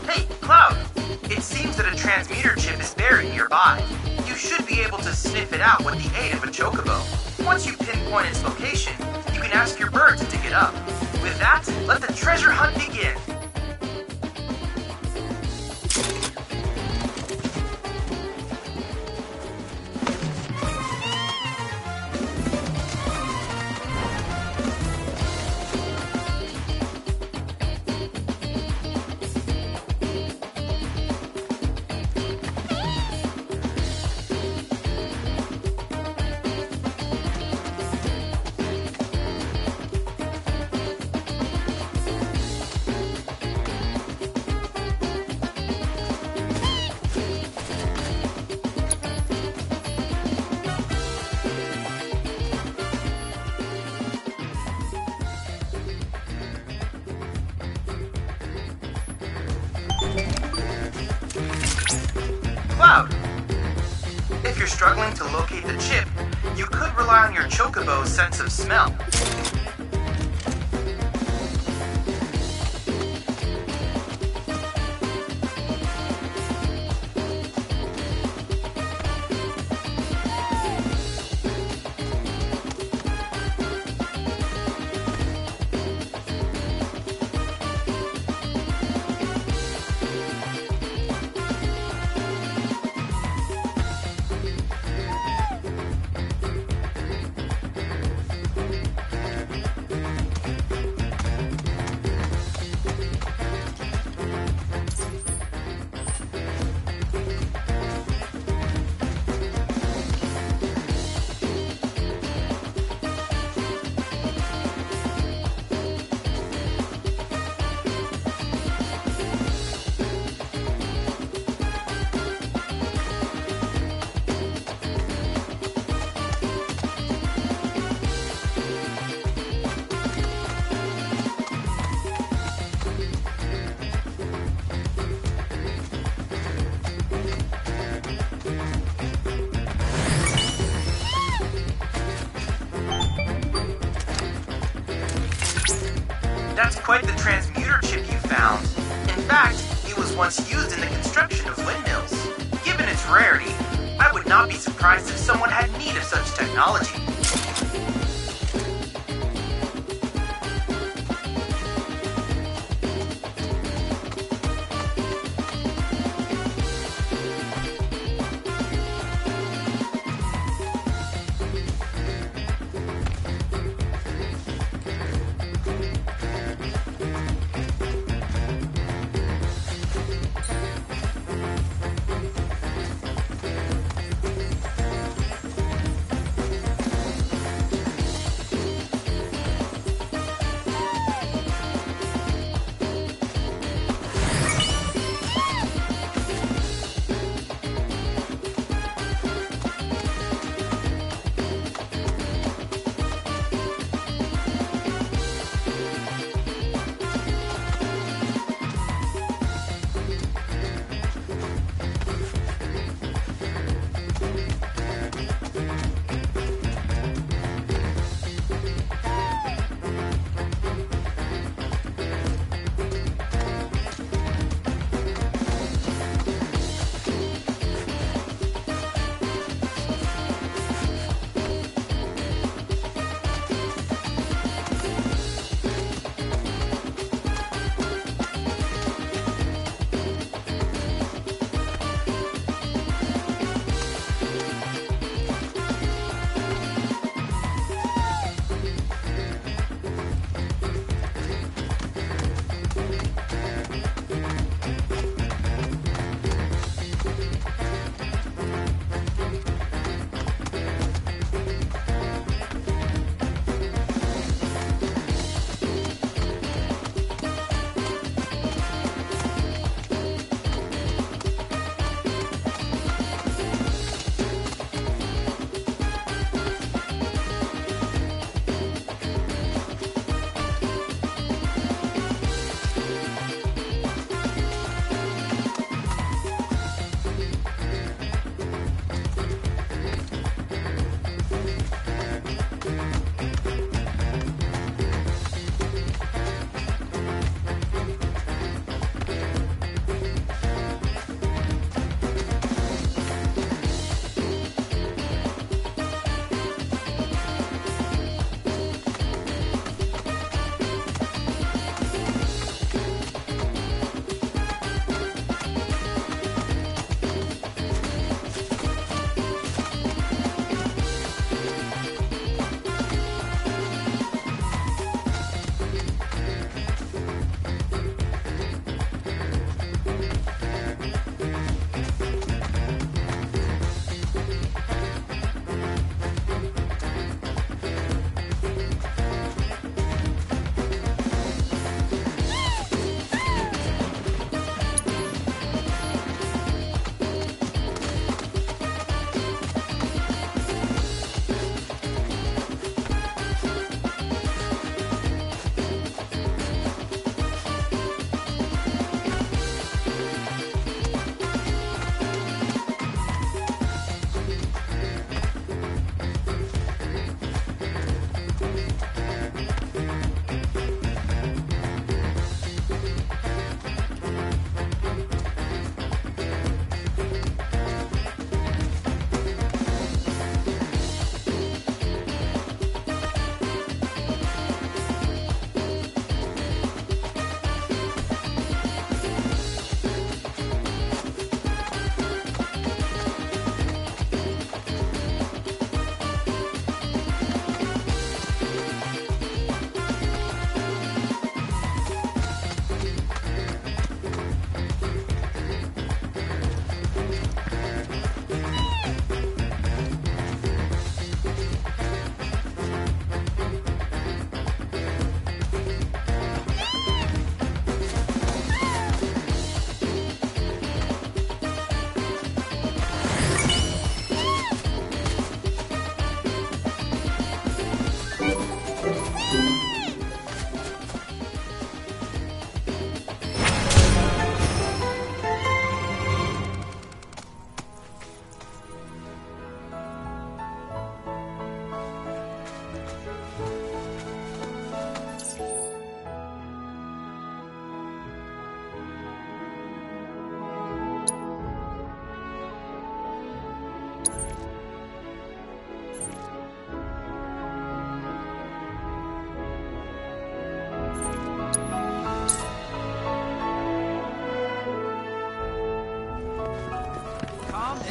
Hey, Cloud! It seems that a transmitter chip is buried nearby. You should be able to sniff it out with the aid of a chocobo. Once you pinpoint its location, you can ask your bird to dig it up. With that, let the treasure hunt begin. Cloud! If you're struggling to locate the chip, you could rely on your chocobo's sense of smell. That's quite the transmuter chip you found. In fact, it was once used in the construction of windmills. Given its rarity, I would not be surprised if someone had need of such technology.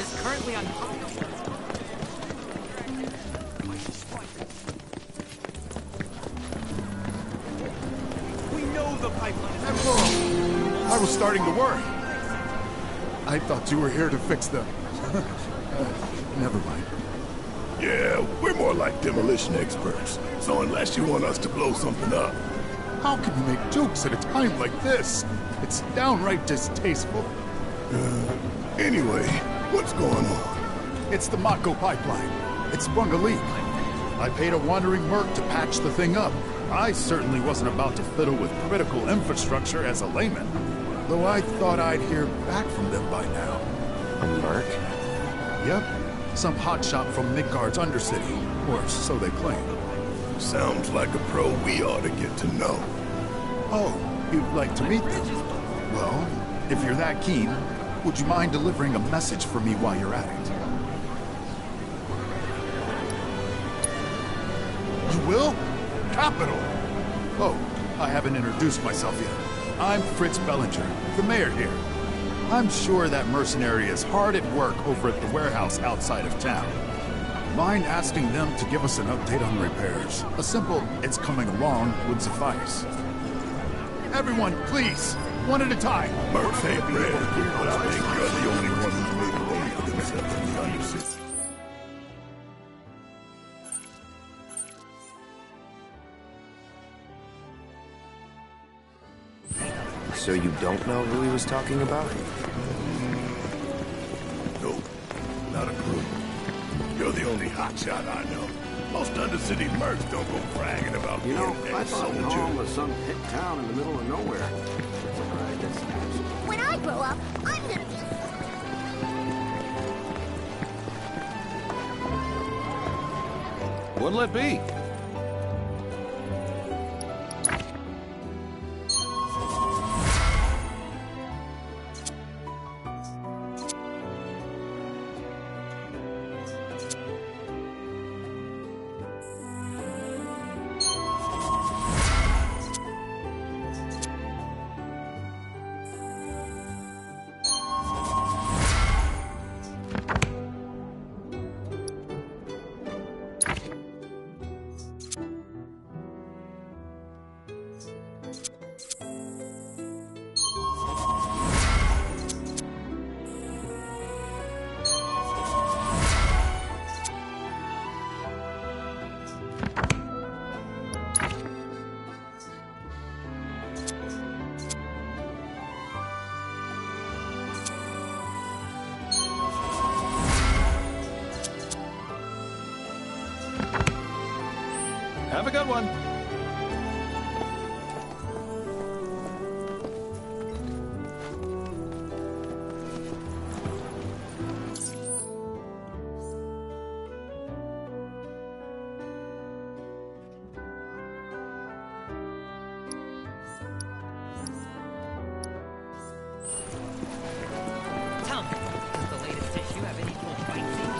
is currently on high alert.
We know the pipeline is...
I was starting to worry. I thought you were here to fix them. Never mind.
Yeah, we're more like demolition experts. So unless you want us to blow something up...
How can you make jokes at a time like this? It's downright distasteful.
Anyway, what's going on?
It's the Mako pipeline. It sprung a leak. I paid a wandering merc to patch the thing up. I certainly wasn't about to fiddle with critical infrastructure as a layman. Though I thought I'd hear back from them by now.
A merc?
Yep. Some hotshot from Midgard's Undercity. Or so they claim.
Sounds like a pro we ought to get to know.
Oh, you'd like to meet them? Well, if you're that keen, would you mind delivering a message for me while you're at it? You will? Capital! Oh, I haven't introduced myself yet. I'm Fritz Bellinger, the mayor here. I'm sure that mercenary is hard at work over at the warehouse outside of town. Mind asking them to give us an update on repairs? A simple, it's coming along, would suffice. Everyone, please, one at a time.
Mercs ain't ready, but I think you're the only one who's made a name for themselves in the Undercity.
So you don't know who he was talking about?
Nope, not a clue. You're the only hotshot I know. Most Undercity mercs don't go bragging about being
I thought
ex-soldier.
Nome was some hick town in the middle of nowhere. It's all right, that's absolutely...
When I grow up, I'm gonna be...
What'll it be? Have a good one.
Tell me, does the latest issue have any cool fight scenes?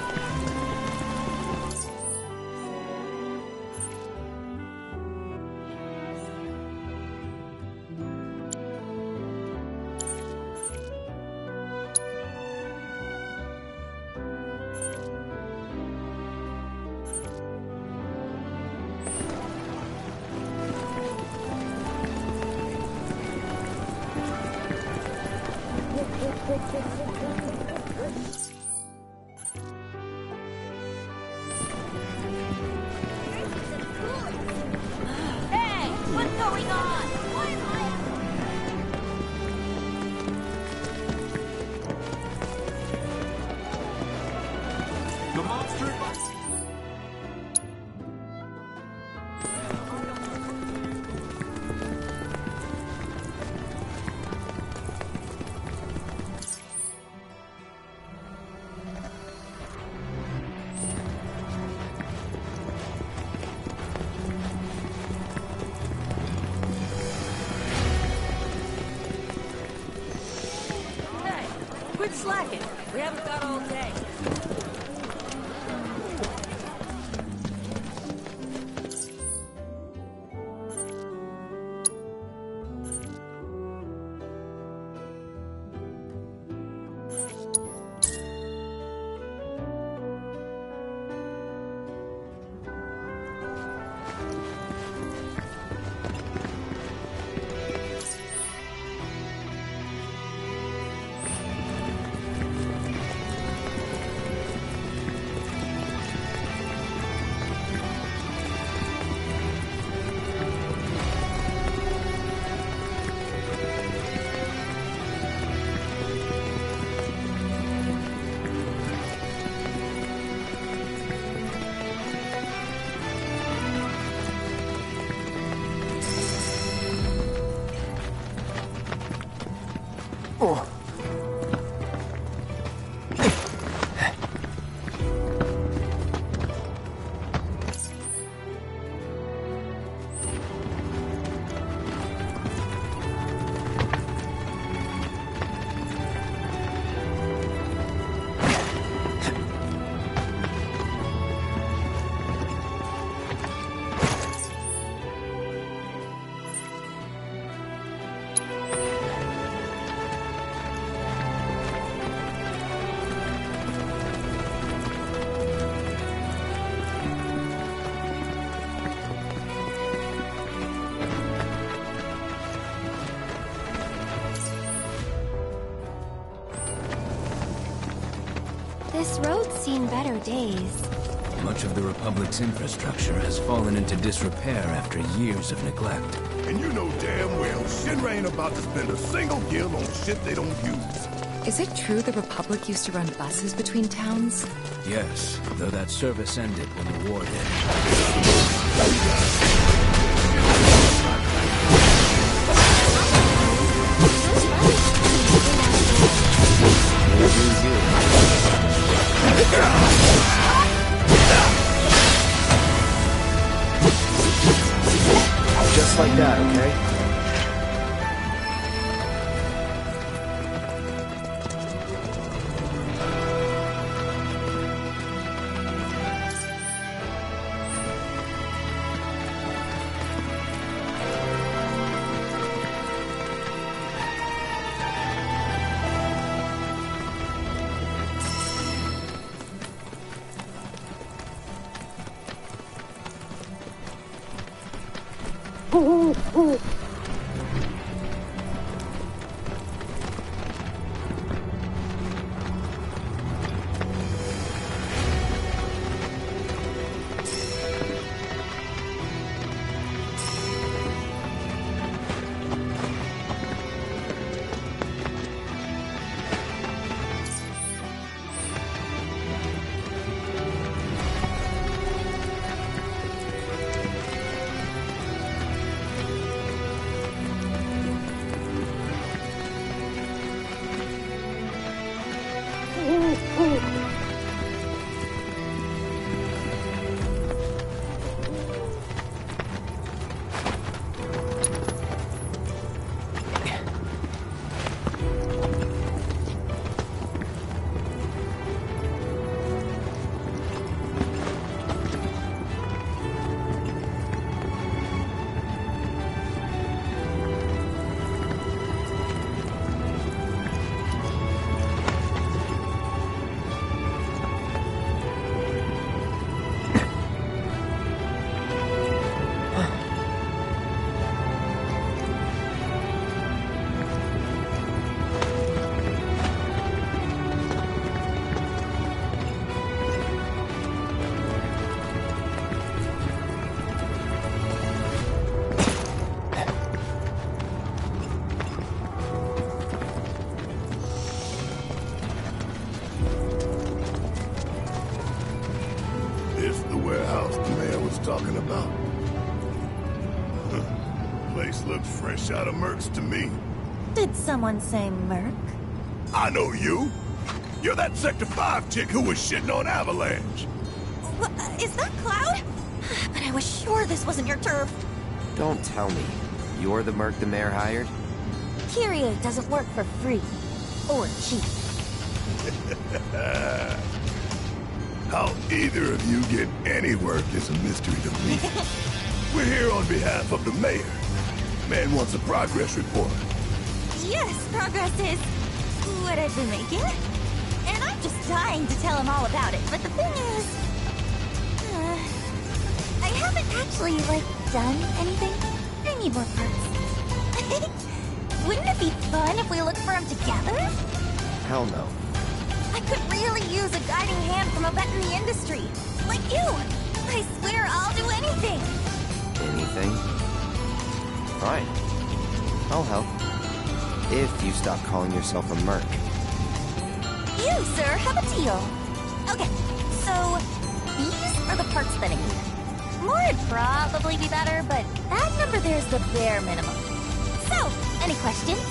Hey, what's going on? Why am
The monster...
Hey, quit slacking. We haven't got all day.
This road's seen better days.
Much of the Republic's infrastructure has fallen into disrepair after years of neglect.
And you know damn well Shinra ain't about to spend a single gil on shit they don't use.
Is it true the Republic used to run buses between towns?
Yes, though that service ended when the war did.
Just like that, okay?
Talking about. Place looks fresh out of Merc's to me.
Did someone say Merc?
I know you. You're that Sector 5 chick who was shitting on Avalanche.
What, is that Cloud? But I was sure this wasn't your turf.
Don't tell me. You're the Merc the mayor hired?
Kyrie doesn't work for free. Or cheap.
How either of you get any work is a mystery to me. We're here on behalf of the mayor. Man wants a progress report.
Yes, progress is what I've been making. And I'm just dying to tell him all about it. But the thing is, I haven't actually, done anything. I need more parts. Wouldn't it be fun if we looked for them together?
Hell no.
I could really use a guiding hand from a vet in the industry. Like you. I swear I'll do anything.
Anything? Fine. I'll help. If you stop calling yourself a merc.
You, sir, have a deal. Okay, so these are the parts that I need. More would probably be better, but that number there's the bare minimum. So, any questions?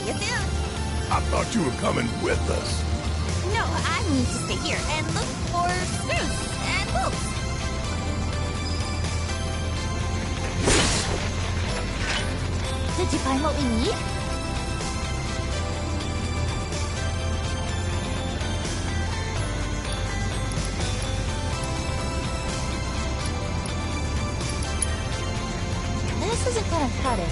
See you soon.
I thought you were coming with us.
No, I need to stay here and look for screws and bolts. Did you find what we need? This isn't gonna cut it.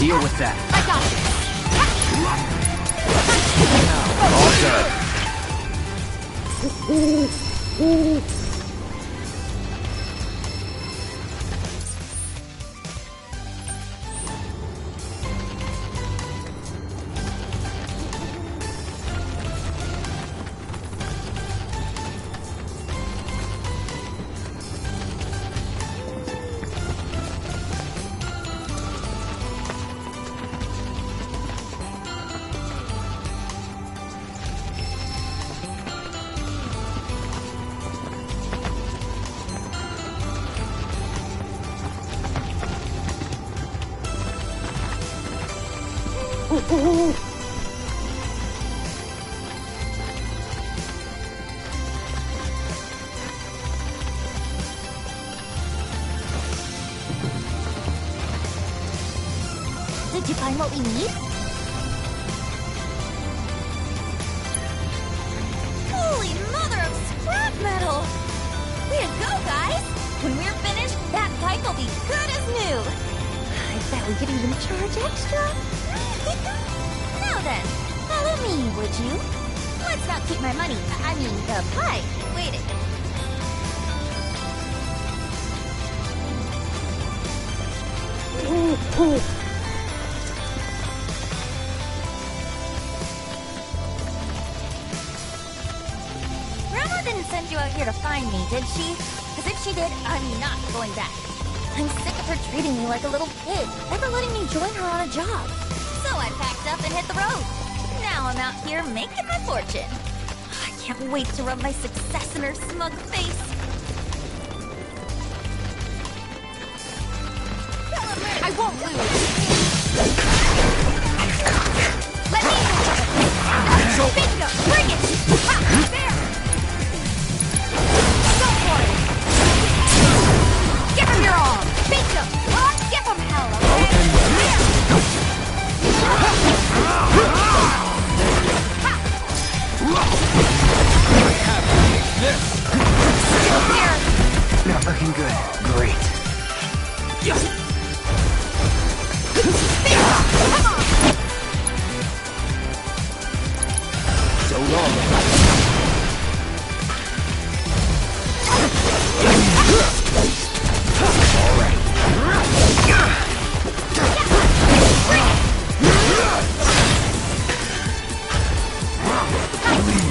Deal with that.
I got
All done.
Did you find what we need? Holy mother of scrap metal! Way to go, guys! When we're finished, that bike will be good as new. I bet we could even charge extra. Now then, follow me, would you? Let's not keep my money, I mean the bike, waiting. Grandma didn't send you out here to find me, did she? Because if she did, I'm not going back. I'm sick of her treating me like a little kid, never letting me join her on a job. So I packed up and hit the road. Now I'm out here making my fortune. I can't wait to rub my success in her smug face. I won't lose. Let me Bingo! Bring it! Ha! There! Go for it! Give him your all! Bingo! Give him hell, okay? Here!
Not looking good. Great.
Come on!
So long. All right.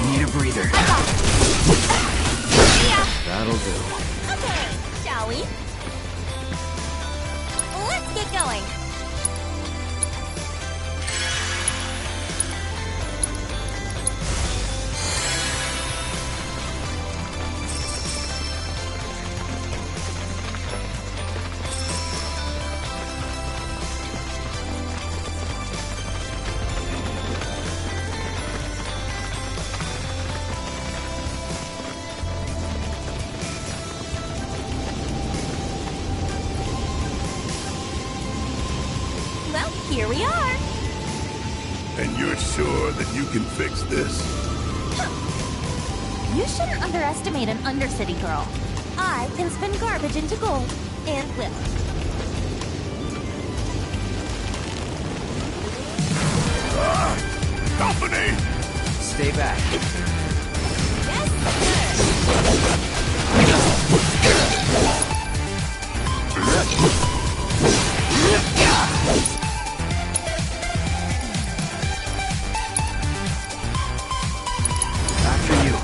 Need a breather. That'll do.
Okay, shall we? Let's get going. here we are.
And you're sure that you can fix this?
You shouldn't underestimate an Undercity girl. I can spin garbage into gold, and will.
Company!
Stay back.
Yes,
After you.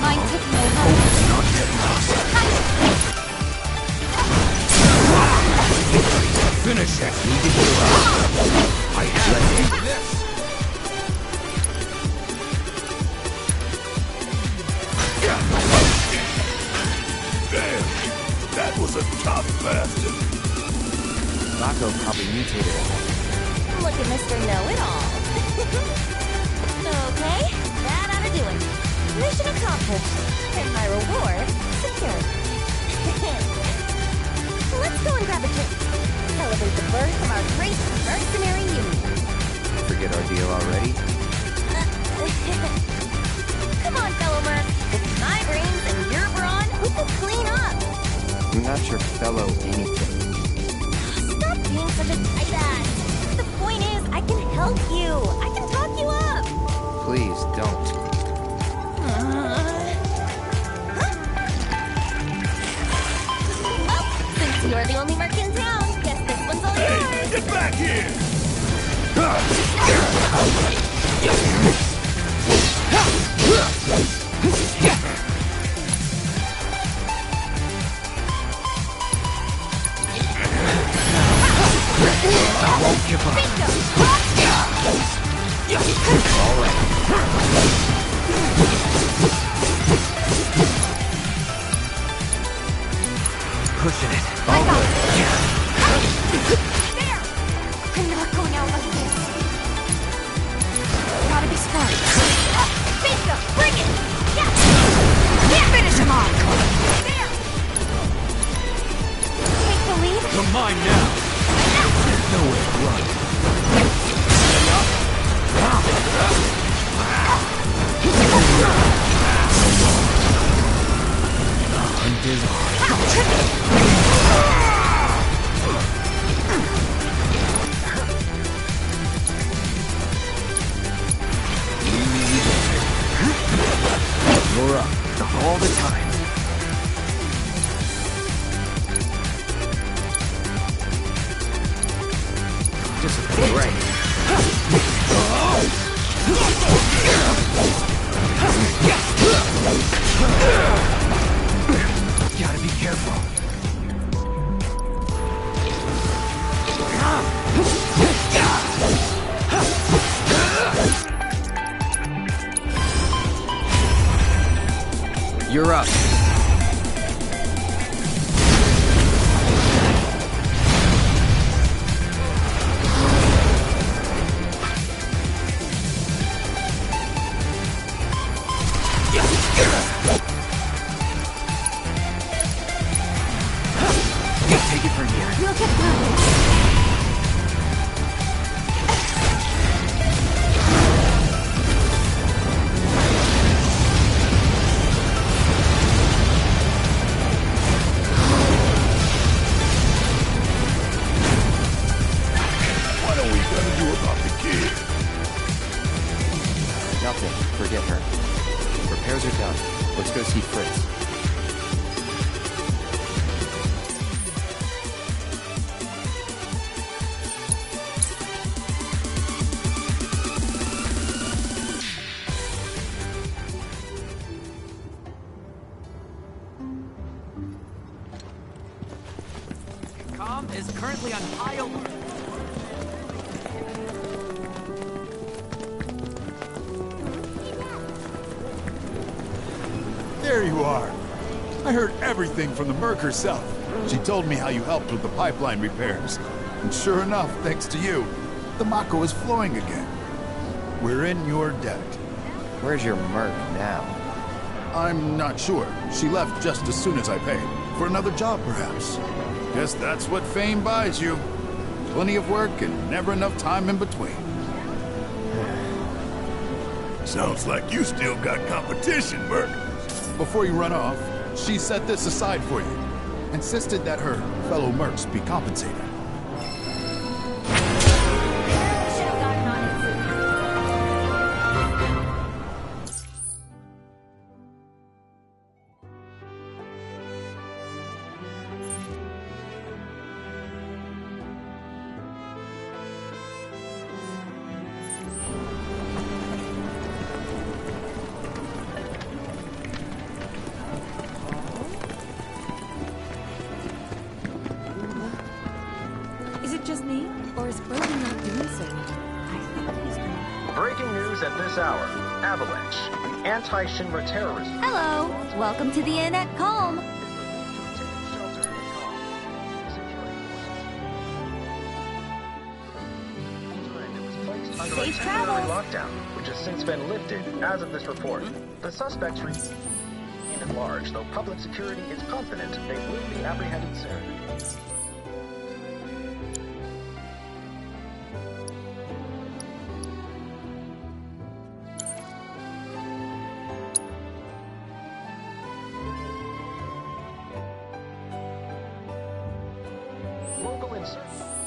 Mine took no
Not yet lost. Finish it. I have this.
Damn, that was a tough bastard.
Mako probably mutated him.
Look at Mr. Know-It-All. Okay, that ought to do it. Mission accomplished, and my reward secured. Let's go and grab a drink. Celebrate the birth of our great mercenary union.
Forget our deal already?
Come on, fellow merc. It's my brains and your brawn. We can clean up.
I'm not your fellow anything.
Stop being such a tight ass. The point is, I can help you. I can talk you up.
Please don't.
Well, since you're the only merc in town, guess this one's all yours.
Get back here!
I won't give up. All right. Pushing it.
I got it. There! I'm not going out like this. Gotta be smart. Bingo! Bring it! Yeah! Finish him off! There! Take the lead?
You're mine now.
There's nowhere to run. The hunt is on. You're up all the time. Discipline, right? Gotta be careful. You're up. Take it from here.
We'll get through this.
What are we gonna do about the kid?
Nothing. Forget her. Repairs are done. Let's go see Fritz.
Com is currently on high alert.
There you are. I heard everything from the Merc herself. She told me how you helped with the pipeline repairs. And sure enough, thanks to you, the Mako is flowing again. We're in your debt.
Where's your merc now?
I'm not sure. She left just as soon as I paid. For another job, perhaps. Guess that's what fame buys you. Plenty of work and never enough time in between.
Sounds like you still got competition, Merc.
Before you run off, she set this aside for you. Insisted that her fellow mercs be compensated.
Is it just me? Or is Brody not doing so? I thought he's been...
Breaking news at this hour. Avalanche. Anti-Shinra terrorism.
Hello. Welcome to the inn at Calm.
Under
Safe
a temporary
travels.
lockdown, which has since been lifted as of this report. The suspects remain at large, though public security is confident they will be apprehended soon. Local insurgents.